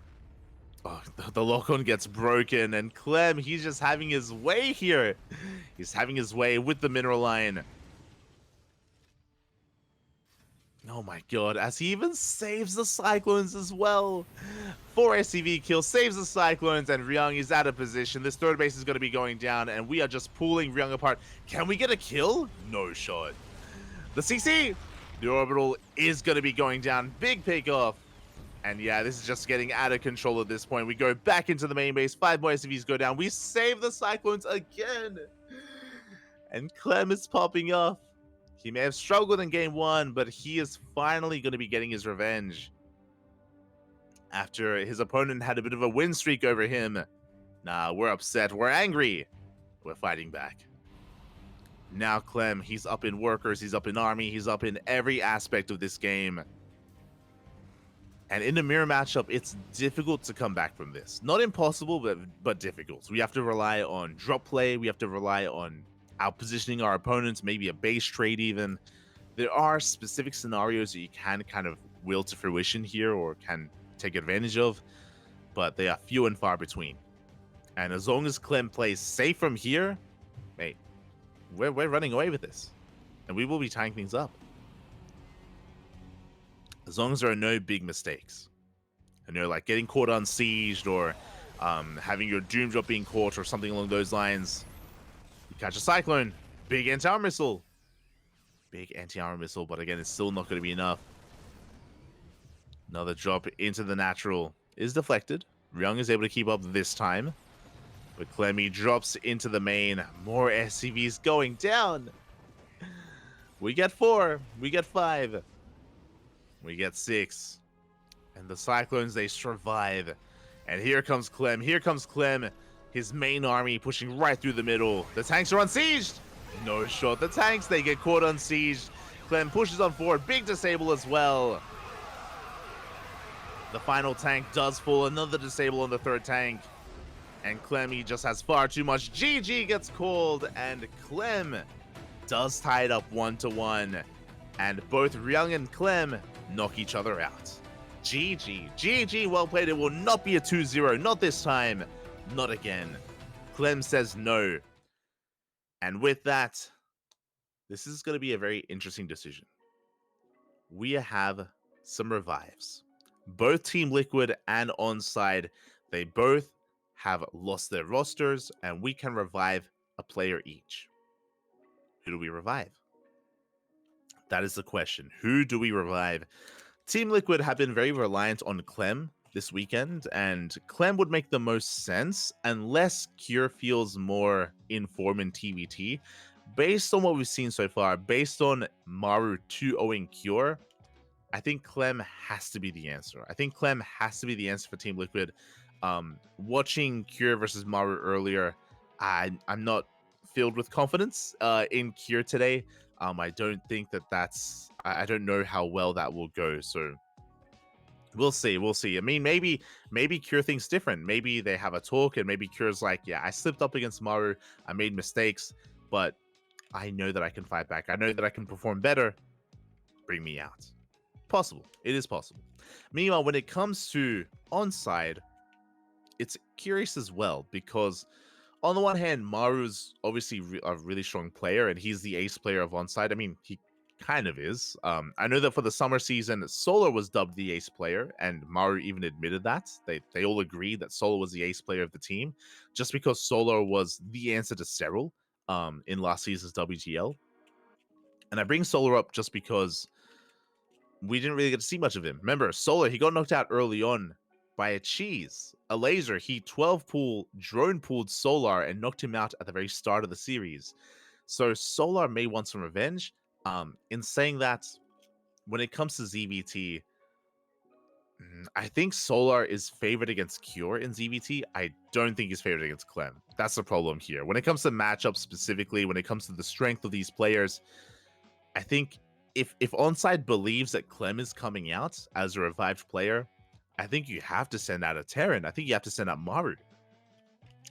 Oh, the lock-on gets broken. And Clem, he's just having his way here. He's having his way with the mineral line. Oh my god, as he even saves the Cyclones as well. 4 SCV kills, saves the Cyclones, and Ryung is out of position. This 3rd base is going to be going down, and we are just pulling Ryung apart. Can we get a kill? No shot. The CC! The orbital is going to be going down. Big pick off. And yeah, this is just getting out of control at this point. We go back into the main base. 5 more SCVs go down. We save the Cyclones again. And Clem is popping off. He may have struggled in game 1, but he is finally going to be getting his revenge. After his opponent had a bit of a win streak over him. Nah, we're upset. We're angry. We're fighting back. Now Clem, he's up in workers. He's up in army. He's up in every aspect of this game. And in a mirror matchup, it's difficult to come back from this. Not impossible, but difficult. We have to rely on drop play. We have to rely on out-positioning our opponents, maybe a base trade even. There are specific scenarios that you can kind of will to fruition here or can take advantage of, but they are few and far between. And as long as Clem plays safe from here, mate, we're running away with this. And we will be tying things up. As long as there are no big mistakes. And you're like getting caught unsieged or having your Doom Drop being caught or something along those lines. You catch a Cyclone. Big anti-armor missile. Big anti-armor missile, but again, it's still not going to be enough. Another drop into the natural is deflected. Ryung is able to keep up this time. But Clemmy drops into the main. More SCVs going down. We get 4. We get 5. We get 6. And the Cyclones, they survive. And here comes Clem. Here comes Clem. His main army pushing right through the middle. The tanks are unsieged. No shot. The tanks, they get caught unsieged. Clem pushes on forward. Big disable as well. The final tank does fall. Another disable on the third tank. And Clem, he just has far too much. GG gets called. And Clem does tie it up 1-1. And both Ryung and Clem knock each other out. GG. GG, well played. It will not be a 2-0. Not this time. Not again. Clem says no. And with that, this is going to be a very interesting decision. We have some revives. Both Team Liquid and ONSYDE, they both have lost their rosters, and we can revive a player each. Who do we revive? That is the question. Who do we revive? Team Liquid have been very reliant on Clem this weekend, and Clem would make the most sense unless Cure feels more in form in TVT. Based on what we've seen so far, based on Maru 2-0ing Cure, I think Clem has to be the answer. I think Clem has to be the answer for Team Liquid. Watching Cure versus Maru earlier, I'm not filled with confidence in Cure today. I don't think that's... I don't know how well that will go, so we'll see. We'll see. I mean, maybe Cure thinks different. Maybe they have a talk, and maybe Cure's like, yeah, I slipped up against Maru. I made mistakes, but I know that I can fight back. I know that I can perform better. Bring me out. Possible. It is possible. Meanwhile, when it comes to ONSYDE, it's curious as well, because on the one hand, Maru's obviously a really strong player, and he's the ace player of ONSYDE. I mean, he kind of is. I know that for the summer season, Solar was dubbed the ace player, and Maru even admitted that. They all agreed that Solar was the ace player of the team, just because Solar was the answer to Serral in last season's WTL. And I bring Solar up just because we didn't really get to see much of him. Remember, Solar, he got knocked out early on by a cheese. Elazer, he 12-pool, drone-pooled Solar and knocked him out at the very start of the series. So Solar may want some revenge. In saying that, when it comes to ZVT, I think Solar is favored against Cure in ZVT. I don't think he's favored against Clem. That's the problem here. When it comes to matchups specifically, when it comes to the strength of these players, I think if ONSYDE believes that Clem is coming out as a revived player, I think you have to send out a Terran. I think you have to send out Maru.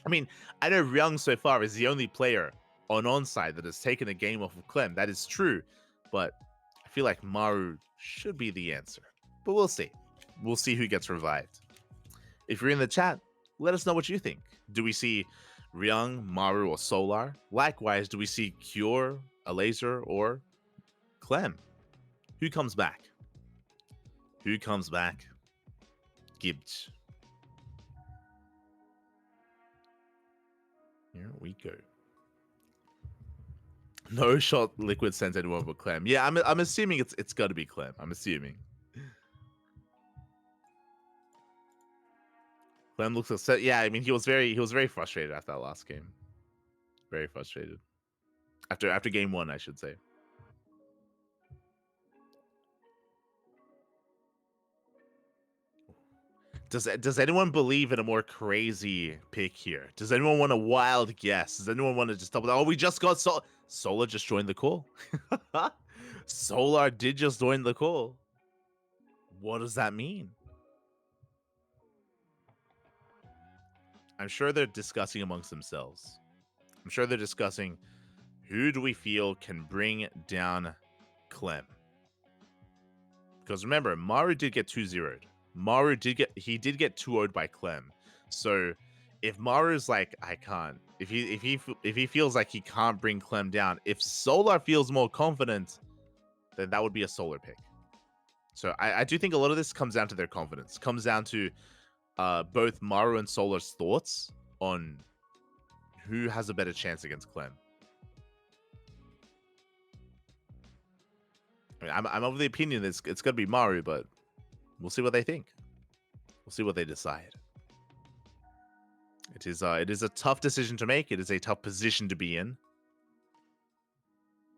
I mean, I know Ryung so far is the only player on ONSYDE that has taken a game off of Clem. That is true, but I feel like Maru should be the answer. But we'll see. We'll see who gets revived. If you're in the chat, let us know what you think. Do we see Ryung, Maru, or Solar? Likewise, do we see Cure, Elazer, or Clem? Who comes back? Who comes back? Gibbs. Here we go. No shot Liquid sent anyone but Clem. Yeah, I'm assuming it's got to be Clem. I'm assuming. Clem looks upset. Yeah, I mean he was very frustrated after that last game. Very frustrated. After game 1, I should say. Does anyone believe in a more crazy pick here? Does anyone want a wild guess? Does anyone want to just double? Oh, we just got Solar just joined the call. Solar did just join the call. What does that mean? I'm sure they're discussing amongst themselves. I'm sure they're discussing, who do we feel can bring down Clem? Because remember, Maru did get 2-0'd. Maru did get 2-0'd by Clem. So if Maru's like, I can't, if he feels like he can't bring Clem down, if Solar feels more confident, then that would be a Solar pick. So I do think a lot of this comes down to their confidence. Comes down to both Maru and Solar's thoughts on who has a better chance against Clem. I mean, I'm of the opinion that it's going to be Maru, but we'll see what they think. We'll see what they decide. It is a tough decision to make. It is a tough position to be in.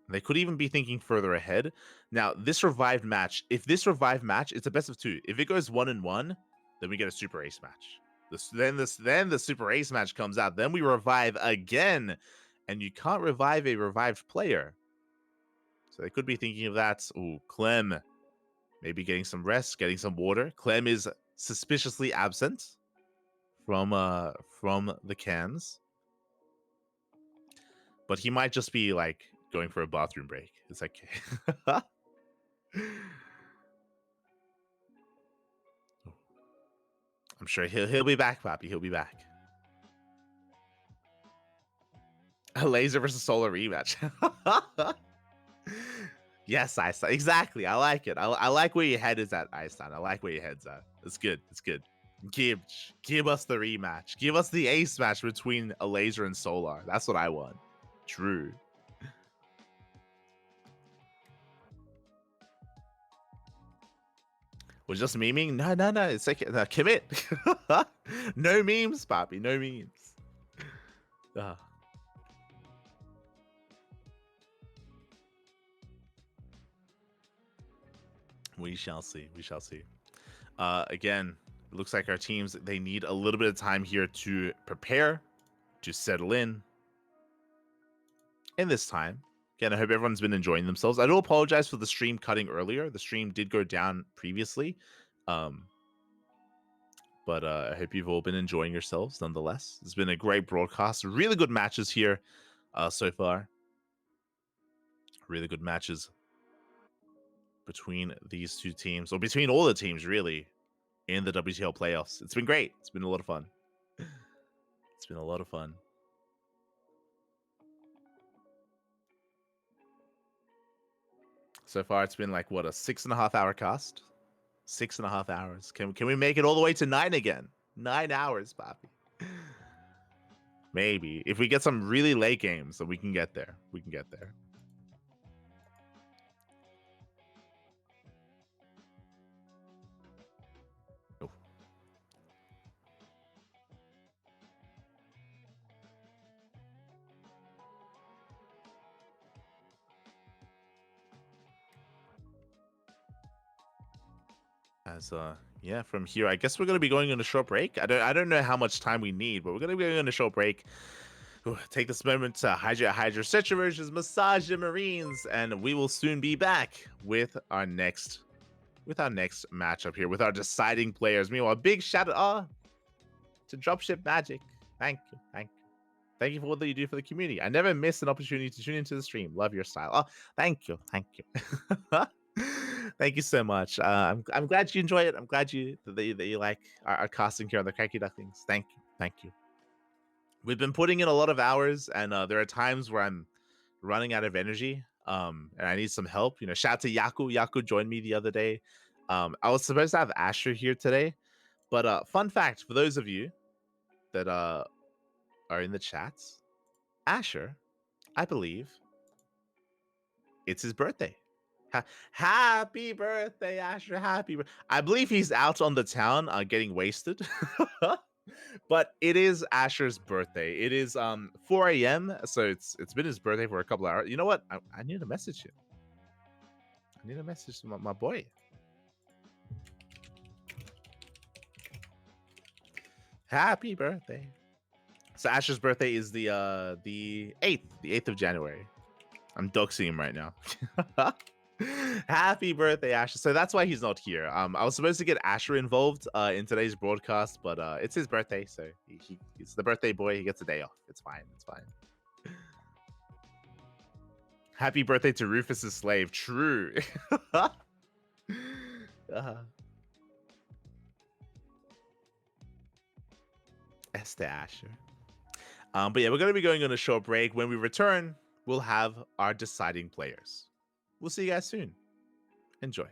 They could even be thinking further ahead. Now, this revived match, if this revived match, it's a best of 2. If it goes 1-1, then we get a Super Ace match. Then the Super Ace match comes out. Then we revive again. And you can't revive a revived player. So they could be thinking of that. Ooh, Clem. Maybe getting some rest, getting some water. Clem is suspiciously absent from the cans. But he might just be like going for a bathroom break. It's like I'm sure he'll be back, Papi. He'll be back. A Elazer versus Solar rematch. Yes, Einstein. Exactly. I like it. I like where your head is at, Einstein. I like where your head's at. It's good. It's good. Give us the rematch. Give us the ace match between Elazer and Solar. That's what I want. True. We're just memeing? No. It's like, no, commit. No memes, Papi. No memes. We shall see. We shall see. Again, it looks like our teams, they need a little bit of time here to prepare, to settle in. In this time, again, I hope everyone's been enjoying themselves. I do apologize for the stream cutting earlier. The stream did go down previously. But I hope you've all been enjoying yourselves nonetheless. It's been a great broadcast. Really good matches here so far. Really good matches between these two teams, or between all the teams, really, in the WTL playoffs. It's been great. It's been a lot of fun. It's been a lot of fun. So far, it's been like, what, a 6.5 hour cast? 6.5 hours. Can we make it all the way to 9 again? 9 hours, Papi. Maybe. If we get some really late games, then we can get there. We can get there. Oh. As yeah, from here, I guess we're gonna be going on a short break. I don't know how much time we need, but we're gonna be going on a short break. Ooh, take this moment to hydrate, stretch your versions, massage your marines, and we will soon be back with our next matchup here with our deciding players. Meanwhile, a big shout out to Dropship Magic. Thank you for all that you do for the community. I never miss an opportunity to tune into the stream. Love your style. Oh, thank you. Thank you so much. I'm glad you enjoy it. I'm glad that you like our casting here on the CranKy Ducklings. Thank you. We've been putting in a lot of hours, and there are times where I'm running out of energy, and I need some help. You know, shout out to Yaku. Yaku joined me the other day. I was supposed to have Asher here today, but fun fact for those of you that are in the chats, Asher, I believe it's his birthday. Happy birthday, Asher. I believe he's out on the town getting wasted. But it is Asher's birthday. It is 4 a.m. So it's been his birthday for a couple hours. You know what? I need to message him. I need to message my boy. Happy birthday. So Asher's birthday is the 8th of January. I'm doxing him right now. Happy birthday, Asher. So that's why he's not here. I was supposed to get Asher involved in today's broadcast, but it's his birthday, so he's the birthday boy. He gets a day off. It's fine. It's fine. Happy birthday to Rufus's slave. True. Esther Asher. But yeah, we're going to be going on a short break. When we return, we'll have our deciding players. We'll see you guys soon. Enjoy.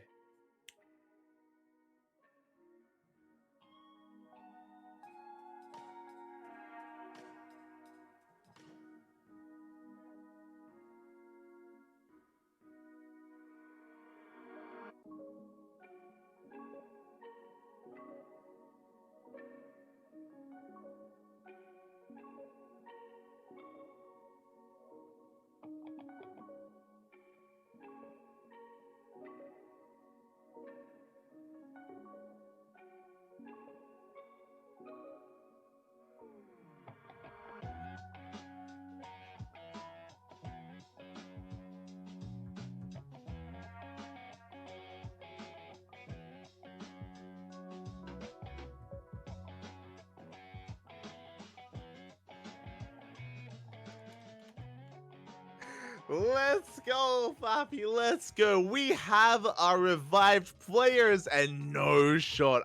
Let's go, Papi. Let's go. We have our revived players and no shot.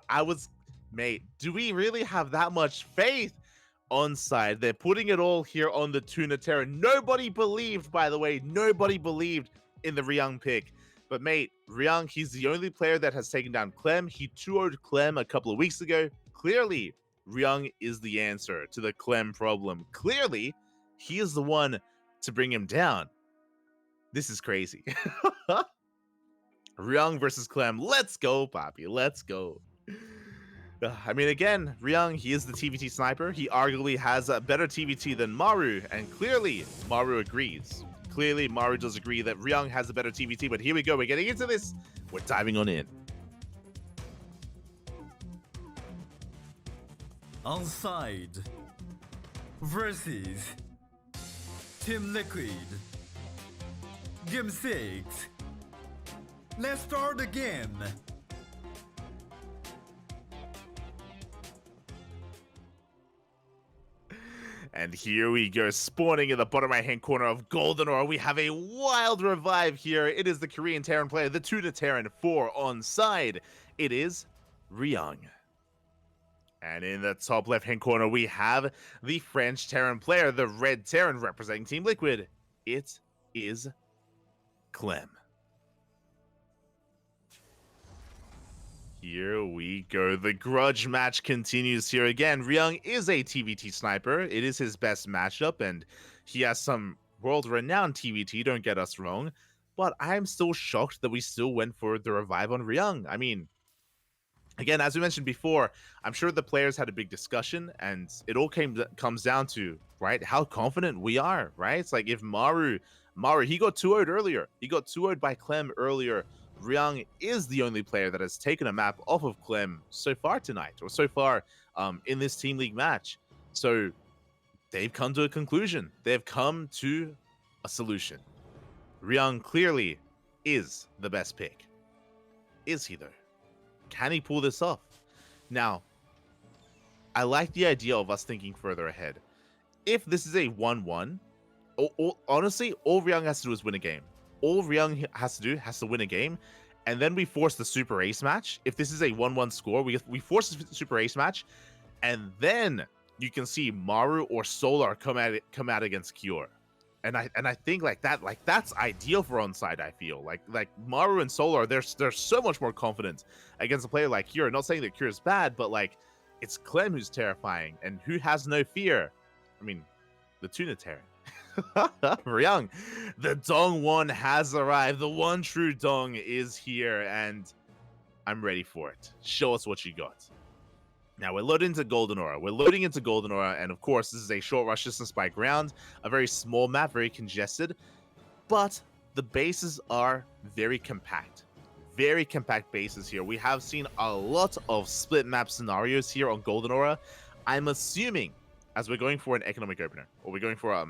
Mate, do we really have that much faith? ONSYDE, they're putting it all here on the Tuna Terra. Nobody believed, by the way, nobody believed in the Ryung pick. But mate, Ryung, he's the only player that has taken down Clem. He 2-0'd Clem a couple of weeks ago. Clearly, Ryung is the answer to the Clem problem. Clearly, he is the one to bring him down. This is crazy. Ryung versus Clem. Let's go, Papi. Let's go. I mean, again, Ryung, he is the TVT sniper. He arguably has a better TVT than Maru, and clearly, Maru agrees. Clearly, Maru does agree that Ryung has a better TVT, but here we go. We're getting into this. We're diving on in. ONSYDE versus Team Liquid. Game 6. Let's start the game. And here we go, spawning in the bottom right-hand corner of Golden Aura. We have a wild revive here. It is the Korean Terran player, the Tuna Terran for ONSYDE. It is Ryung. And in the top left-hand corner, we have the French Terran player, the Red Terran representing Team Liquid. It is Clem. Here we go. The grudge match continues here again. Ryung is a TVT sniper. It is his best matchup, and he has some world-renowned TVT, don't get us wrong. But I'm still shocked that we still went for the revive on Ryung. I mean, again, as we mentioned before, I'm sure the players had a big discussion, and it all comes down to, right, how confident we are, right? It's like if Maru, he got 2-0'd earlier. He got 2-0'd by Clem earlier. Ryung is the only player that has taken a map off of Clem so far tonight, or so far in this Team League match. So they've come to a conclusion. They've come to a solution. Ryung clearly is the best pick. Is he, though? Can he pull this off? Now, I like the idea of us thinking further ahead. If this is a 1-1, honestly, all Ryung has to do is win a game. All Ryung has to win a game, and then we force the Super Ace match. If this is a 1-1 score, we force the Super Ace match, and then you can see Maru or Solar come out against Cure. And I think that's ideal for ONSYDE. I feel like Maru and Solar, they're so much more confident against a player like Cure. Not saying that Cure is bad, but like it's Clem who's terrifying and who has no fear. I mean, the Tuna Terran. Ryung, the Dong 1 has arrived. The one true Dong is here, and I'm ready for it. Show us what you got. Now, we're loading into Golden Aura. And of course, this is a short rush distance by ground, a very small map, very congested, but the bases are very compact. Very compact bases here. We have seen a lot of split map scenarios here on Golden Aura. I'm assuming, as we're going for an economic opener, or we're going for,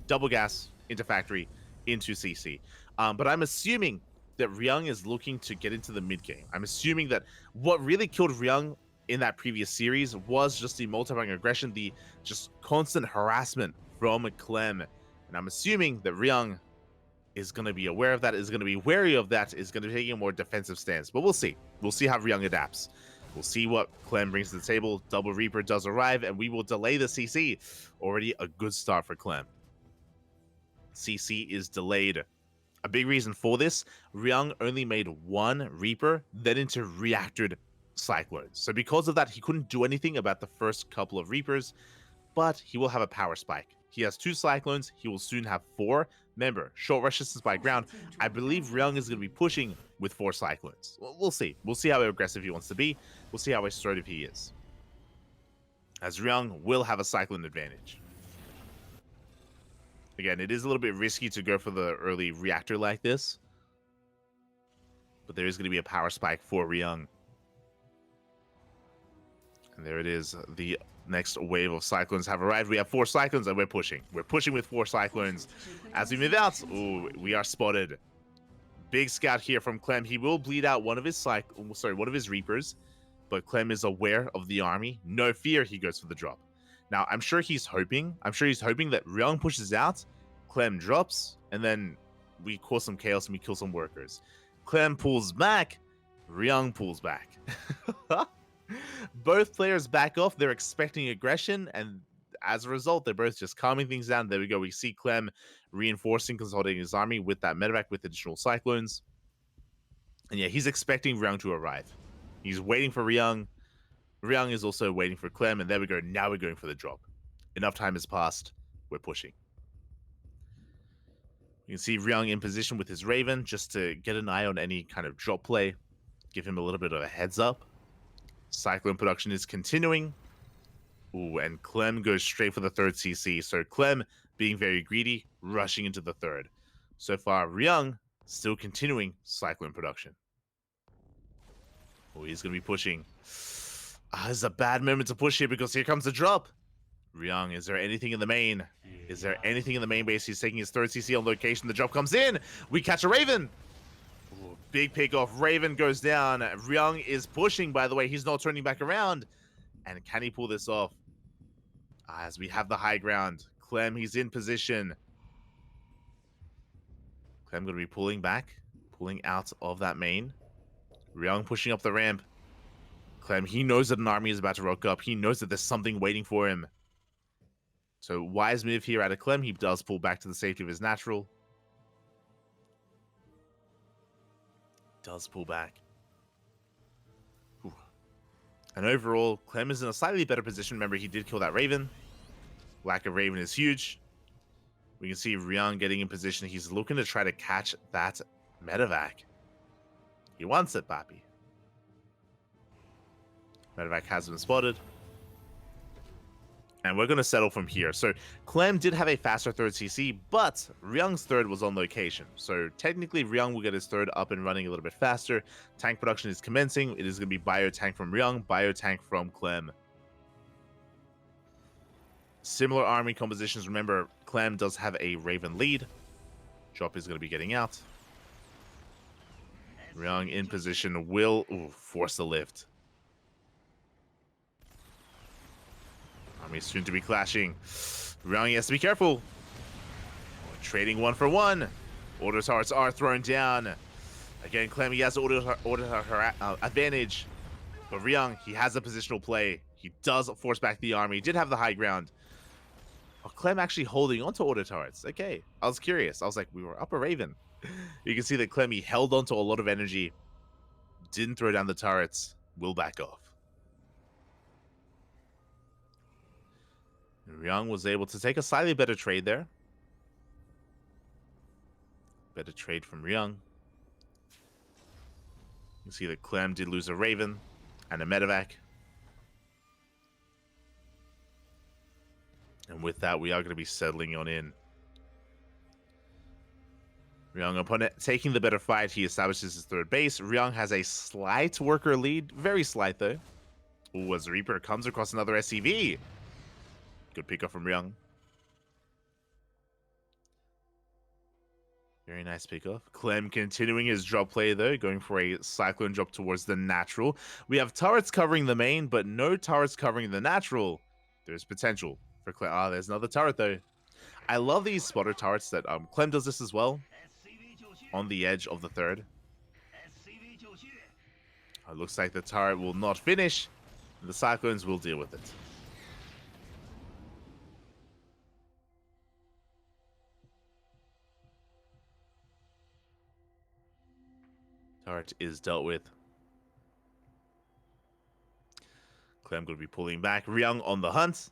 double gas into factory, into CC. But I'm assuming that Ryung is looking to get into the mid game. I'm assuming that what really killed Ryung in that previous series was just the multi-rank aggression, the just constant harassment from Clem. And I'm assuming that Ryung is going to be aware of that, is going to be wary of that, is going to be taking a more defensive stance. But we'll see. We'll see how Ryung adapts. We'll see what Clem brings to the table. Double Reaper does arrive, and we will delay the CC. Already a good start for Clem. CC is delayed. A big reason for this, Ryung only made one Reaper, then into reactored Cyclones. So because of that, he couldn't do anything about the first couple of Reapers, but he will have a power spike. He has 2 Cyclones, he will soon have 4. Remember, short rush distance by ground. I believe Ryung is going to be pushing with 4 Cyclones. We'll see. We'll see how aggressive he wants to be. We'll see how assertive he is. As Ryung will have a Cyclone advantage. Again, it is a little bit risky to go for the early reactor like this. But there is going to be a power spike for Ryung. And there it is. The next wave of Cyclones have arrived. We have 4 Cyclones and we're pushing. We're pushing with 4 Cyclones. As we move out, ooh, we are spotted. Big scout here from Clem. He will bleed out one of his one of his Reapers. But Clem is aware of the army. No fear, he goes for the drop. Now, I'm sure he's hoping that Ryung pushes out, Clem drops, and then we cause some chaos and we kill some workers. Clem pulls back, Ryung pulls back. Both players back off. They're expecting aggression, and as a result, they're both just calming things down. There we go. We see Clem reinforcing, consolidating his army with that medevac with additional Cyclones. And yeah, he's expecting Ryung to arrive. He's waiting for Ryung. Ryung is also waiting for Clem, and there we go. Now we're going for the drop. Enough time has passed. We're pushing. You can see Ryung in position with his Raven just to get an eye on any kind of drop play. Give him a little bit of a heads up. Cyclone production is continuing. Ooh, and Clem goes straight for the 3rd CC. So Clem, being very greedy, rushing into the 3rd. So far, Ryung still continuing Cyclone production. Oh, he's going to be pushing. This is a bad moment to push here because here comes the drop. Ryung, is there anything in the main? Is there anything in the main base? He's taking his 3rd CC on location. The drop comes in. We catch a Raven. Ooh, big pick off. Raven goes down. Ryung is pushing, by the way. He's not turning back around. And can he pull this off? As we have the high ground. Clem, he's in position. Clem going to be pulling back. Pulling out of that main. Ryung pushing up the ramp. Clem, he knows that an army is about to rock up. He knows that there's something waiting for him. So wise move here out of Clem. He does pull back to the safety of his natural. Does pull back. Ooh. And overall, Clem is in a slightly better position. Remember, he did kill that Raven. Lack of Raven is huge. We can see Ryung getting in position. He's looking to try to catch that medevac. He wants it, Papi. Medevac has been spotted. And we're going to settle from here. So Clem did have a faster 3rd CC, but Ryung's 3rd was on location. So technically, Ryung will get his 3rd up and running a little bit faster. Tank production is commencing. It is going to be bio tank from Ryung, bio tank from Clem. Similar army compositions. Remember, Clem does have a Raven lead. Drop is going to be getting out. Ryung in position will force the lift. Army soon to be clashing. Ryung has to be careful. Trading 1 for 1. Order turrets are thrown down. Again, Clem, he has order advantage. But Ryung, he has a positional play. He does force back the army. He did have the high ground. Oh, Clem actually holding onto order turrets. Okay, I was curious. I was like, we were up a Raven. You can see that Clem, he held onto a lot of energy. Didn't throw down the turrets. Will back off. Ryung was able to take a slightly better trade there. Better trade from Ryung. You can see that Clem did lose a Raven and a medevac. And with that, we are going to be settling on in. Ryung, opponent taking the better fight. He establishes his 3rd base. Ryung has a slight worker lead. Very slight, though. Ooh, as Reaper comes across another SCV. Good pickup from Ryung. Very nice pickoff. Clem continuing his drop play, though, going for a Cyclone drop towards the natural. We have turrets covering the main, but no turrets covering the natural. There's potential for Clem. Ah, there's another turret, though. I love these spotter turrets that Clem does this as well. On the edge of the third. It looks like the turret will not finish. The Cyclones will deal with it. Turret is dealt with. Clem going to be pulling back. Ryung on the hunt.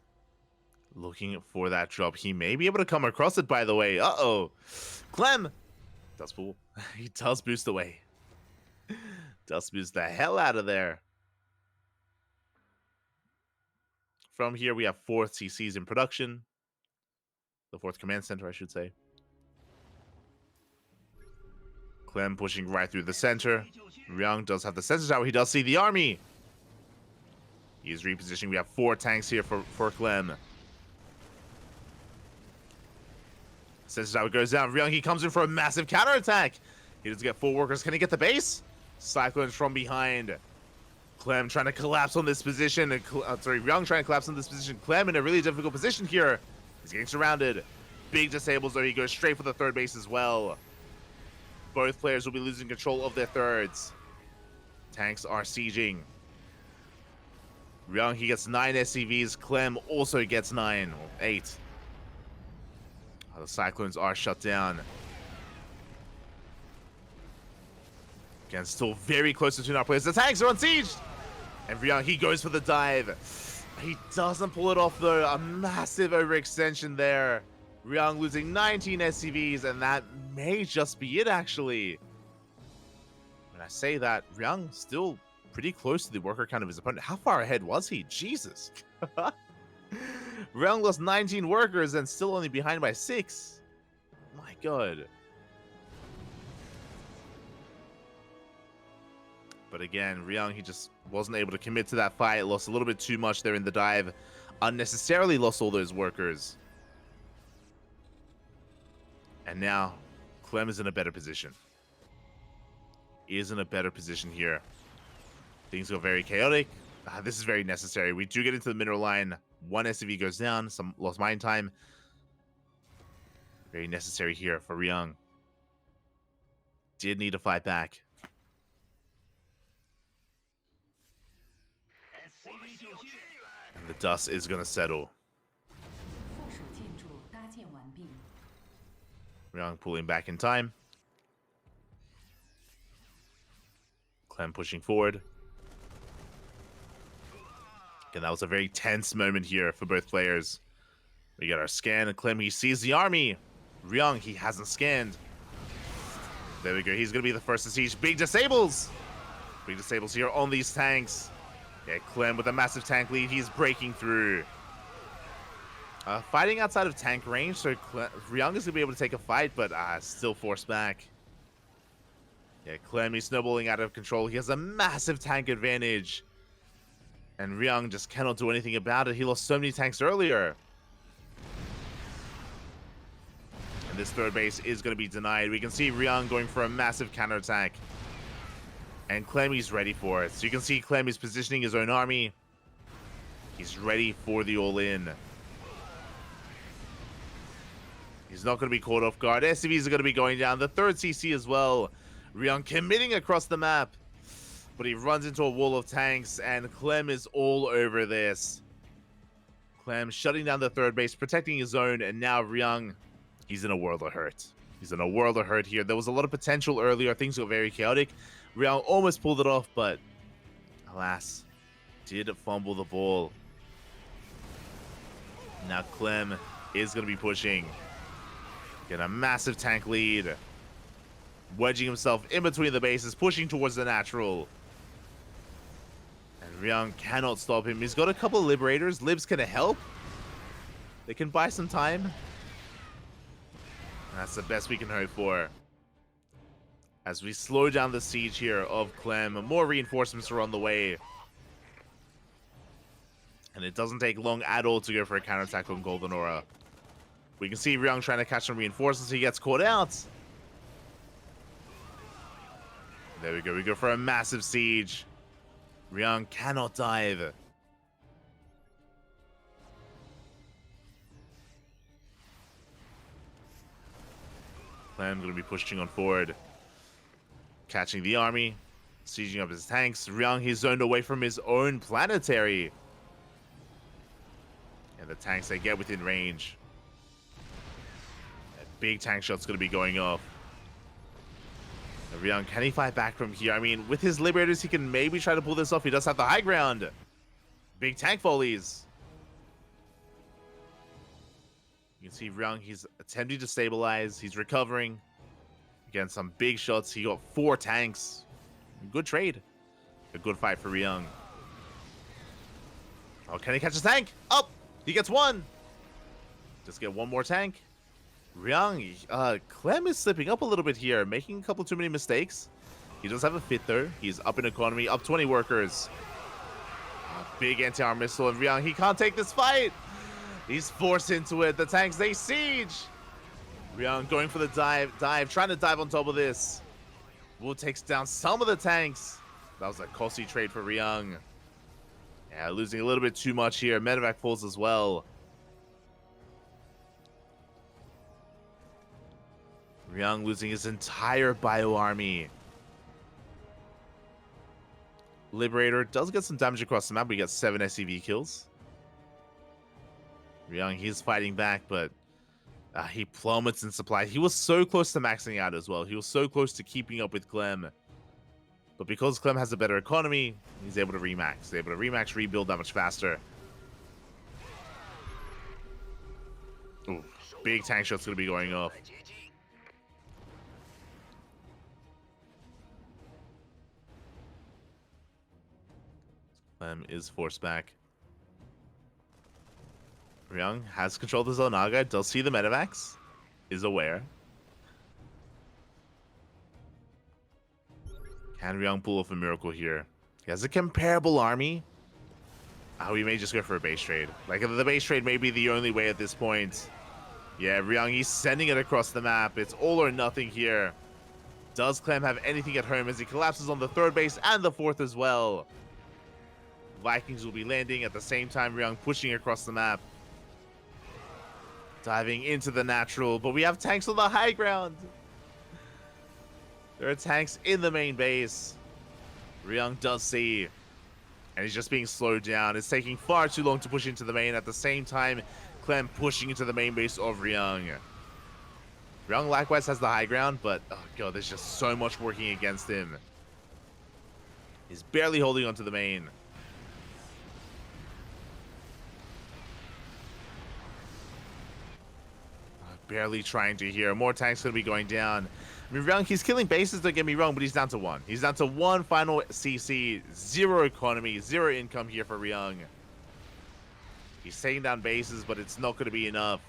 Looking for that drop. He may be able to come across it, by the way. Uh-oh. Clem does pull. He does boost away. Does boost the hell out of there. From here, we have 4 CCs in production. The 4th command center, I should say. Clem pushing right through the center. Ryung does have the sensor tower. He does see the army. He is repositioning. We have 4 tanks here for Clem. Sensor tower goes down. Ryung, he comes in for a massive counterattack. He does get 4 workers. Can he get the base? Cyclones from behind. Clem trying to collapse on this position. Ryung trying to collapse on this position. Clem in a really difficult position here. He's getting surrounded. Big disables, though. He goes straight for the third base as well. Both players will be losing control of their thirds. Tanks are sieging. Ryung, he gets 9 SCVs. Clem also gets 9, or 8. The Cyclones are shut down. Again, still very close between our players. The tanks are on siege! And Ryung, he goes for the dive. He doesn't pull it off, though. A massive overextension there. Ryung losing 19 SCVs, and that may just be it, actually. When I say that, Ryung still pretty close to the worker count of his opponent. How far ahead was he? Jesus. Ryung lost 19 workers and still only behind by 6. My god. But again, Ryung, he just wasn't able to commit to that fight. Lost a little bit too much there in the dive. Unnecessarily lost all those workers. And now, Clem is in a better position. He is in a better position here. Things go very chaotic. This is very necessary. We do get into the mineral line. 1 SCV goes down. Some lost mine time. Very necessary here for Ryung. Did need to fight back. And the dust is going to settle. Ryung pulling back in time. Clem pushing forward. Again, that was a very tense moment here for both players. We got our scan, and Clem, he sees the army. Ryung, he hasn't scanned. There we go. He's going to be the first to siege. Big disables. Big disables here on these tanks. Yeah, Clem with a massive tank lead. He's breaking through. Fighting outside of tank range, so Ryung is going to be able to take a fight, but still forced back. Yeah, Clem, he's snowballing out of control. He has a massive tank advantage. And Ryung just cannot do anything about it. He lost so many tanks earlier. And this third base is going to be denied. We can see Ryung going for a massive counterattack. And Clem, he's ready for it. So you can see Clem is positioning his own army. He's ready for the all-in. He's not going to be caught off guard. SCVs are going to be going down. The third CC as well. Ryung committing across the map. But he runs into a wall of tanks, and Clem is all over this. Clem shutting down the third base, protecting his own, and now Ryung, he's in a world of hurt. He's in a world of hurt here. There was a lot of potential earlier. Things were very chaotic. Ryung almost pulled it off, but alas, did fumble the ball. Now Clem is going to be pushing. Get a massive tank lead. Wedging himself in between the bases, pushing towards the natural. And Ryung cannot stop him. He's got a couple of liberators. Libs can help. They can buy some time. And that's the best we can hope for. As we slow down the siege here of Clem, more reinforcements are on the way. And it doesn't take long at all to go for a counterattack on Golden Aura. We can see Ryung trying to catch some reinforcements. He gets caught out. There we go. We go for a massive siege. Ryung cannot dive. Clem going to be pushing on forward. Catching the army. Sieging up his tanks. Ryung, he's zoned away from his own planetary. And the tanks, they get within range. That big tank shot's going to be going off. Ryung, can he fight back from here? I mean, with his Liberators, he can maybe try to pull this off. He does have the high ground. Big tank volleys. You can see Ryung, he's attempting to stabilize. He's recovering. Again, some big shots. He got 4 tanks. Good trade. A good fight for Ryung. Oh, can he catch a tank? Oh, he gets 1. Just get 1 more tank. Ryung, Clem is slipping up a little bit here, making a couple too many mistakes. He does have a fit though. He's up in economy, up 20 workers. Big anti-armor missile, and Ryung, he can't take this fight. He's forced into it. The tanks, they siege. Ryung going for the dive, trying to dive on top of this. Wu takes down some of the tanks. That was a costly trade for Ryung. Yeah, losing a little bit too much here. Medevac falls as well. Ryung losing his entire bio army. Liberator does get some damage across the map. We got 7 SCV kills. Ryung, he's fighting back, but he plummets in supply. He was so close to maxing out as well. He was so close to keeping up with Clem. But because Clem has a better economy, he's able to remax. He's able to remax, rebuild that much faster. Ooh, big tank shot's going to be going off. Clem is forced back. Ryung has control of the Zonaga, does see the medevacs, is aware. Can Ryung pull off a miracle here? He has a comparable army. We may just go for a base trade. Like, the base trade may be the only way at this point. Yeah, Ryung, he's sending it across the map. It's all or nothing here. Does Clem have anything at home as he collapses on the 3rd base and the 4th as well? Vikings will be landing at the same time. Ryung pushing across the map. Diving into the natural, but we have tanks on the high ground. There are tanks in the main base. Ryung does see, and he's just being slowed down. It's taking far too long to push into the main. At the same time, Clem pushing into the main base of Ryung. Ryung likewise has the high ground, but oh god, there's just so much working against him. He's barely holding onto the main. Barely trying to hear. More tanks going to be going down. I mean, Ryung, he's killing bases, don't get me wrong, but he's down to 1. He's down to 1 final CC. 0 economy, 0 income here for Ryung. He's taking down bases, but it's not going to be enough.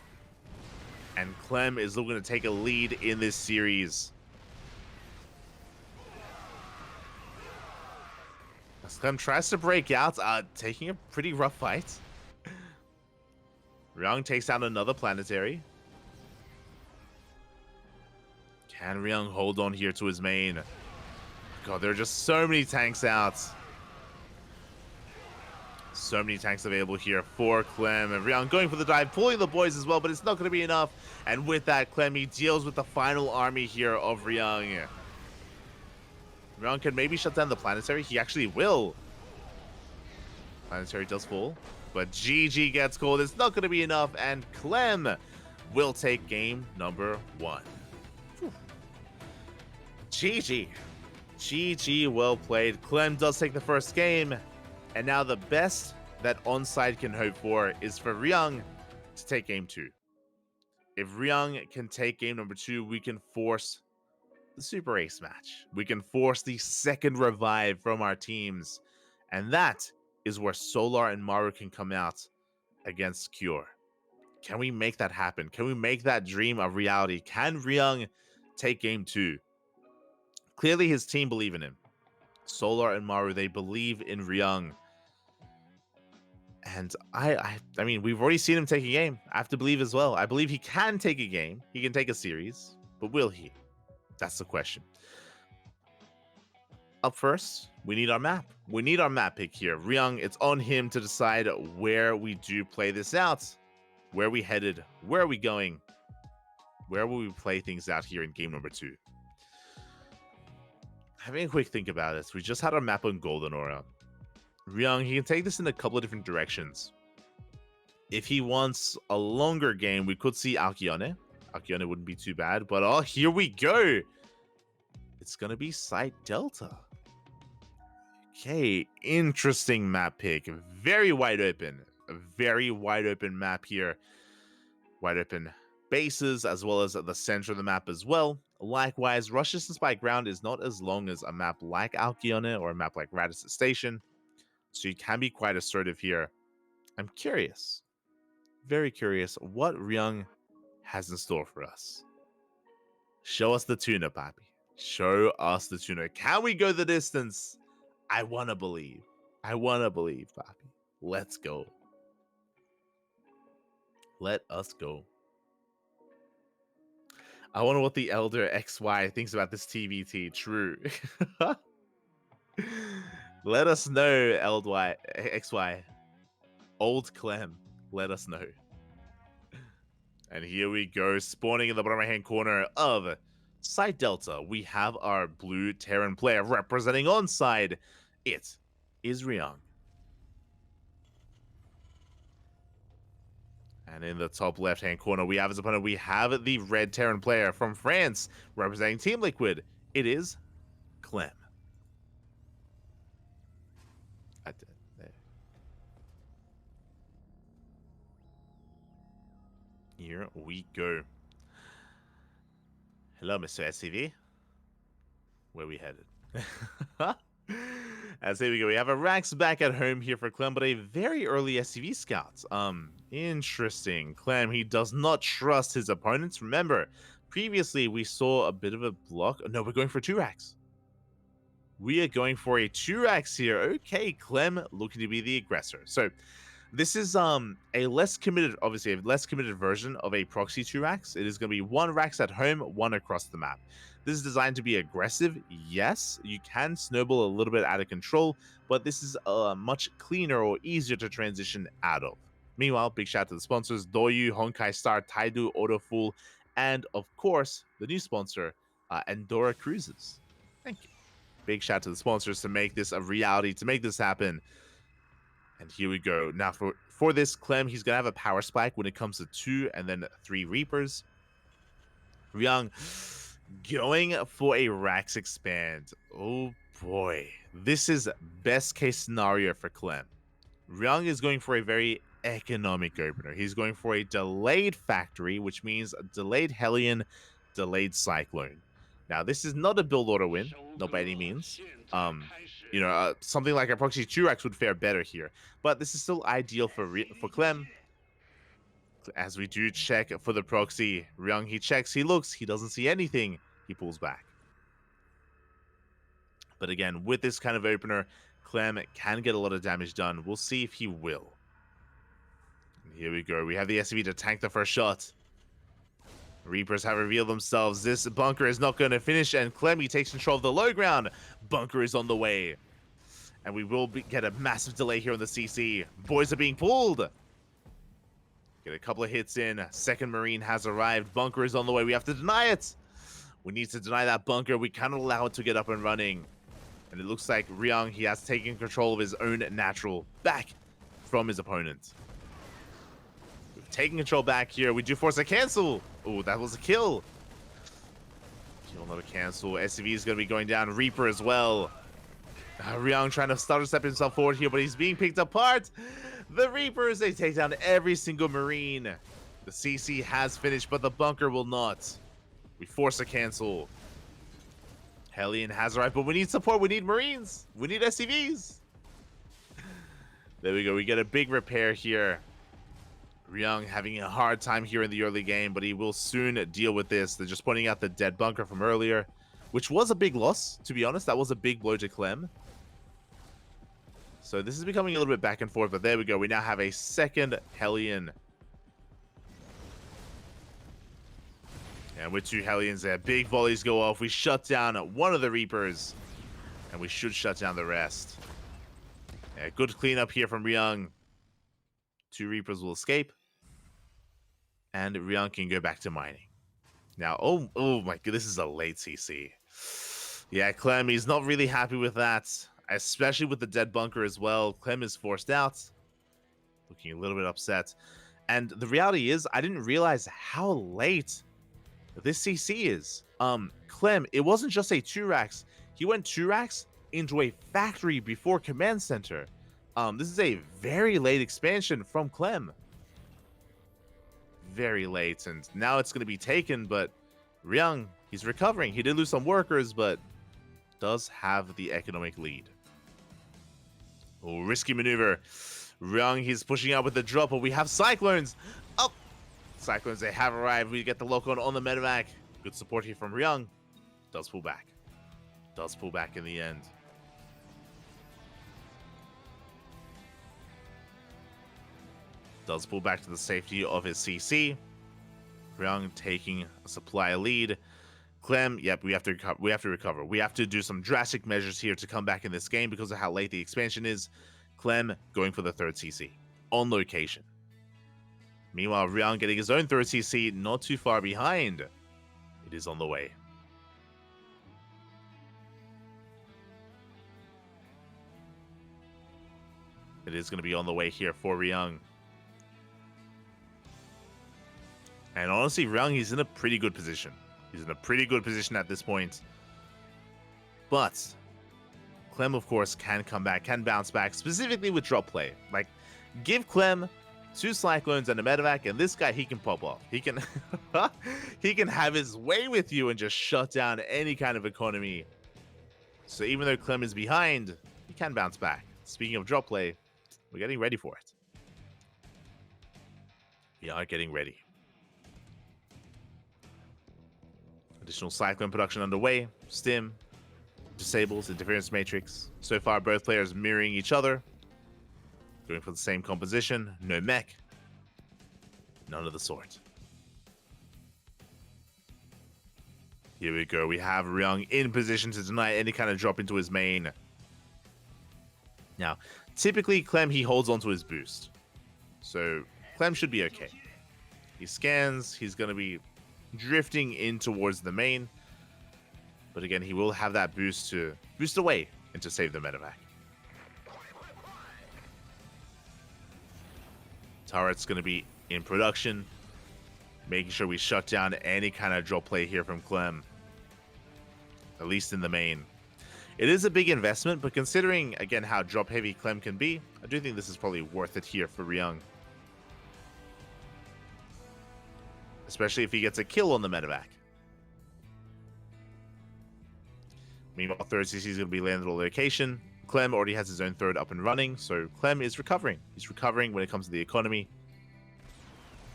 And Clem is looking to take a lead in this series. As Clem tries to break out, taking a pretty rough fight. Ryung takes down another planetary. Can Ryung hold on here to his main? God, there are just so many tanks out. So many tanks available here for Clem. And Ryung going for the dive, pulling the boys as well, but it's not going to be enough. And with that, Clem, he deals with the final army here of Ryung. Ryung can maybe shut down the planetary. He actually will. Planetary does fall, but GG gets called. It's not going to be enough, and Clem will take game number 1. GG. GG, well played. Clem does take the first game, and now the best that ONSYDE can hope for is for Ryung to take game 2. If Ryung can take game number 2, we can force the Super Ace match. We can force the second revive from our teams, and that is where Solar and Maru can come out against Cure. Can we make that happen? Can we make that dream a reality? Can Ryung take game 2? Clearly, his team believe in him. Solar and Maru, they believe in Ryung. And I mean, we've already seen him take a game. I have to believe as well. I believe he can take a game. He can take a series. But will he? That's the question. up first, we need our map. We need our map pick here. Ryung, it's on him to decide where we do play this out. Where are we headed? Where are we going? Where will we play things out here in game number 2? Having a quick think about this, we just had our map on Golden Aura. Ryung, he can take this in a couple of different directions. If he wants a longer game, we could see Alkyone. Alkyone wouldn't be too bad, but oh, here we go. It's going to be Site Delta. Okay, interesting map pick. Very wide open. A very wide open map here. Wide open bases as well as the center of the map as well. Likewise, rush distance by ground is not as long as a map like Alkyone or a map like Radisson Station, so you can be quite assertive here. I'm curious, very curious, what Ryung has in store for us. Show us the tuna, Papi. Show us the tuna. Can we go the distance? I want to believe. I want to believe, Papi. Let's go. Let us go. I wonder what the elder XY thinks about this TVT. True. Let us know, XY. Old Clem. Let us know. And here we go. Spawning in the bottom right-hand corner of Site Delta. We have our blue Terran player representing ONSYDE. It is Ryung. And in the top left-hand corner, we have his opponent. We have the red Terran player from France representing Team Liquid. It is Clem. There. Here we go. Hello, Mr. SCV. Where we headed? As here we go. We have a Rax back at home here for Clem, but a very early SCV scout. Interesting. Clem, he does not trust his opponents. Remember, previously we saw a bit of a block. No, we're going for 2 Rax. We are going for a 2 Rax here. Okay, Clem looking to be the aggressor. So this is a less committed, obviously a less committed version of a proxy 2 Rax. It is going to be 1 Rax at home, 1 across the map. This is designed to be aggressive. Yes, you can snowball a little bit out of control, but this is much cleaner or easier to transition out of. Meanwhile, big shout out to the sponsors, Doyu, Honkai Star, Taidu, Autofool, and of course, the new sponsor, Andorra Cruises. Thank you. Big shout out to the sponsors to make this a reality, to make this happen. And here we go. Now for this Clem, he's going to have a power spike when it comes to 2 and then 3 Reapers. Ryung going for a Rax expand. Oh boy. This is best case scenario for Clem. Ryung is going for a very economic opener. He's going for a delayed factory, which means a delayed Hellion, delayed Cyclone. Now, this is not a build order win, not by any means. Something like a proxy 2X would fare better here, but this is still ideal for Clem. As we do check for the proxy, Ryung, he checks, he looks, he doesn't see anything, he pulls back. But again, with this kind of opener, Clem can get a lot of damage done. We'll see if he will. And here we go. We have the SCV to tank the first shot. Reapers have revealed themselves. This bunker is not going to finish, and Clem, he takes control of the low ground. Bunker is on the way. And we will get a massive delay here on the CC. Boys are being pulled. Get a couple of hits in. Second Marine has arrived. Bunker is on the way. We have to deny it. We need to deny that bunker. We cannot allow it to get up and running. And it looks like Ryung, he has taken control of his own natural back from his opponent. We've taken control back here. We do force a cancel. Oh, that was a kill. Kill, not a cancel. SCV is going to be going down. Reaper as well. Ryung trying to stutter step himself forward here, but he's being picked apart. The Reapers, they take down every single Marine. The CC has finished, but the bunker will not. We force a cancel. Hellion has arrived, but we need support. We need Marines. We need SCVs. There we go. We get a big repair here. Ryung having a hard time here in the early game, but he will soon deal with this. They're just pointing out the dead bunker from earlier, which was a big loss, to be honest. That was a big blow to Clem. So this is becoming a little bit back and forth, but there we go. We now have a second Hellion. And with 2 Hellions there, big volleys go off. We shut down one of the Reapers. And we should shut down the rest. Yeah, good cleanup here from Ryung. 2 Reapers will escape. And Ryung can go back to mining. Now, oh my god, this is a late CC. Yeah, Clem, he's not really happy with that. Especially with the dead bunker as well. Clem is forced out. Looking a little bit upset. And the reality is, I didn't realize how late this CC is. Clem, it wasn't just a 2 racks. He went 2 racks into a factory before command center. This is a very late expansion from Clem. Very late, and now it's going to be taken, but Ryung, he's recovering. He did lose some workers, but does have the economic lead. Oh, risky maneuver. Ryung, he's pushing out with the drop, but we have Cyclones. Oh, Cyclones, they have arrived. We get the lock-on the medevac. Good support here from Ryung. Does pull back. Does pull back in the end. Does pull back to the safety of his CC. Ryung taking a supply lead. Clem, yep, we have to recover. We have to do some drastic measures here to come back in this game because of how late the expansion is. Clem going for the 3rd CC on location. Meanwhile, Ryung getting his own 3rd CC not too far behind. It is on the way. It is going to be on the way here for Ryung. And honestly, Ryung, he's in a pretty good position. He's in a pretty good position at this point. But Clem, of course, can come back, can bounce back, specifically with drop play. Like, give Clem 2 Cyclones and a medevac, and this guy, he can pop off. He can he can have his way with you and just shut down any kind of economy. So even though Clem is behind, he can bounce back. Speaking of drop play, we're getting ready for it. We are getting ready. Additional Cyclone production underway. Stim, disables, interference matrix. So far, both players mirroring each other. Going for the same composition. No mech. None of the sort. Here we go. We have Ryung in position to deny any kind of drop into his main. Now, typically, Clem, he holds onto his boost. So, Clem should be okay. He scans. He's going to be drifting in towards the main. But again, he will have that boost to boost away and to save the medevac. Turret's going to be in production. Making sure we shut down any kind of drop play here from Clem. At least in the main. It is a big investment, but considering, again, how drop heavy Clem can be, I do think this is probably worth it here for Ryung. Especially if he gets a kill on the medevac. Meanwhile, 3rd CC is going to be landed on location. Clem already has his own 3rd up and running, so Clem is recovering. He's recovering when it comes to the economy.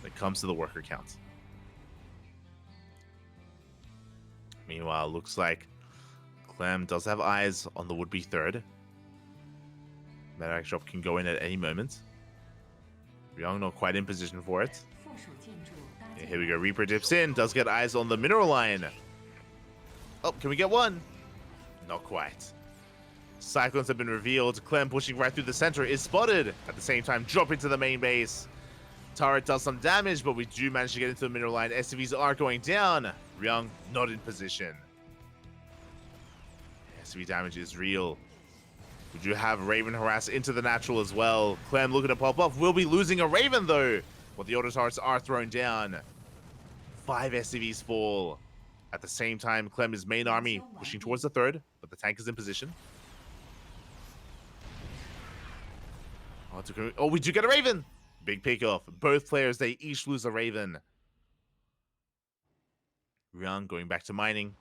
When it comes to the worker count. Meanwhile, looks like Clem does have eyes on the would-be 3rd. Medevac drop can go in at any moment. Ryung not quite in position for it. And here we go. Reaper dips in. Does get eyes on the mineral line. Oh, can we get one? Not quite. Cyclones have been revealed. Clem pushing right through the center is spotted. At the same time, drop into the main base. Turret does some damage, but we do manage to get into the mineral line. SCVs are going down. Ryung not in position. SCV damage is real. We do have Raven harass into the natural as well. Clem looking to pop off. We'll be losing a Raven though. But the auto turrets are thrown down. 5 SCVs fall. At the same time, Clem is main army pushing towards the 3rd, but the tank is in position. Oh, we do get a Raven! Big pick off. Both players, they each lose a Raven. Ryung going back to mining.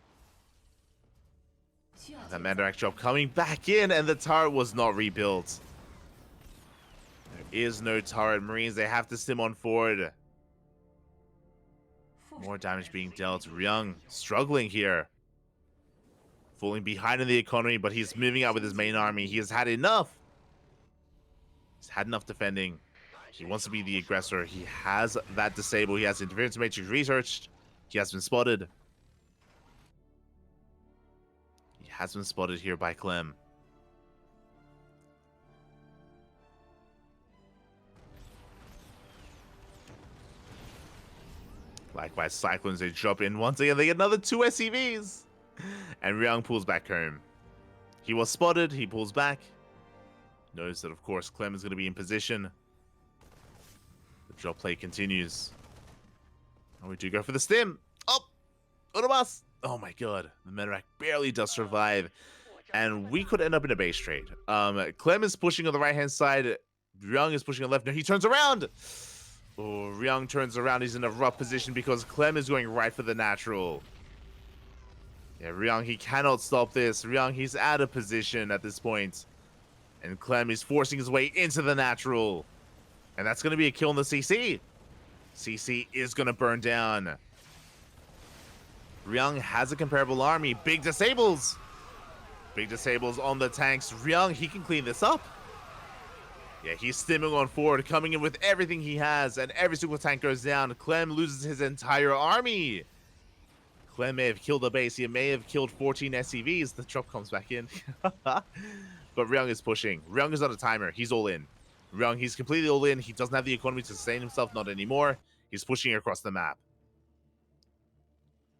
That Mandarak drop coming back in, and the turret was not rebuilt. There is no turret. Marines, they have to stim on forward. More damage being dealt. Ryung struggling here. Falling behind in the economy, but he's moving out with his main army. He has had enough. He's had enough defending. He wants to be the aggressor. He has that disabled. He has interference matrix researched. He has been spotted. He has been spotted here by Clem. Likewise, Cyclones, they drop in once again. They get another 2 SCVs. And Ryung pulls back home. He was spotted. He pulls back. Knows that, of course, Clem is going to be in position. The drop play continues. And we do go for the stim. Oh! Urubas! Oh my god. The Medorak barely does survive. And we could end up in a base trade. Clem is pushing on the right-hand side. Ryung is pushing on the left. No, he turns around! Oh, Ryung turns around. He's in a rough position because Clem is going right for the natural. Yeah, Ryung, he cannot stop this. Ryung, he's out of position at this point. And Clem is forcing his way into the natural. And that's going to be a kill on the CC. CC is going to burn down. Ryung has a comparable army. Big disables. Big disables on the tanks. Ryung, he can clean this up. Yeah, he's stimming on forward, coming in with everything he has, and every single tank goes down. Clem loses his entire army. Clem may have killed the base. He may have killed 14 SCVs. The drop comes back in. But Ryung is pushing. Ryung is on a timer. He's all in. Ryung, he's completely all in. He doesn't have the economy to sustain himself. Not anymore. He's pushing across the map.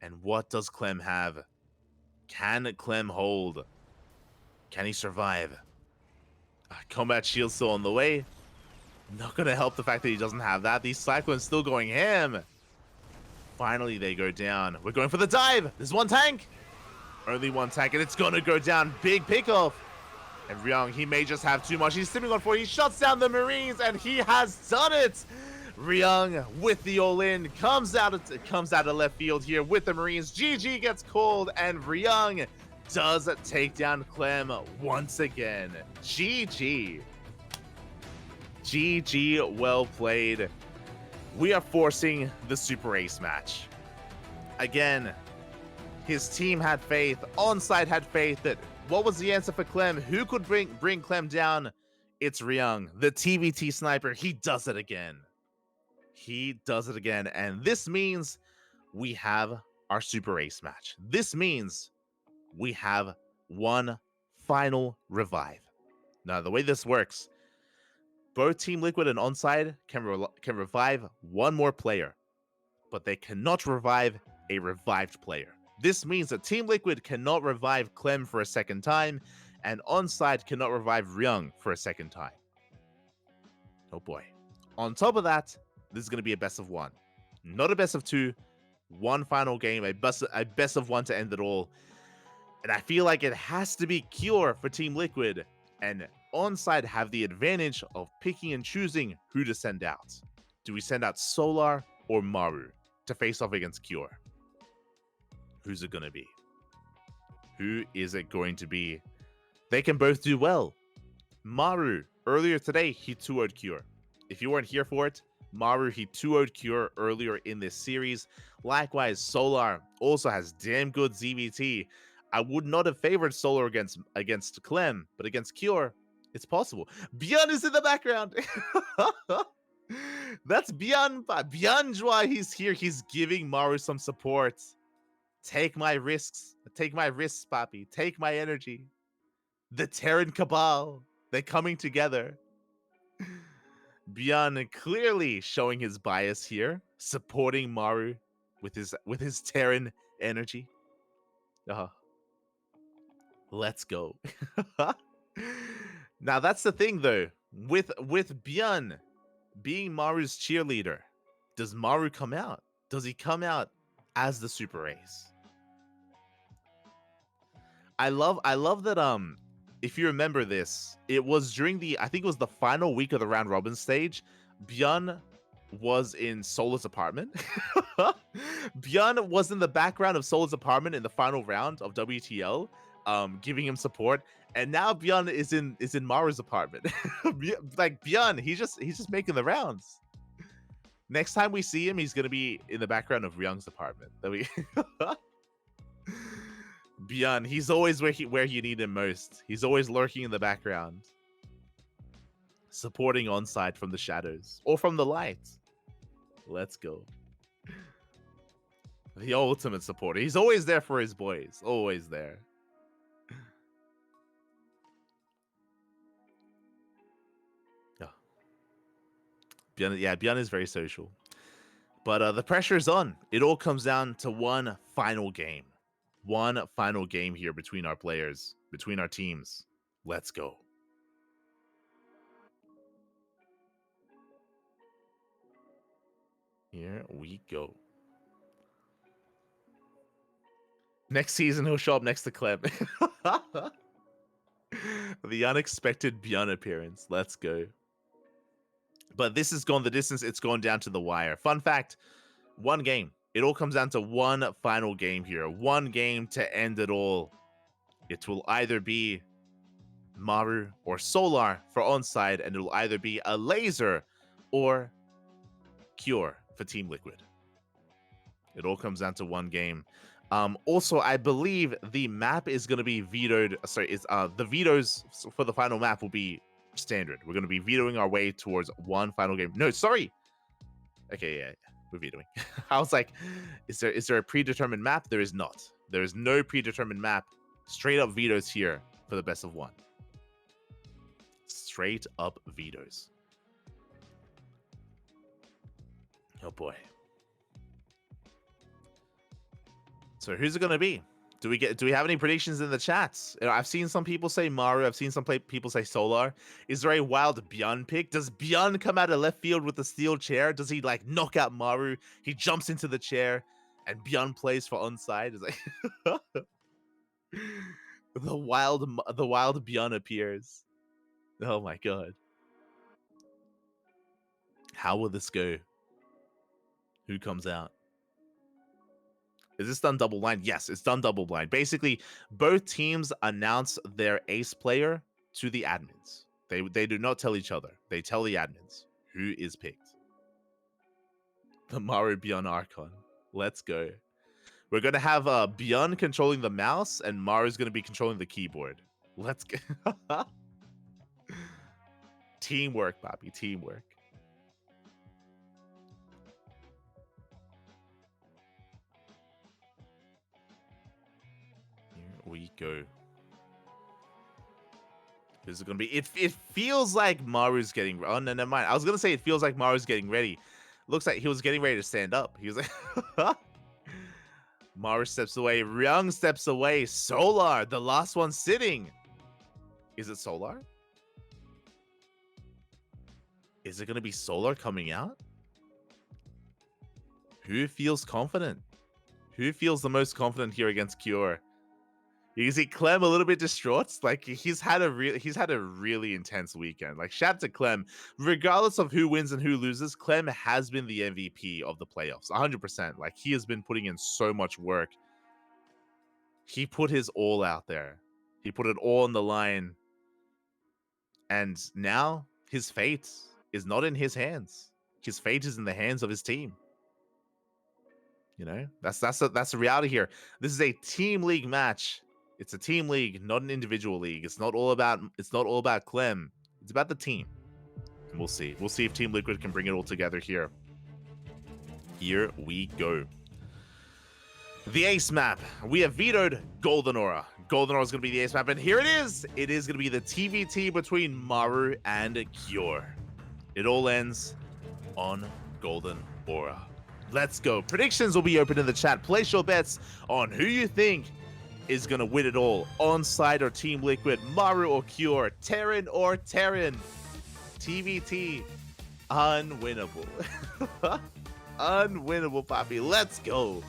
And what does Clem have? Can Clem hold? Can he survive? Combat shield still on the way. Not going to help the fact that he doesn't have that. These Cyclones still going ham. Finally, they go down. We're going for the dive. There's one tank. Only one tank, and it's going to go down. Big pickoff. And Ryung, he may just have too much. He's stimming on 4. He shuts down the Marines, and he has done it. Ryung with the all-in comes out of left field here with the Marines. GG gets called, and Ryung does take down Clem once again. GG. GG, well played. We are forcing the Super Ace match. Again, his team had faith. ONSYDE had faith that what was the answer for Clem? Who could bring Clem down? It's Ryung, the TVT sniper. He does it again. He does it again. And this means we have our Super Ace match. This means we have one final revive. Now, the way this works, both Team Liquid and ONSYDE can revive one more player, but they cannot revive a revived player. This means that Team Liquid cannot revive Clem for a second time, and ONSYDE cannot revive Ryung for a second time. Oh boy. On top of that, this is going to be a best of one. Not a best of two. One final game, a best of one to end it all. And I feel like it has to be Cure for Team Liquid. And ONSYDE have the advantage of picking and choosing who to send out. Do we send out Solar or Maru to face off against Cure? Who's it going to be? Who is it going to be? They can both do well. Maru, earlier today, he 2-0'd Cure. If you weren't here for it, Maru, he 2-0'd Cure earlier in this series. Likewise, Solar also has damn good ZVT. I would not have favored Solar against Clem, but against Cure, it's possible. Björn is in the background. That's Björn. Björn, he's here. He's giving Maru some support. Take my risks. Take my risks, Papi. Take my energy. The Terran Cabal. They're coming together. Björn clearly showing his bias here, supporting Maru with his Terran energy. Let's go. Now that's the thing though, with Björn being Maru's cheerleader, does Maru come out? Does he come out as the Super Ace? I love that if you remember this, it was during I think it was the final week of the round robin stage. Björn was in Solar's apartment. Björn was in the background of Solar's apartment in the final round of WTL, giving him support. And now Björn is in Maru's apartment. Like Björn, he's just making the rounds. Next time we see him, he's gonna be in the background of Ryung's apartment. Björn, he's always where you need him most. He's always lurking in the background, supporting ONSYDE from the shadows or from the light. Let's go. The ultimate supporter. He's always there for his boys. Always there. Byun is very social. But the pressure is on. It all comes down to one final game. One final game here between our players, between our teams. Let's go. Here we go. Next season, he'll show up next to Clem. The unexpected Byun appearance. Let's go. But this has gone the distance. It's gone down to the wire. Fun fact, one game. It all comes down to one final game here. One game to end it all. It will either be Maru or Solar for ONSYDE, and it will either be Elazer or Cure for Team Liquid. It all comes down to one game. Also, I believe the map is going to be vetoed. Sorry, it's the vetoes for the final map will be standard. We're going to be vetoing our way towards one final game. No, sorry. Okay, yeah, we're vetoing. I was like, is there a predetermined map? There is not. There is no predetermined map. Straight up vetoes here for the best of one. Straight up vetoes. Oh boy. So who's it gonna be? Do we have any predictions in the chats? You know, I've seen some people say Maru. I've seen some people say Solar. Is there a wild Byun pick? Does Byun come out of left field with the steel chair? Does he like knock out Maru? He jumps into the chair, and Byun plays for ONSYDE. It's like the wild Byun appears. Oh my god! How will this go? Who comes out? Is this done double blind? Yes, it's done double blind. Basically, both teams announce their ace player to the admins. They do not tell each other. They tell the admins who is picked. The Maru Byun Archon. Let's go. We're going to have Byun controlling the mouse, and Maru's going to be controlling the keyboard. Let's go. Teamwork, Bobby. Teamwork. We go. This is gonna be it feels like Maru's getting, oh no, never mind. I was gonna say it feels like Maru's getting ready. Looks like he was getting ready to stand up. He was like Maru steps away, Ryung steps away, Solar, the last one sitting. Is it Solar? Is it gonna be Solar coming out? Who feels confident? Who feels the most confident here against Cure? You can see Clem a little bit distraught. Like he's had a really intense weekend. Like shout out to Clem. Regardless of who wins and who loses, Clem has been the MVP of the playoffs. 100%. Like he has been putting in so much work. He put his all out there. He put it all on the line. And now his fate is not in his hands. His fate is in the hands of his team. You know, that's the reality here. This is a team league match. It's a team league, not an individual league. It's not all about Clem. It's about the team. And we'll see. We'll see if Team Liquid can bring it all together here. Here we go. The ace map. We have vetoed Golden Aura. Golden Aura is going to be the ace map, and here it is. It is going to be the TVT between Maru and Cure. It all ends on Golden Aura. Let's go. Predictions will be open in the chat. Place your bets on who you think is going to win it all. ONSYDE or Team Liquid, Maru or Cure, Terran or Terran. TVT, unwinnable. Unwinnable, Poppy. Let's go.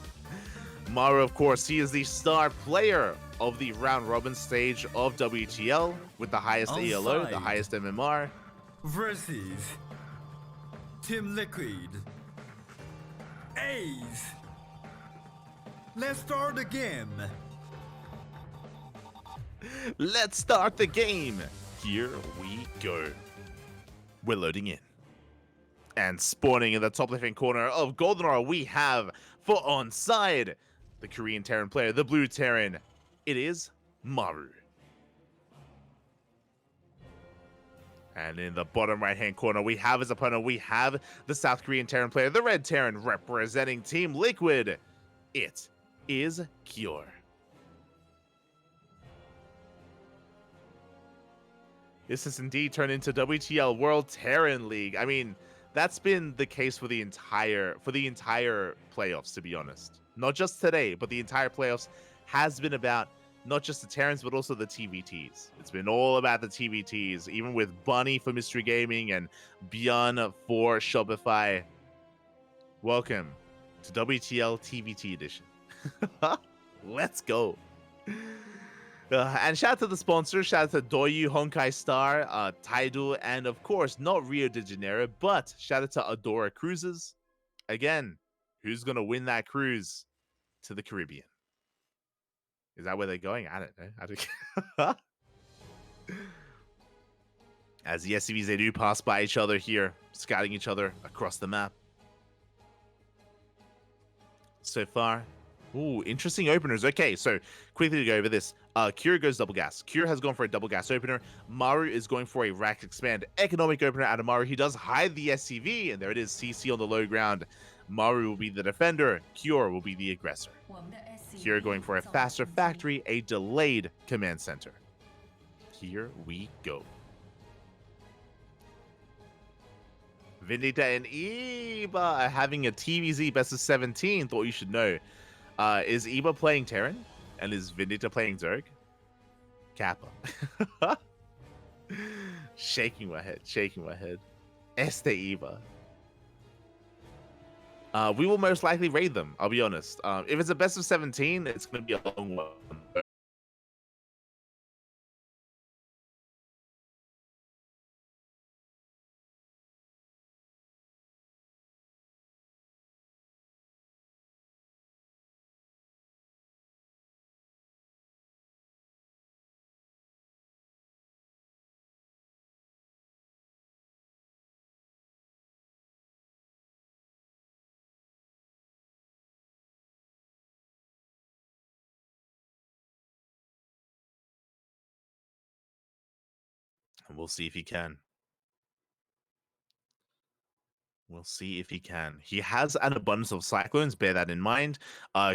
Maru, of course, he is the star player of the round robin stage of WTL with the highest ELO, the highest MMR. Versus Team Liquid. Ace. Let's start the game. Let's start the game. Here we go. We're loading in. And spawning in the top left-hand corner of Golden Aura, we have, for ONSYDE, the Korean Terran player, the blue Terran. It is Maru. And in the bottom right-hand corner, we have his opponent. We have the South Korean Terran player, the red Terran, representing Team Liquid. It is Cure. This has indeed turned into WTL World Terran League. I mean, That's been the case for the entire playoffs, to be honest. Not just today, but the entire playoffs has been about not just the Terrans, but also the TVTs. It's been all about the TVTs, even with Bunny for Mystery Gaming and Bjorn for Shopify. Welcome to WTL TVT edition. Let's go. And shout out to the sponsors. Shout out to Doyu, Honkai Star, Taidu, and of course, not Rio de Janeiro, but shout out to Adora Cruises. Again, who's going to win that cruise to the Caribbean? Is that where they're going? I don't know. As the SCVs, they do pass by each other here, scouting each other across the map. So far, ooh, interesting openers. Okay, so quickly to go over this. Kira goes double gas. Kira has gone for a double gas opener. Maru is going for a rack expand economic opener out of Maru. He does hide the SCV, and there it is, CC on the low ground. Maru will be the defender. Kira will be the aggressor. Kira going for a faster factory, a delayed command center. Here we go. Vindita and Eba are having a TVZ best of 17. Thought you should know. Is Eba playing Terran? And is Vindita playing Zerg? Kappa. Shaking my head. Este Eba. We will most likely raid them, I'll be honest. If it's a best of 17, it's going to be a long one. And we'll see if he can. We'll see if he can. He has an abundance of cyclones, bear that in mind.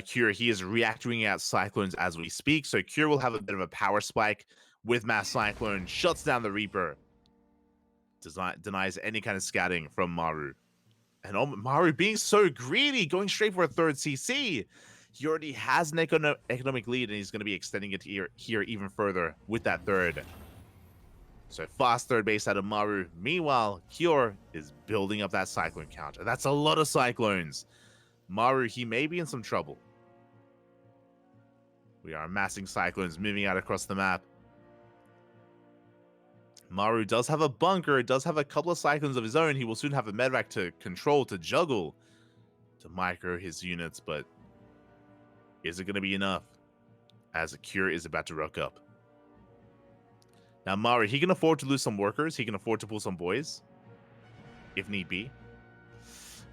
Cure, he is reactoring out cyclones as we speak, so Cure will have a bit of a power spike with mass cyclone, shuts down the Reaper, denies any kind of scouting from Maru. And Maru being so greedy, going straight for a third CC. He already has an economic lead, and he's going to be extending it here even further with that third. So fast third base out of Maru. Meanwhile, Kyor is building up that cyclone count. That's a lot of cyclones. Maru, he may be in some trouble. We are amassing cyclones, moving out across the map. Maru does have a bunker, does have a couple of cyclones of his own. He will soon have a medevac to control, to juggle, to micro his units, but is it going to be enough? As a Cure is about to rock up. Now, Maru, he can afford to lose some workers. He can afford to pull some boys, if need be.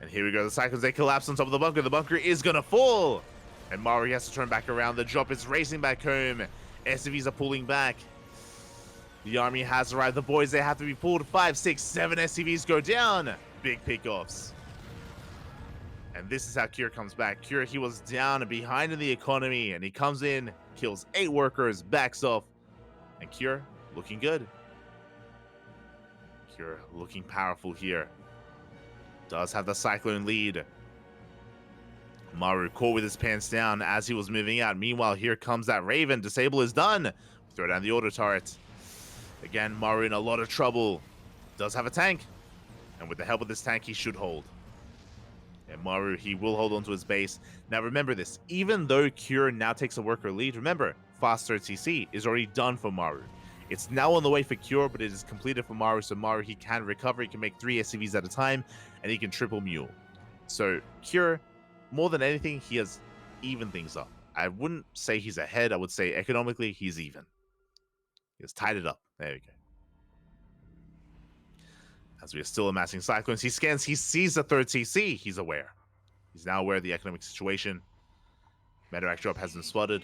And here we go. The cyclones, they collapse on top of the bunker. The bunker is going to fall. And Maru has to turn back around. The drop is racing back home. SCVs are pulling back. The army has arrived. The boys, they have to be pulled. 5, 6, 7 SCVs go down. Big pickoffs. And this is how Kure comes back. Kure, he was down and behind in the economy. And he comes in, kills 8 workers, backs off. And Kure looking good. Kure looking powerful here. Does have the Cyclone lead. Maru caught with his pants down as he was moving out. Meanwhile, here comes that Raven. Disable is done. Throw down the auto turret. Again, Maru in a lot of trouble. Does have a tank. And with the help of this tank, he should hold. And Maru, he will hold on to his base. Now remember this. Even though Kure now takes a worker lead, remember, fast third CC is already done for Maru. It's now on the way for Kure, but it is completed for Maru. So Maru, he can recover. He can make 3 SCVs at a time. And he can triple mule. So Kure, more than anything, he has evened things up. I wouldn't say he's ahead. I would say economically, he's even. He has tied it up. There we go. As we are still amassing cyclones, he scans, he sees the third CC. He's aware. He's now aware of the economic situation. Medevac drop has been spotted.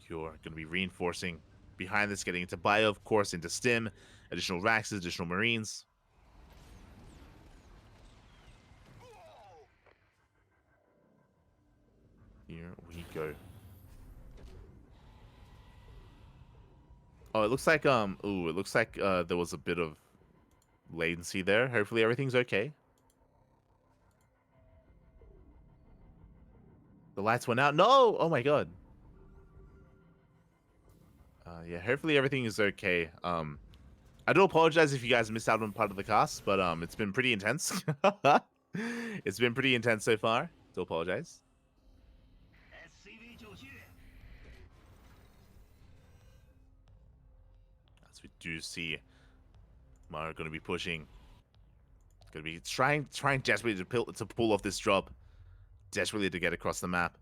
Cure going to be reinforcing behind this, getting into bio, of course, into stim, additional racks, additional marines. Here we go. Oh, it looks like ooh, it looks like there was a bit of latency there. Hopefully everything's okay. The lights went out. No! Oh my god. Yeah, hopefully everything is okay. I do apologize if you guys missed out on part of the cast, but it's been pretty intense. It's been pretty intense so far. Do apologize. As we do see Maru going to be pushing. Going to be trying desperately to pull off this drop. Desperately to get across the map.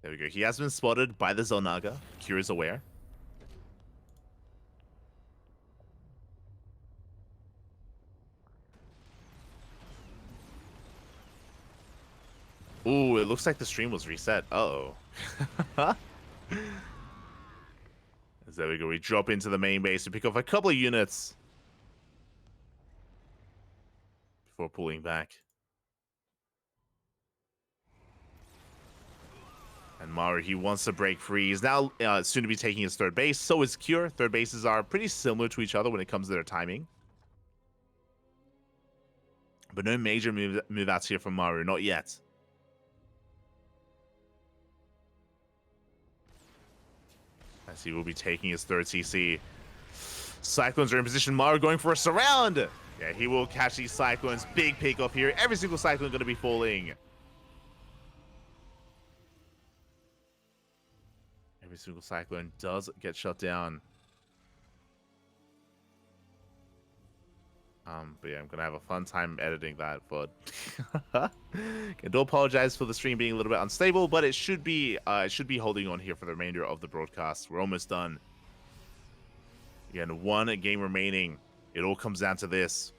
There we go. He has been spotted by the Zonaga. Kira is aware. Ooh, it looks like the stream was reset. Uh-oh. There we go. We drop into the main base to pick off a couple of units before pulling back. And Maru, he wants to break free. He's now soon to be taking his third base. So is Cure. Third bases are pretty similar to each other when it comes to their timing. But no major move outs here from Maru. Not yet. As he will be taking his third CC. Cyclones are in position. Maru going for a surround. Yeah, he will catch these Cyclones. Big pick off here. Every single Cyclone going to be falling. Every single Cyclone does get shut down. But yeah, I'm gonna have a fun time editing that, but I do apologize for the stream being a little bit unstable, but it should be holding on here for the remainder of the broadcast. We're almost done. Again, one game remaining. It all comes down to this.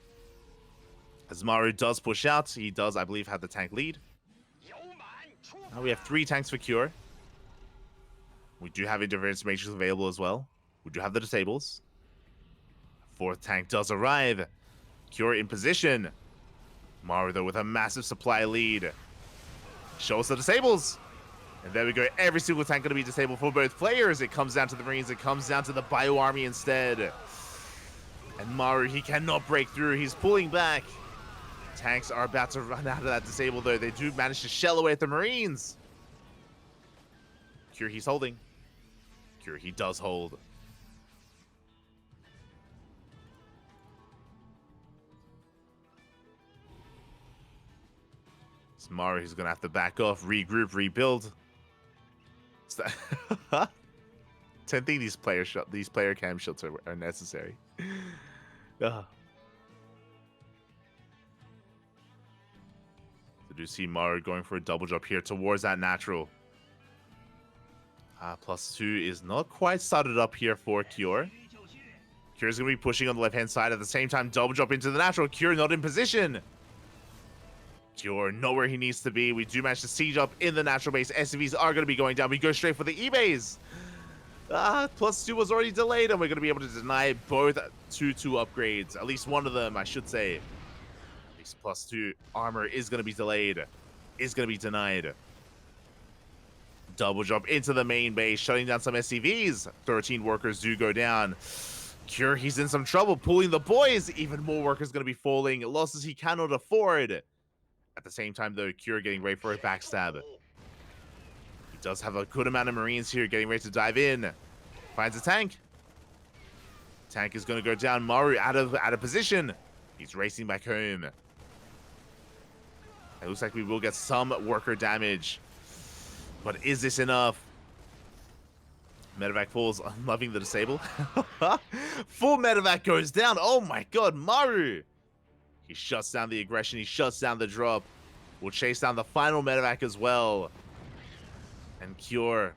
As Maru does push out, he does, I believe, have the tank lead. Now we have 3 tanks for Cure. We do have interference matrix available as well. We do have the disables. 4th tank does arrive. Cure in position. Maru, though, with a massive supply lead. Shows the disables. And there we go. Every single tank going to be disabled for both players. It comes down to the Marines. It comes down to the Bio Army instead. And Maru, he cannot break through. He's pulling back. Tanks are about to run out of that disable, though. They do manage to shell away at the Marines. Cure, he's holding. Cure, he does hold. Maru, he's gonna have to back off, regroup, rebuild. I think these player cam shots are necessary. So do see Maru going for a double jump here towards that natural. +2 is not quite started up here for Cure. Cure's gonna be pushing on the left-hand side at the same time. Double jump into the natural. Cure not in position. Cure not where he needs to be. We do manage to siege up in the natural base. SCVs are going to be going down. We go straight for the E-base. +2 was already delayed, and we're going to be able to deny both 2-2 upgrades. At least one of them, I should say. At least +2 armor is going to be delayed. Is going to be denied. Double jump into the main base, shutting down some SCVs. 13 workers do go down. Cure, he's in some trouble. Pulling the boys. Even more workers going to be falling. Losses he cannot afford. At the same time, though, Cure getting ready for a backstab. He does have a good amount of Marines here getting ready to dive in. Finds a tank. Tank is going to go down. Maru out of position. He's racing back home. It looks like we will get some worker damage. But is this enough? Medevac falls. I'm loving the disable. Full medevac goes down. Oh my god, Maru. He shuts down the aggression. He shuts down the drop. We'll chase down the final medevac as well. And Cure,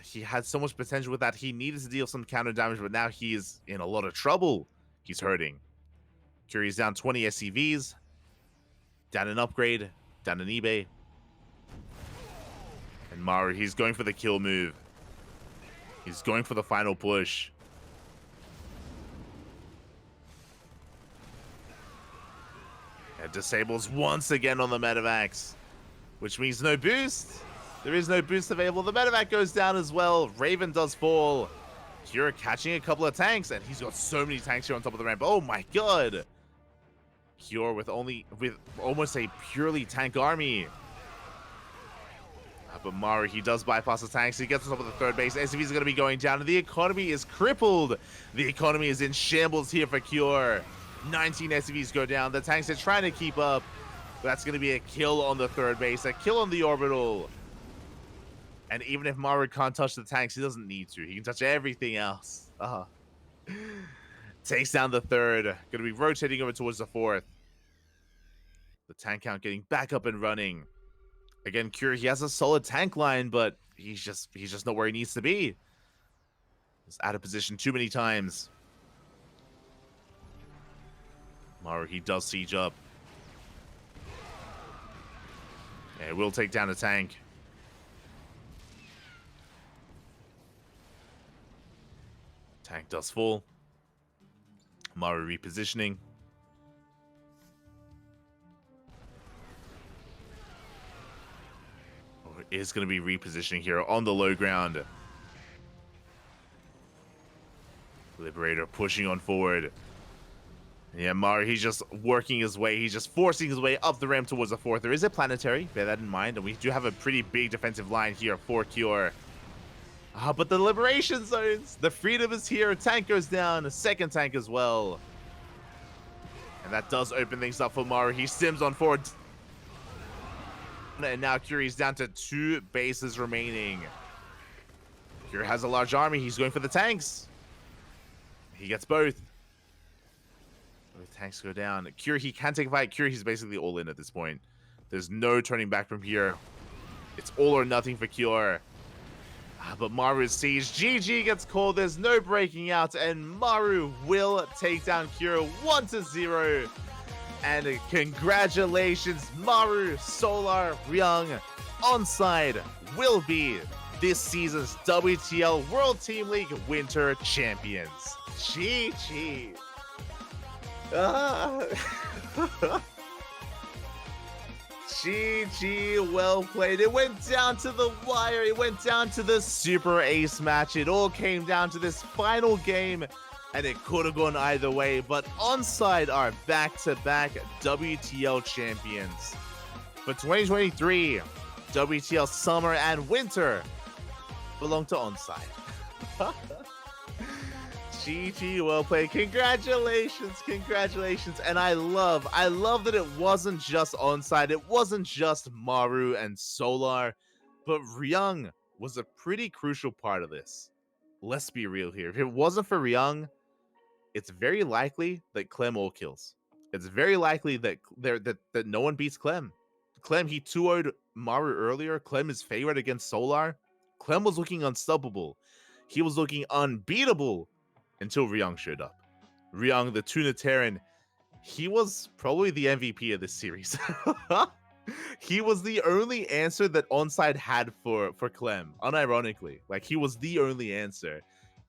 he had so much potential with that. He needed to deal some counter damage, but now he's in a lot of trouble. He's hurting. Cure is down 20 SCVs. Down an upgrade. Down an eBay. And Maru, he's going for the kill move. He's going for the final push. It disables once again on the medevacs. which means no boost. There is no boost available. The medevac goes down as well. Raven does fall. Kira catching a couple of tanks, and he's got so many tanks here on top of the ramp. Oh my god. Kira with almost a purely tank army. But Maru, he does bypass the tanks. He gets on top of the third base. SCVs are going to be going down, and the economy is crippled. The economy is in shambles here for Cure. 19 SCVs go down. The tanks are trying to keep up. That's going to be a kill on the third base, a kill on the orbital. And even if Maru can't touch the tanks, he doesn't need to. He can touch everything else. Takes down the third. Going to be rotating over towards the fourth. The tank count getting back up and running. Again, Cure, he has a solid tank line, but he's just not where he needs to be. He's out of position too many times. Maru, he does siege up. Yeah, will take down a tank. Tank does fall. Maru repositioning. Is going to be repositioning here on the low ground. Liberator pushing on forward. Yeah, Maru, he's just working his way. He's just forcing his way up the ramp towards the fourth. There is a planetary, bear that in mind, and we do have a pretty big defensive line here for Cure. But the liberation zones, the freedom is here. A tank goes down, a second tank as well. And that does open things up for Maru. He sims on forward. And now Curie's down to 2 bases remaining. Curie has a large army. He's going for the tanks. He gets both. Both tanks go down. Curie, he can take a fight. Curie, he's basically all in at this point. There's no turning back from here. It's all or nothing for Cure. But Maru is sieged. GG gets called. There's no breaking out. And Maru will take down Cure 1-0. And congratulations, Maru, Solar, Ryung, ONSYDE will be this season's WTL World Team League Winter Champions. GG. GG, well played. It went down to the wire. It went down to the super ace match. It all came down to this final game. And it could have gone either way, but ONSYDE are back-to-back WTL champions. For 2023, WTL Summer and Winter belong to ONSYDE. GG, well played. Congratulations, congratulations. And I love that it wasn't just ONSYDE. It wasn't just Maru and Solar, but Ryung was a pretty crucial part of this. Let's be real here. If it wasn't for Ryung, it's very likely that Clem all kills. It's very likely that that no one beats Clem. Clem, he 2-0'd Maru earlier. Clem is favored against Solar. Clem was looking unstoppable. He was looking unbeatable until Ryung showed up. Ryung, the Tunitaran, he was probably the MVP of this series. He was the only answer that ONSYDE had for Clem, unironically. Like, he was the only answer.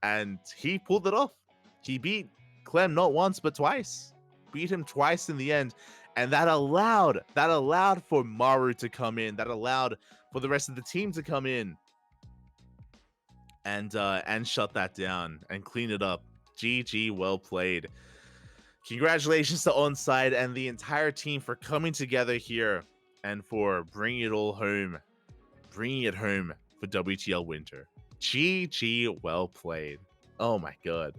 And he pulled it off. He beat Clem not once, but twice. Beat him twice in the end. And that allowed for Maru to come in. That allowed for the rest of the team to come in and shut that down and clean it up. GG, well played. Congratulations to ONSYDE and the entire team for coming together here and for bringing it all home. Bringing it home for WTL Winter. GG, well played. Oh my god.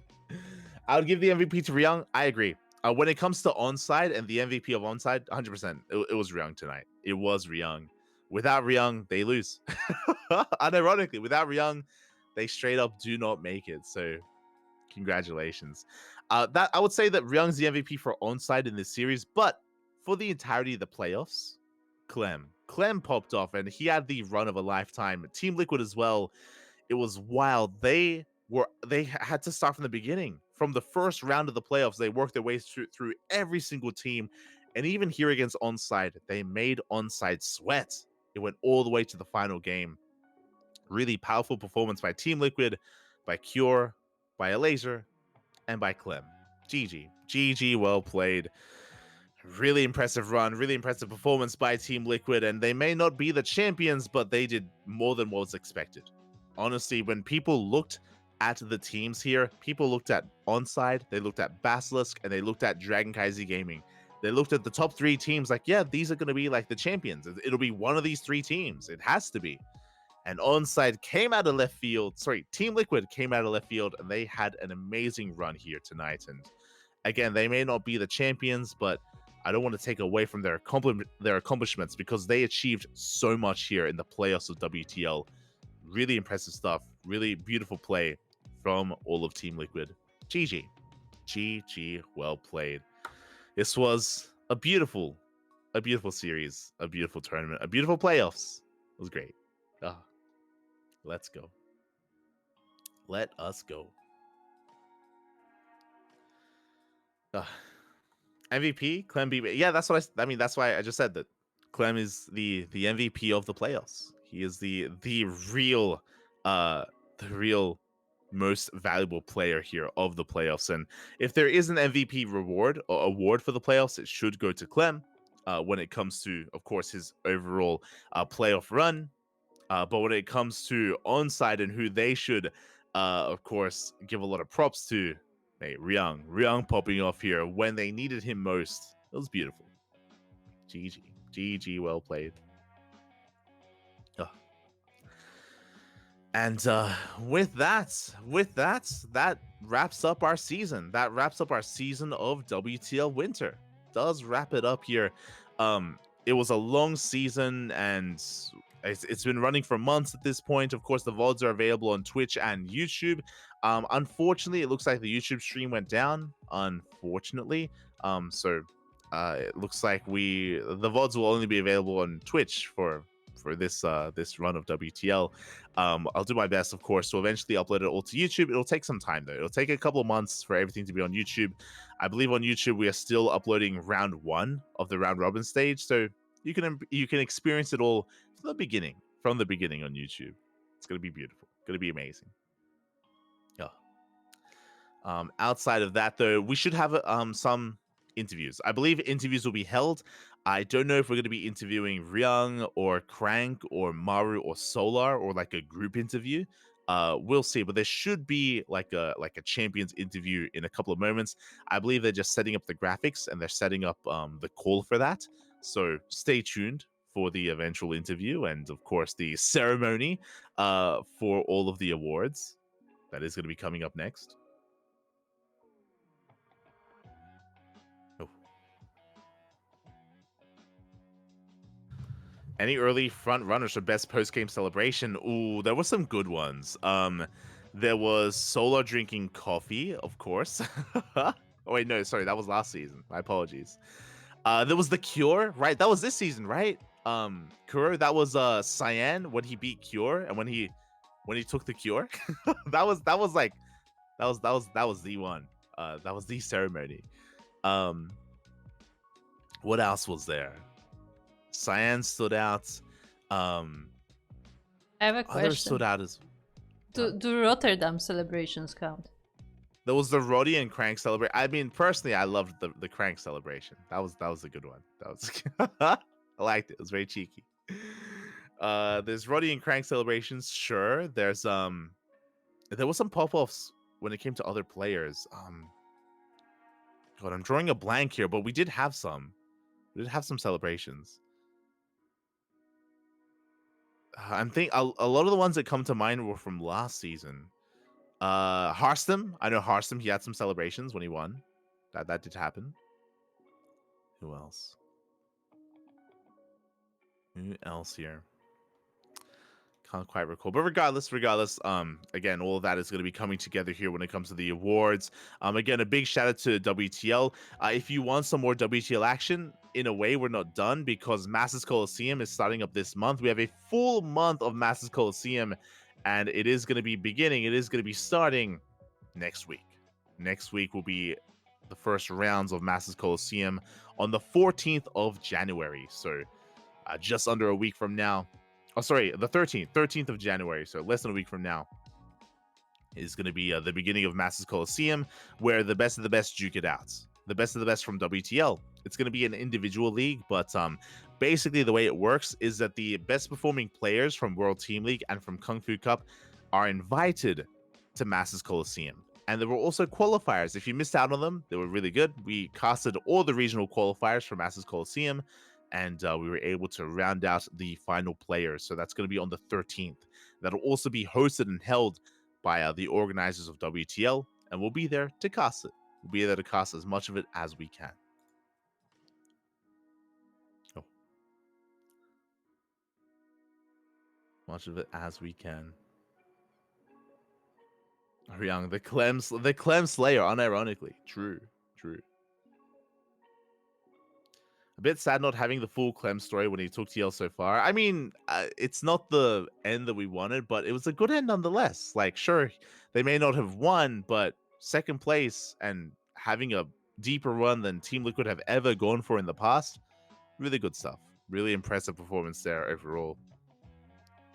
I would give the MVP to Ryung. I agree. When it comes to ONSYDE and the MVP of ONSYDE, 100%, it was Ryung tonight. It was Ryung. Without Ryung, they lose. Unironically, without Ryung, they straight up do not make it. So, congratulations. That I would say that Ryung's the MVP for ONSYDE in this series, but for the entirety of the playoffs, Clem popped off, and he had the run of a lifetime. Team Liquid as well. It was wild. They had to start from the beginning. From the first round of the playoffs, they worked their way through every single team. And even here against ONSYDE, they made ONSYDE sweat. It went all the way to the final game. Really powerful performance by Team Liquid, by Cure, by Elazer, and by Clem. GG. GG, well played. Really impressive run, really impressive performance by Team Liquid, and they may not be the champions, but they did more than what was expected. Honestly, when people looked at the teams here, people looked at ONSYDE, they looked at Basilisk, and they looked at DragonKy Gaming. They looked at the top 3 teams like, yeah, these are going to be like the champions. It'll be one of these 3 teams. It has to be. And ONSYDE came out of left field. Sorry, Team Liquid came out of left field, and they had an amazing run here tonight. And again, they may not be the champions, but I don't want to take away from their accomplishments because they achieved so much here in the playoffs of WTL. Really impressive stuff. Really beautiful play from all of Team Liquid. GG. GG, well played. This was a beautiful series, a beautiful tournament, a beautiful playoffs. It was great. Let's go. Let us go. MVP, Clem beat. Yeah, that's what I mean. That's why I just said that Clem is the MVP of the playoffs. He is the real most valuable player here of the playoffs. And if there is an MVP reward or award for the playoffs, it should go to Clem when it comes to, of course, his overall playoff run. But when it comes to ONSYDE and who they should, of course, give a lot of props to, hey, Ryung popping off here when they needed him most. It was beautiful. GG, well played. And with that wraps up our season. That wraps up our season of WTL Winter. Does wrap it up here. It was a long season, and it's been running for months at this point. Of course, the VODs are available on Twitch and YouTube. Unfortunately, it looks like the YouTube stream went down. Unfortunately, so it looks like the VODs will only be available on Twitch for this run of WTL. I'll do my best, of course, to eventually upload it all to YouTube. It'll take some time though. It'll take a couple of months for everything to be on YouTube. I believe on YouTube we are still uploading round 1 of the round robin stage, so you can experience it all from the beginning on YouTube. It's gonna be beautiful. Gonna be amazing. Outside of that, though, we should have some interviews. I believe interviews will be held. I don't know if we're going to be interviewing Ryung or Crank or Maru or Solar or like a group interview. We'll see, but there should be like a champions interview in a couple of moments. I believe they're just setting up the graphics and they're setting up the call for that. So stay tuned for the eventual interview and, of course, the ceremony for all of the awards. That is going to be coming up next. Any early front runners for best post-game celebration? Ooh, there were some good ones. There was Solar drinking coffee, of course. Oh, wait, no, sorry, that was last season. My apologies. There was The Cure, right? That was this season, right? Kuro, that was Cyan when he beat Cure and when he took the Cure. that was the one. That was the ceremony. What else was there? Cyan stood out. I have a question. Others stood out as. Do Rotterdam celebrations count? There was the Roddy and Crank celebration. I mean, personally, I loved the Crank celebration. That was a good one. That was I liked it. It was very cheeky. There's Roddy and Crank celebrations. Sure. There's there was some pop-offs when it came to other players. God, I'm drawing a blank here, but we did have some. We did have some celebrations. I'm thinking a lot of the ones that come to mind were from last season. Harstem, I know Harstem. He had some celebrations when he won. That did happen. Who else? Who else here? Can't quite recall. But regardless, again, all of that is going to be coming together here when it comes to the awards. Again, a big shout out to WTL. If you want some more WTL action, in a way, we're not done because Masters Coliseum is starting up this month. We have a full month of Masters Coliseum, and it is going to be starting next week. Next week will be the first rounds of Masters Coliseum on the 14th of January. So just under a week from now. Oh, sorry, the 13th of January. So less than a week from now is going to be the beginning of Masters Coliseum, where the best of the best duke it out. The best of the best from WTL it's going to be an individual league, but basically the way it works is that the best performing players from World Team League and from Kung Fu Cup are invited to Masters Coliseum. And there were also qualifiers. If you missed out on them, they were really good. We casted all the regional qualifiers for Masters Coliseum, and we were able to round out the final players. So that's going to be on the 13th. That'll also be hosted and held by the organizers of WTL, and we'll be there to cast it. We'll be there to cast as much of it as we can. Oh. Much of it as we can. Ryung, the Clem Slayer, unironically. True. A bit sad not having the full Clem story when he took TL so far. I mean, it's not the end that we wanted, but it was a good end nonetheless. Like, sure, they may not have won, but second place and having a deeper run than Team Liquid have ever gone for in the past, really good stuff. Really impressive performance there overall.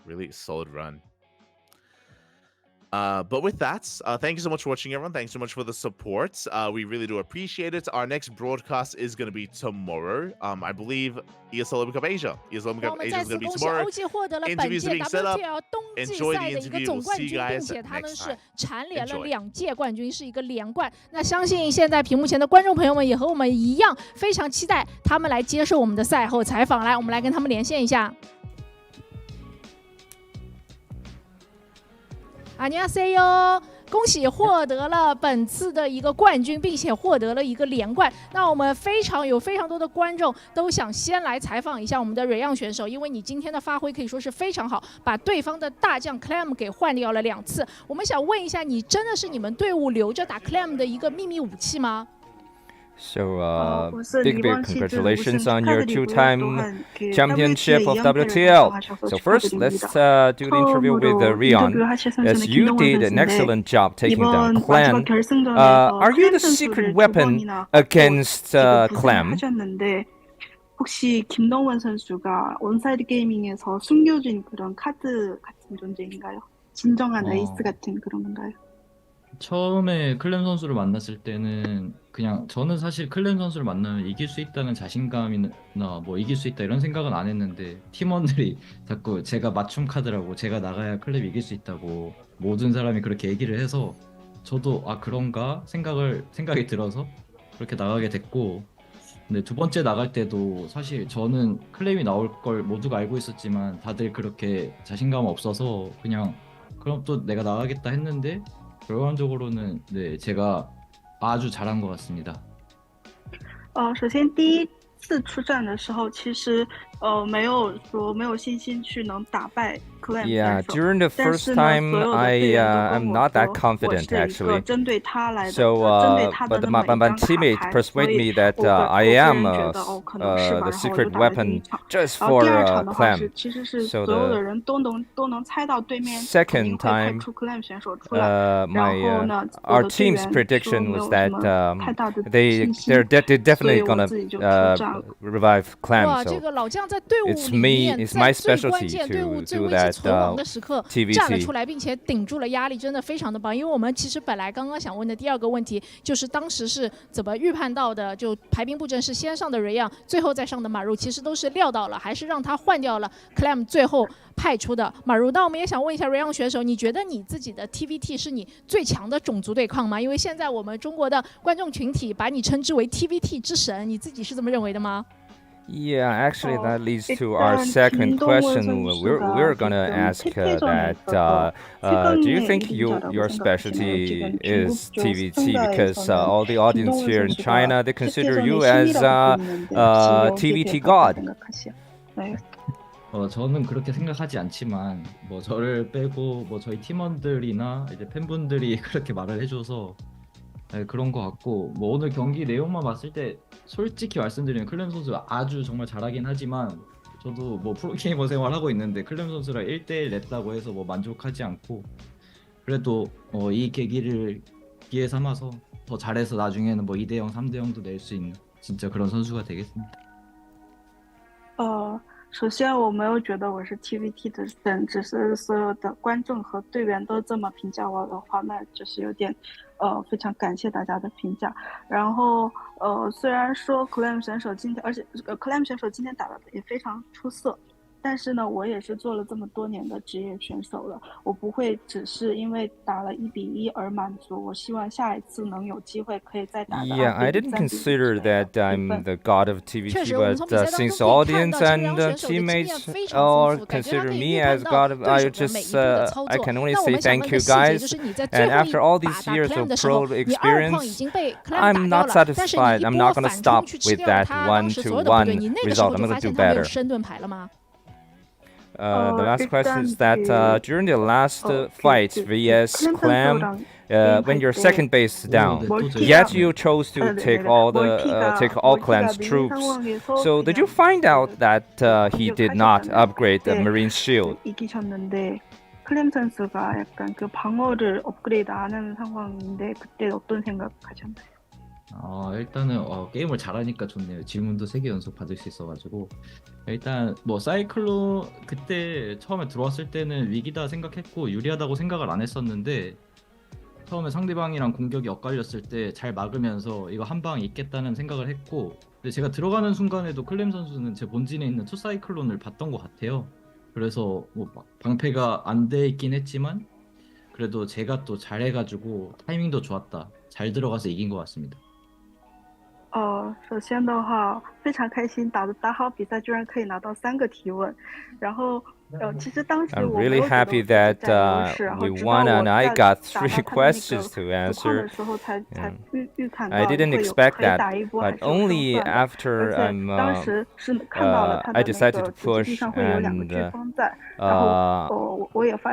Really solid run. But with that, thank you so much for watching, everyone. Thanks so much for the support. We really do appreciate it. Our next broadcast is going to be tomorrow. I believe ESL Cup Asia. ESL Cup Asia is going to be tomorrow. Interviews are being set up. Enjoy the interview. We'll see you guys next time. 蝉联了2届冠军，是一个连冠。那相信现在屏幕前的观众朋友们也和我们一样，非常期待他们来接受我们的赛后采访。来，我们来跟他们连线一下。안녕하세요，恭喜获得了本次的一个冠军，并且获得了一个连冠。那我们有非常多的观众都想先来采访一下我们的Ryung选手，因为你今天的发挥可以说是非常好，把对方的大将 Clem 给换掉了2次。我们想问一下，你真的是你们队伍留着打 Clem 的一个秘密武器吗？ So, big congratulations on your 2-time championship of WTL. So first, let's do the interview with Ryung, as you did an excellent job taking down Clem. Are you the secret weapon against Clem? 혹시 김동원 선수가 온사이드 게이밍에서 숨겨진 그런 카드 같은 존재인가요? 진정한 에이스 같은 그런 건가요? 처음에 클렘 선수를 만났을 때는 그냥 저는 사실 클렘 선수를 만나면 이길 수 있다는 자신감이나 뭐 이길 수 있다 이런 생각은 안 했는데 팀원들이 자꾸 제가 맞춤 카드라고 제가 나가야 클렘이 이길 수 있다고 모든 사람이 그렇게 얘기를 해서 저도 아 그런가 생각이 들어서 그렇게 나가게 됐고, 근데 두 번째 나갈 때도 사실 저는 클렘이 나올 걸 모두가 알고 있었지만 다들 그렇게 자신감 없어서 그냥 그럼 또 내가 나가겠다 했는데 결과적으로는 네 제가 아주 잘한 것 같습니다. 首先第一次出战的时候，其实没有信心去能打败 Clem。 Yeah, during the first time, I'm not that confident actually. So, but my teammate persuaded me that I am the secret weapon just for Clem. So the second time, our team's prediction was that they're definitely gonna revive Clem. So it's my specialty to do that TVT. 站了出来，并且顶住了压力，真的非常的棒。因为我们其实本来刚刚想问的第二个问题，就是当时是怎么预判到的？就排兵布阵是先上的Ryung，最后再上的Maru，其实都是料到了，还是让他换掉了 Clem， 最后派出的Maru。那我们也想问一下Ryung选手，你觉得你自己的 TVT 是你最强的种族对抗吗？因为现在我们中国的观众群体把你称之为 TVT 之神，你自己是这么认为的吗？ Yeah, actually that leads to our second question. We're gonna ask that do you think your specialty is TVT? Because all the audience here in China, they consider you as TVT god. 저는 그렇게 생각하지 않지만 뭐 저를 빼고 뭐 저희 팀원들이나 이제 팬분들이 그렇게 말을 해줘서 네, 그런 것 같고, 뭐 오늘 경기 내용만 봤을 때 솔직히 말씀드리면 클렘 선수가 아주 정말 잘하긴 하지만 저도 뭐 프로게이머 생활하고 있는데 클렘 선수랑 1대1 냈다고 해서 뭐 만족하지 않고, 그래도 이 계기를 기회 삼아서 더 잘해서 나중에는 뭐 2대0, 3대0도 낼 수 있는 진짜 그런 선수가 되겠습니다. 首先我没有觉得我是 TVT 的神，只是所有的观众和队员都这么评价我的话，那就是有点非常感谢大家的评价。然后虽然说 Clem 选手今天，而且Clem 选手今天打的也非常出色。但是呢，我也是做了这么多年的职业选手了，我不会只是因为打了1-1而满足，我希望下一次能有机会可以再打。Yeah, I didn't consider that I'm the god of TVT, but since the audience and teammates all consider me as god of, I can only say thank you guys. And after all these years of pro experience, I'm not satisfied. I'm not gonna stop with that 1-1 result. I'm gonna do better. The last question is that during the last fight vs Clem, when you're second base down, yet you chose to take all Clem's troops. So did you find out that he did not upgrade the Marine Shield? 클램 선수가 약간 그 방어를 업그레이드 안 하는 상황인데 그때 어떤 생각하셨나요? 일단은 게임을 잘하니까 좋네요. 질문도 3개 연속 받을 수 있어가지고 일단 뭐 사이클론 그때 처음에 들어왔을 때는 위기다 생각했고 유리하다고 생각을 안 했었는데 처음에 상대방이랑 공격이 엇갈렸을 때 잘 막으면서 이거 한 방 있겠다는 생각을 했고 근데 제가 들어가는 순간에도 클램 선수는 제 본진에 있는 투사이클론을 봤던 것 같아요. 그래서 뭐 방패가 안 돼 있긴 했지만 그래도 제가 또 잘해가지고 타이밍도 좋았다. 잘 들어가서 이긴 것 같습니다. 首先的话非常开心打好比赛居然可以拿到3个提问，然后其实当时 I'm really happy that we won and I got 3 questions to answer. I didn't expect that, but only after I decided to push and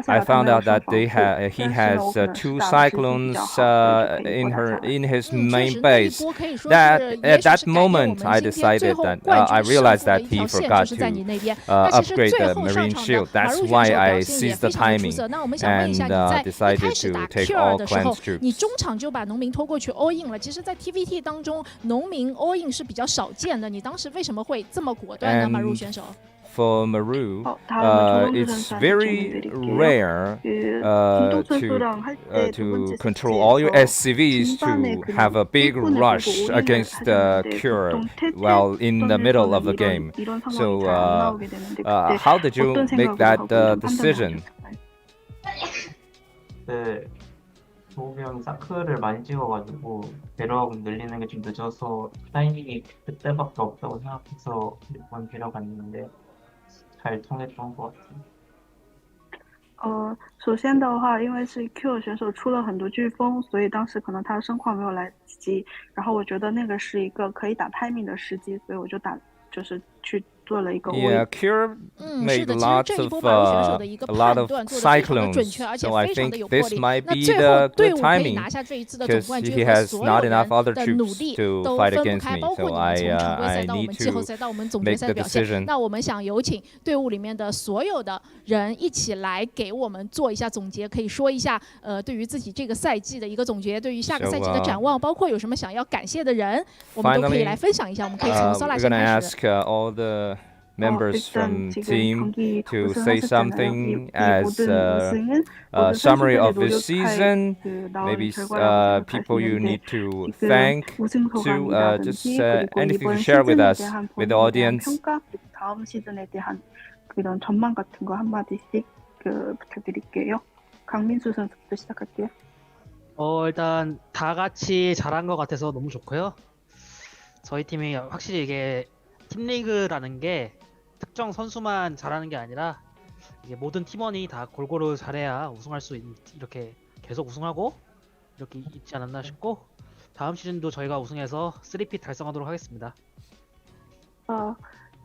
I found out that he has 2 cyclones in his main base. At that moment, I decided that I realized that he forgot to upgrade the Marine Shield. That's why I seized the timing and decided to take all Clem's troops. 你中场就把农民拖过去 all in 了。其实，在 TVT 当中，农民 all in 是比较少见的。你当时为什么会这么果断呢？马入选手。 For Maru, it's very rare to control all your SCVs to have a big rush against the cure while in the middle of the game. So, how did you make that decision? 네, 도우비 형이 사크를 많이 찍어가지고 배럭 늘리는 게 좀 늦어서 타이밍이 그때밖에 없다고 생각해서 이번 배럭 갔는데. 首先的话，因为是 Q 选手出了很多飓风，所以当时可能他的声况没有来得及。然后我觉得那个是一个可以打 timing 的时机，所以我就是去做了一个 Yeah, Cure made a lot of cyclones, so I think this might be the good timing because he has not enough other troops to fight against me, so I need to make the decision. 那我们想有请队伍里面的所有的人一起来给我们做一下总结，可以说一下对于自己这个赛季的一个总结，对于下个赛季的展望，包括有什么想要感谢的人，我们都可以来分享一下。我们可以从 Sola 先开始。All the members from team to say something as a summary of this season. Maybe people you need to thank to just anything to share with us, with the audience. 다음 시즌에 대한 그런 전망 같은 거 한마디씩 부탁드릴게요. 강민수 선수부터 시작할게요. 일단 다 같이 잘한 것 같아서 너무 좋고요. 저희 팀이 확실히 이게 팀리그라는 게 특정 선수만 잘하는 게 아니라 이게 모든 팀원이 다 골고루 잘해야 우승할 수 있는 이렇게 계속 우승하고 이렇게 있지 않았나 싶고 다음 시즌도 저희가 우승해서 3핏 달성하도록 하겠습니다.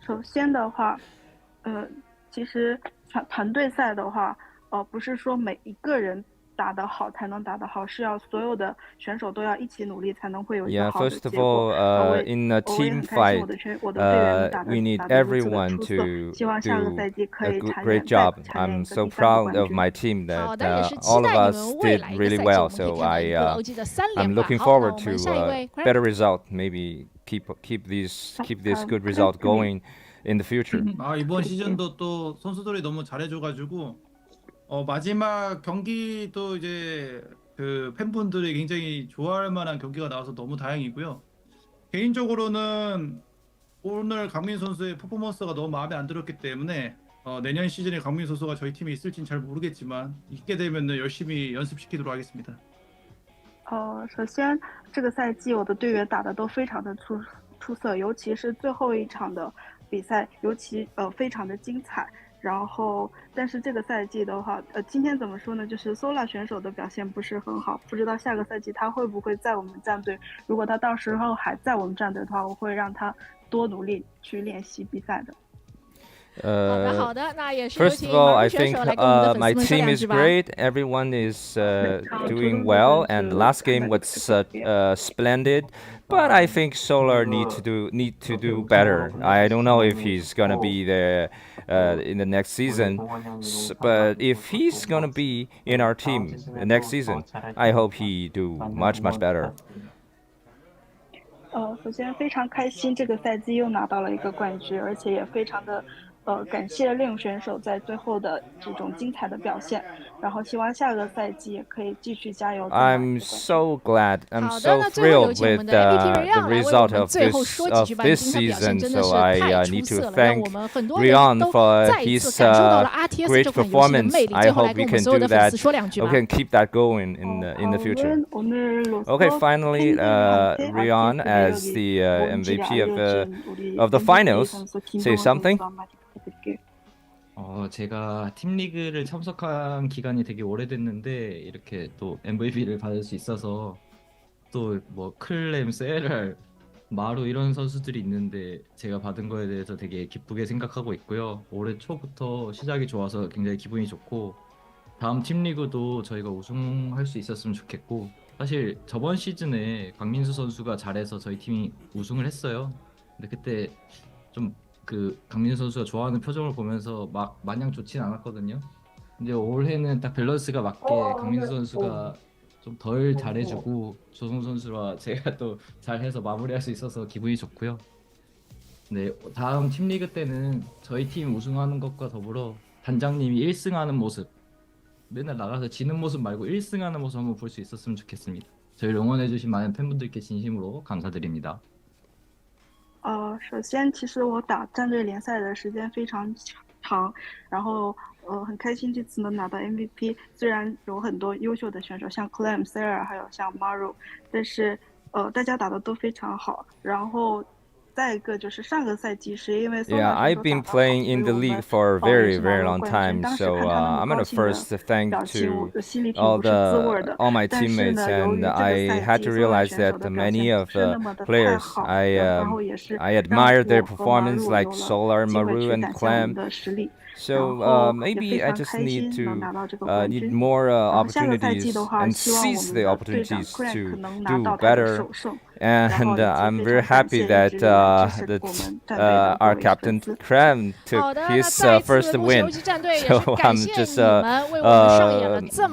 首先的话，其实团队赛的话，不是说每一个人打得好才能打得好，是要所有的选手都要一起努力才能会有一个好的结果。 First of all, in a team fight, we need everyone to do a great job. I'm so proud of my team that all of us did really well. So I'm looking forward to a better result. Maybe keep this good result going in the future. 이번 시즌도 또 선수들이 너무 잘해줘가지고 마지막 경기도 이제 그 팬분들이 굉장히 좋아할 만한 경기가 나와서 너무 다행이고요. 개인적으로는 오늘 강민 선수의 퍼포먼스가 너무 마음에 안 들었기 때문에 내년 시즌에 강민 선수가 저희 팀에 있을지는 잘 모르겠지만 있게 되면 열심히 연습시키도록 하겠습니다. 首先这个赛季我的队员打的都非常的出色，尤其是最后一场的比赛，非常的精彩。然后，但是这个赛季的话，今天怎么说呢？就是 Sola 选手的表现不是很好，不知道下个赛季他会不会在我们战队。如果他到时候还在我们战队的话，我会让他多努力去练习比赛的。First of all, I think my team is great. Everyone is doing well, and last game was splendid. But I think Solar need to do better. I don't know if he's gonna be there in the next season, but if he's gonna be in our team next season, I hope he do much better. 首先非常开心，这个赛季又拿到了一个冠军，而且也非常的感谢Ryung选手在最后的这种精彩的表现，然后希望下个赛季也可以继续加油。I'm so glad, I'm so thrilled with the result of this season. So I need to thank Ryung for his great performance. I hope we can do that. We can keep that going in the future. Okay, finally, Ryung as the MVP of the finals, say something. 제가 팀리그를 참석한 기간이 되게 오래됐는데 이렇게 또 MVP를 받을 수 있어서 또 뭐 클렘, 세랄, 마루 이런 선수들이 있는데 제가 받은 거에 대해서 되게 기쁘게 생각하고 있고요. 올해 초부터 시작이 좋아서 굉장히 기분이 좋고 다음 팀리그도 저희가 우승할 수 있었으면 좋겠고 사실 저번 시즌에 강민수 선수가 잘해서 저희 팀이 우승을 했어요. 근데 그때 좀 그 강민수 선수가 좋아하는 표정을 보면서 막 마냥 좋진 않았거든요. 근데 올해는 딱 밸런스가 맞게 강민수 선수가 좀 덜 잘해주고 조성 선수와 제가 또 잘해서 마무리할 수 있어서 기분이 좋고요. 네, 다음 팀리그 때는 저희 팀 우승하는 것과 더불어 단장님이 1승하는 모습, 맨날 나가서 지는 모습 말고 1승하는 모습 한번 볼 수 있었으면 좋겠습니다. 저희를 응원해주신 많은 팬분들께 진심으로 감사드립니다. 首先，其实我打战队联赛的时间非常长，然后很开心这次能拿到 MVP。虽然有很多优秀的选手，像 Clem、Elazer， 还有像 Maru， 但是大家打的都非常好。然后再一个就是上个赛季是因为 Yeah, I've been playing in the league for a very long time, so I'm gonna first thank to all my teammates, and I had to realize that many of the players I admire their performance, like Solar, Maru, and Clem. So maybe I just need more opportunities and seize the opportunities to do better. And I'm very happy that our captain Clem took his first win. So I'm just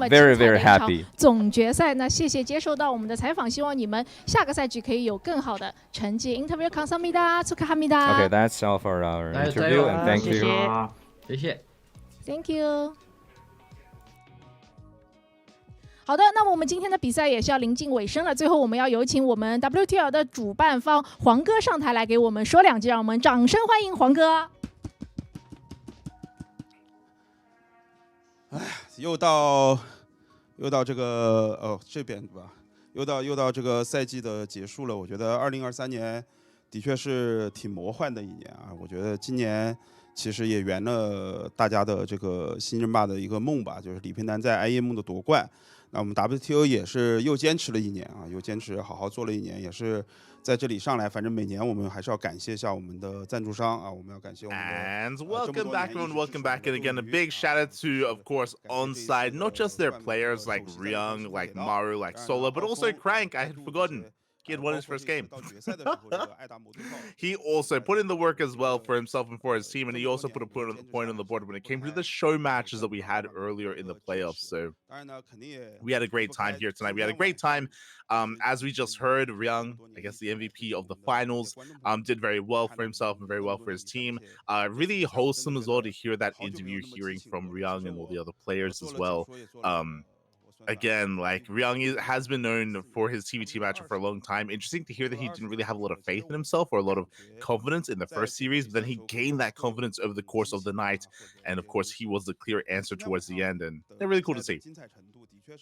very happy. 总决赛呢，谢谢接受到我们的采访，希望你们下个赛季可以有更好的成绩。Interview 감사합니다. 축하합니다. Okay, that's all for our interview, and thank you. 谢谢 Thank you. 好的，那么我们今天的比赛也是要临近尾声了。最后，我们要有请我们 WTL 的主办方黄哥上台来给我们说两句，让我们掌声欢迎黄哥。又到这个这边对吧？又到这个赛季的结束了。我觉得2023年的确是挺魔幻的一年啊。我觉得今年其实也圆了大家的这个新争霸的一个梦吧，就是李平南在 IEM 的夺冠。那我们 WTO 也是又坚持了一年啊，又坚持好好做了一年，也是在这里上来。反正每年我们还是要感谢一下我们的赞助商啊，我们要感谢我们的。And welcome back, everyone. Welcome back, and again, a big shout out to, of course, ONSYDE. Not just their players like Ryung, like Maru, like Sola, but also CranKy. I had forgotten. He had won his first game. He also put in the work as well for himself and for his team, and he also put a point on the board when it came to the show matches that we had earlier in the playoffs. So we had a great time here tonight. We had a great time. As we just heard, Ryung, I guess the MVP of the finals, did very well for himself and very well for his team. Really wholesome as well to hear that interview, hearing from Ryung and all the other players as well. again, like Ryung has been known for his TVT matchup for a long time. Interesting to hear that he didn't really have a lot of faith in himself or a lot of confidence in the first series, but then he gained that confidence over the course of the night. And of course, he was the clear answer towards the end, and they're really cool to see.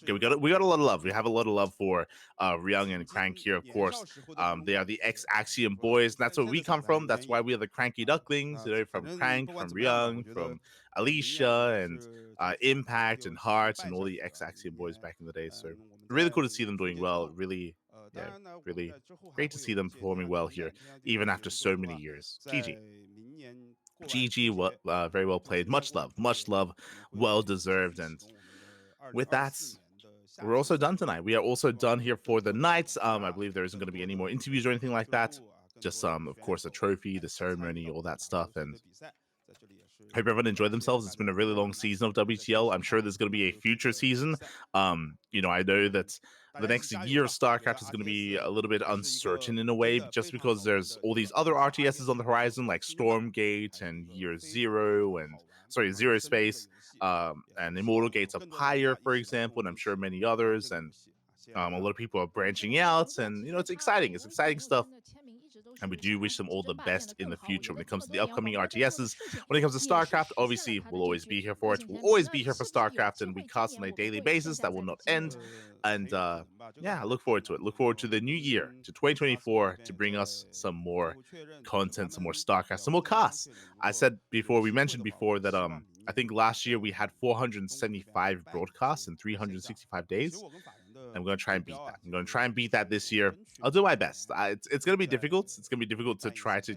Okay, we got a lot of love. We have a lot of love for Ryung and CranKy, of course. They are the ex-Axiom boys. That's where we come from. That's why we are the CranKy Ducklings. You know, from Crank, from Ryung, from Alicia, and Impact and Heart, and all the ex-Axiom boys back in the day. So really cool to see them doing well. Really, yeah, really great to see them performing well here, even after so many years. GG, very well played. Much love, well deserved. And with that, we're also done tonight. We are also done here for the night. I believe there isn't going to be any more interviews or anything like that. Just of course, the trophy, the ceremony, all that stuff. And hope everyone enjoyed themselves. It's been a really long season of WTL. I'm sure there's going to be a future season. You know, I know that the next year of StarCraft is going to be a little bit uncertain in a way, just because there's all these other RTSs on the horizon, like Stormgate and Zero Space, and Immortal Gates of Pyre, for example, and I'm sure many others. And a lot of people are branching out, and you know, it's exciting. It's exciting stuff. And we do wish them all the best in the future when it comes to the upcoming RTSs. When it comes to StarCraft, obviously, we'll always be here for it. We'll always be here for StarCraft, and we cast on a daily basis. That will not end. And yeah, I look forward to it. Look forward to the new year, to 2024, to bring us some more content, some more StarCraft, some more casts. We mentioned before that I think last year we had 475 broadcasts in 365 days. I'm going to try and beat that. I'm going to try and beat that this year. I'll do my best. It's going to be difficult. It's going to be difficult to try to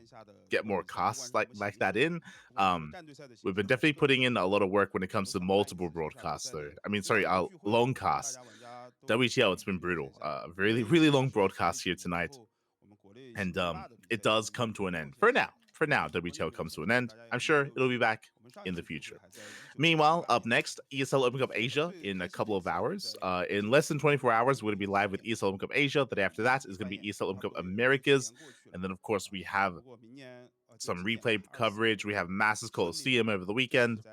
get more casts like that in. We've been definitely putting in a lot of work when it comes to multiple broadcasts, though. I mean, sorry, long casts. WTL, it's been brutal. Really, really long broadcast here tonight. And it does come to an end. For now, WTL comes to an end. I'm sure it'll be back in the future. Meanwhile, up next, ESL Open Cup Asia in a couple of hours. In less than 24 hours, we're going to be live with ESL Open Cup Asia. The day after that is going to be ESL Open Cup Americas. And then, of course, we have some replay coverage. We have Masters Coliseum over the weekend.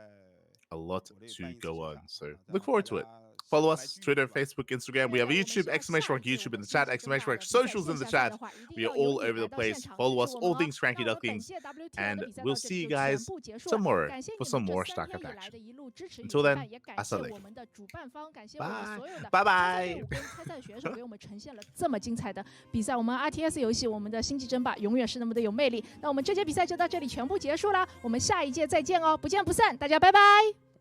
A lot to go on. So look forward to it. Follow us, Twitter, Facebook, Instagram. We have a YouTube, ! YouTube in the chat, ! Socials in the chat. We are all over the place. Follow us, all things CranKy Ducklings. And we'll see you guys tomorrow for some more StarCraft action. Until then, hasta luego. Bye bye. 给我们呈现了这么精彩的比赛，我们 RTS 游戏，我们的星际争霸永远是那么的有魅力。那我们这届比赛就到这里全部结束了，我们下一届再见哦，不见不散，大家拜拜。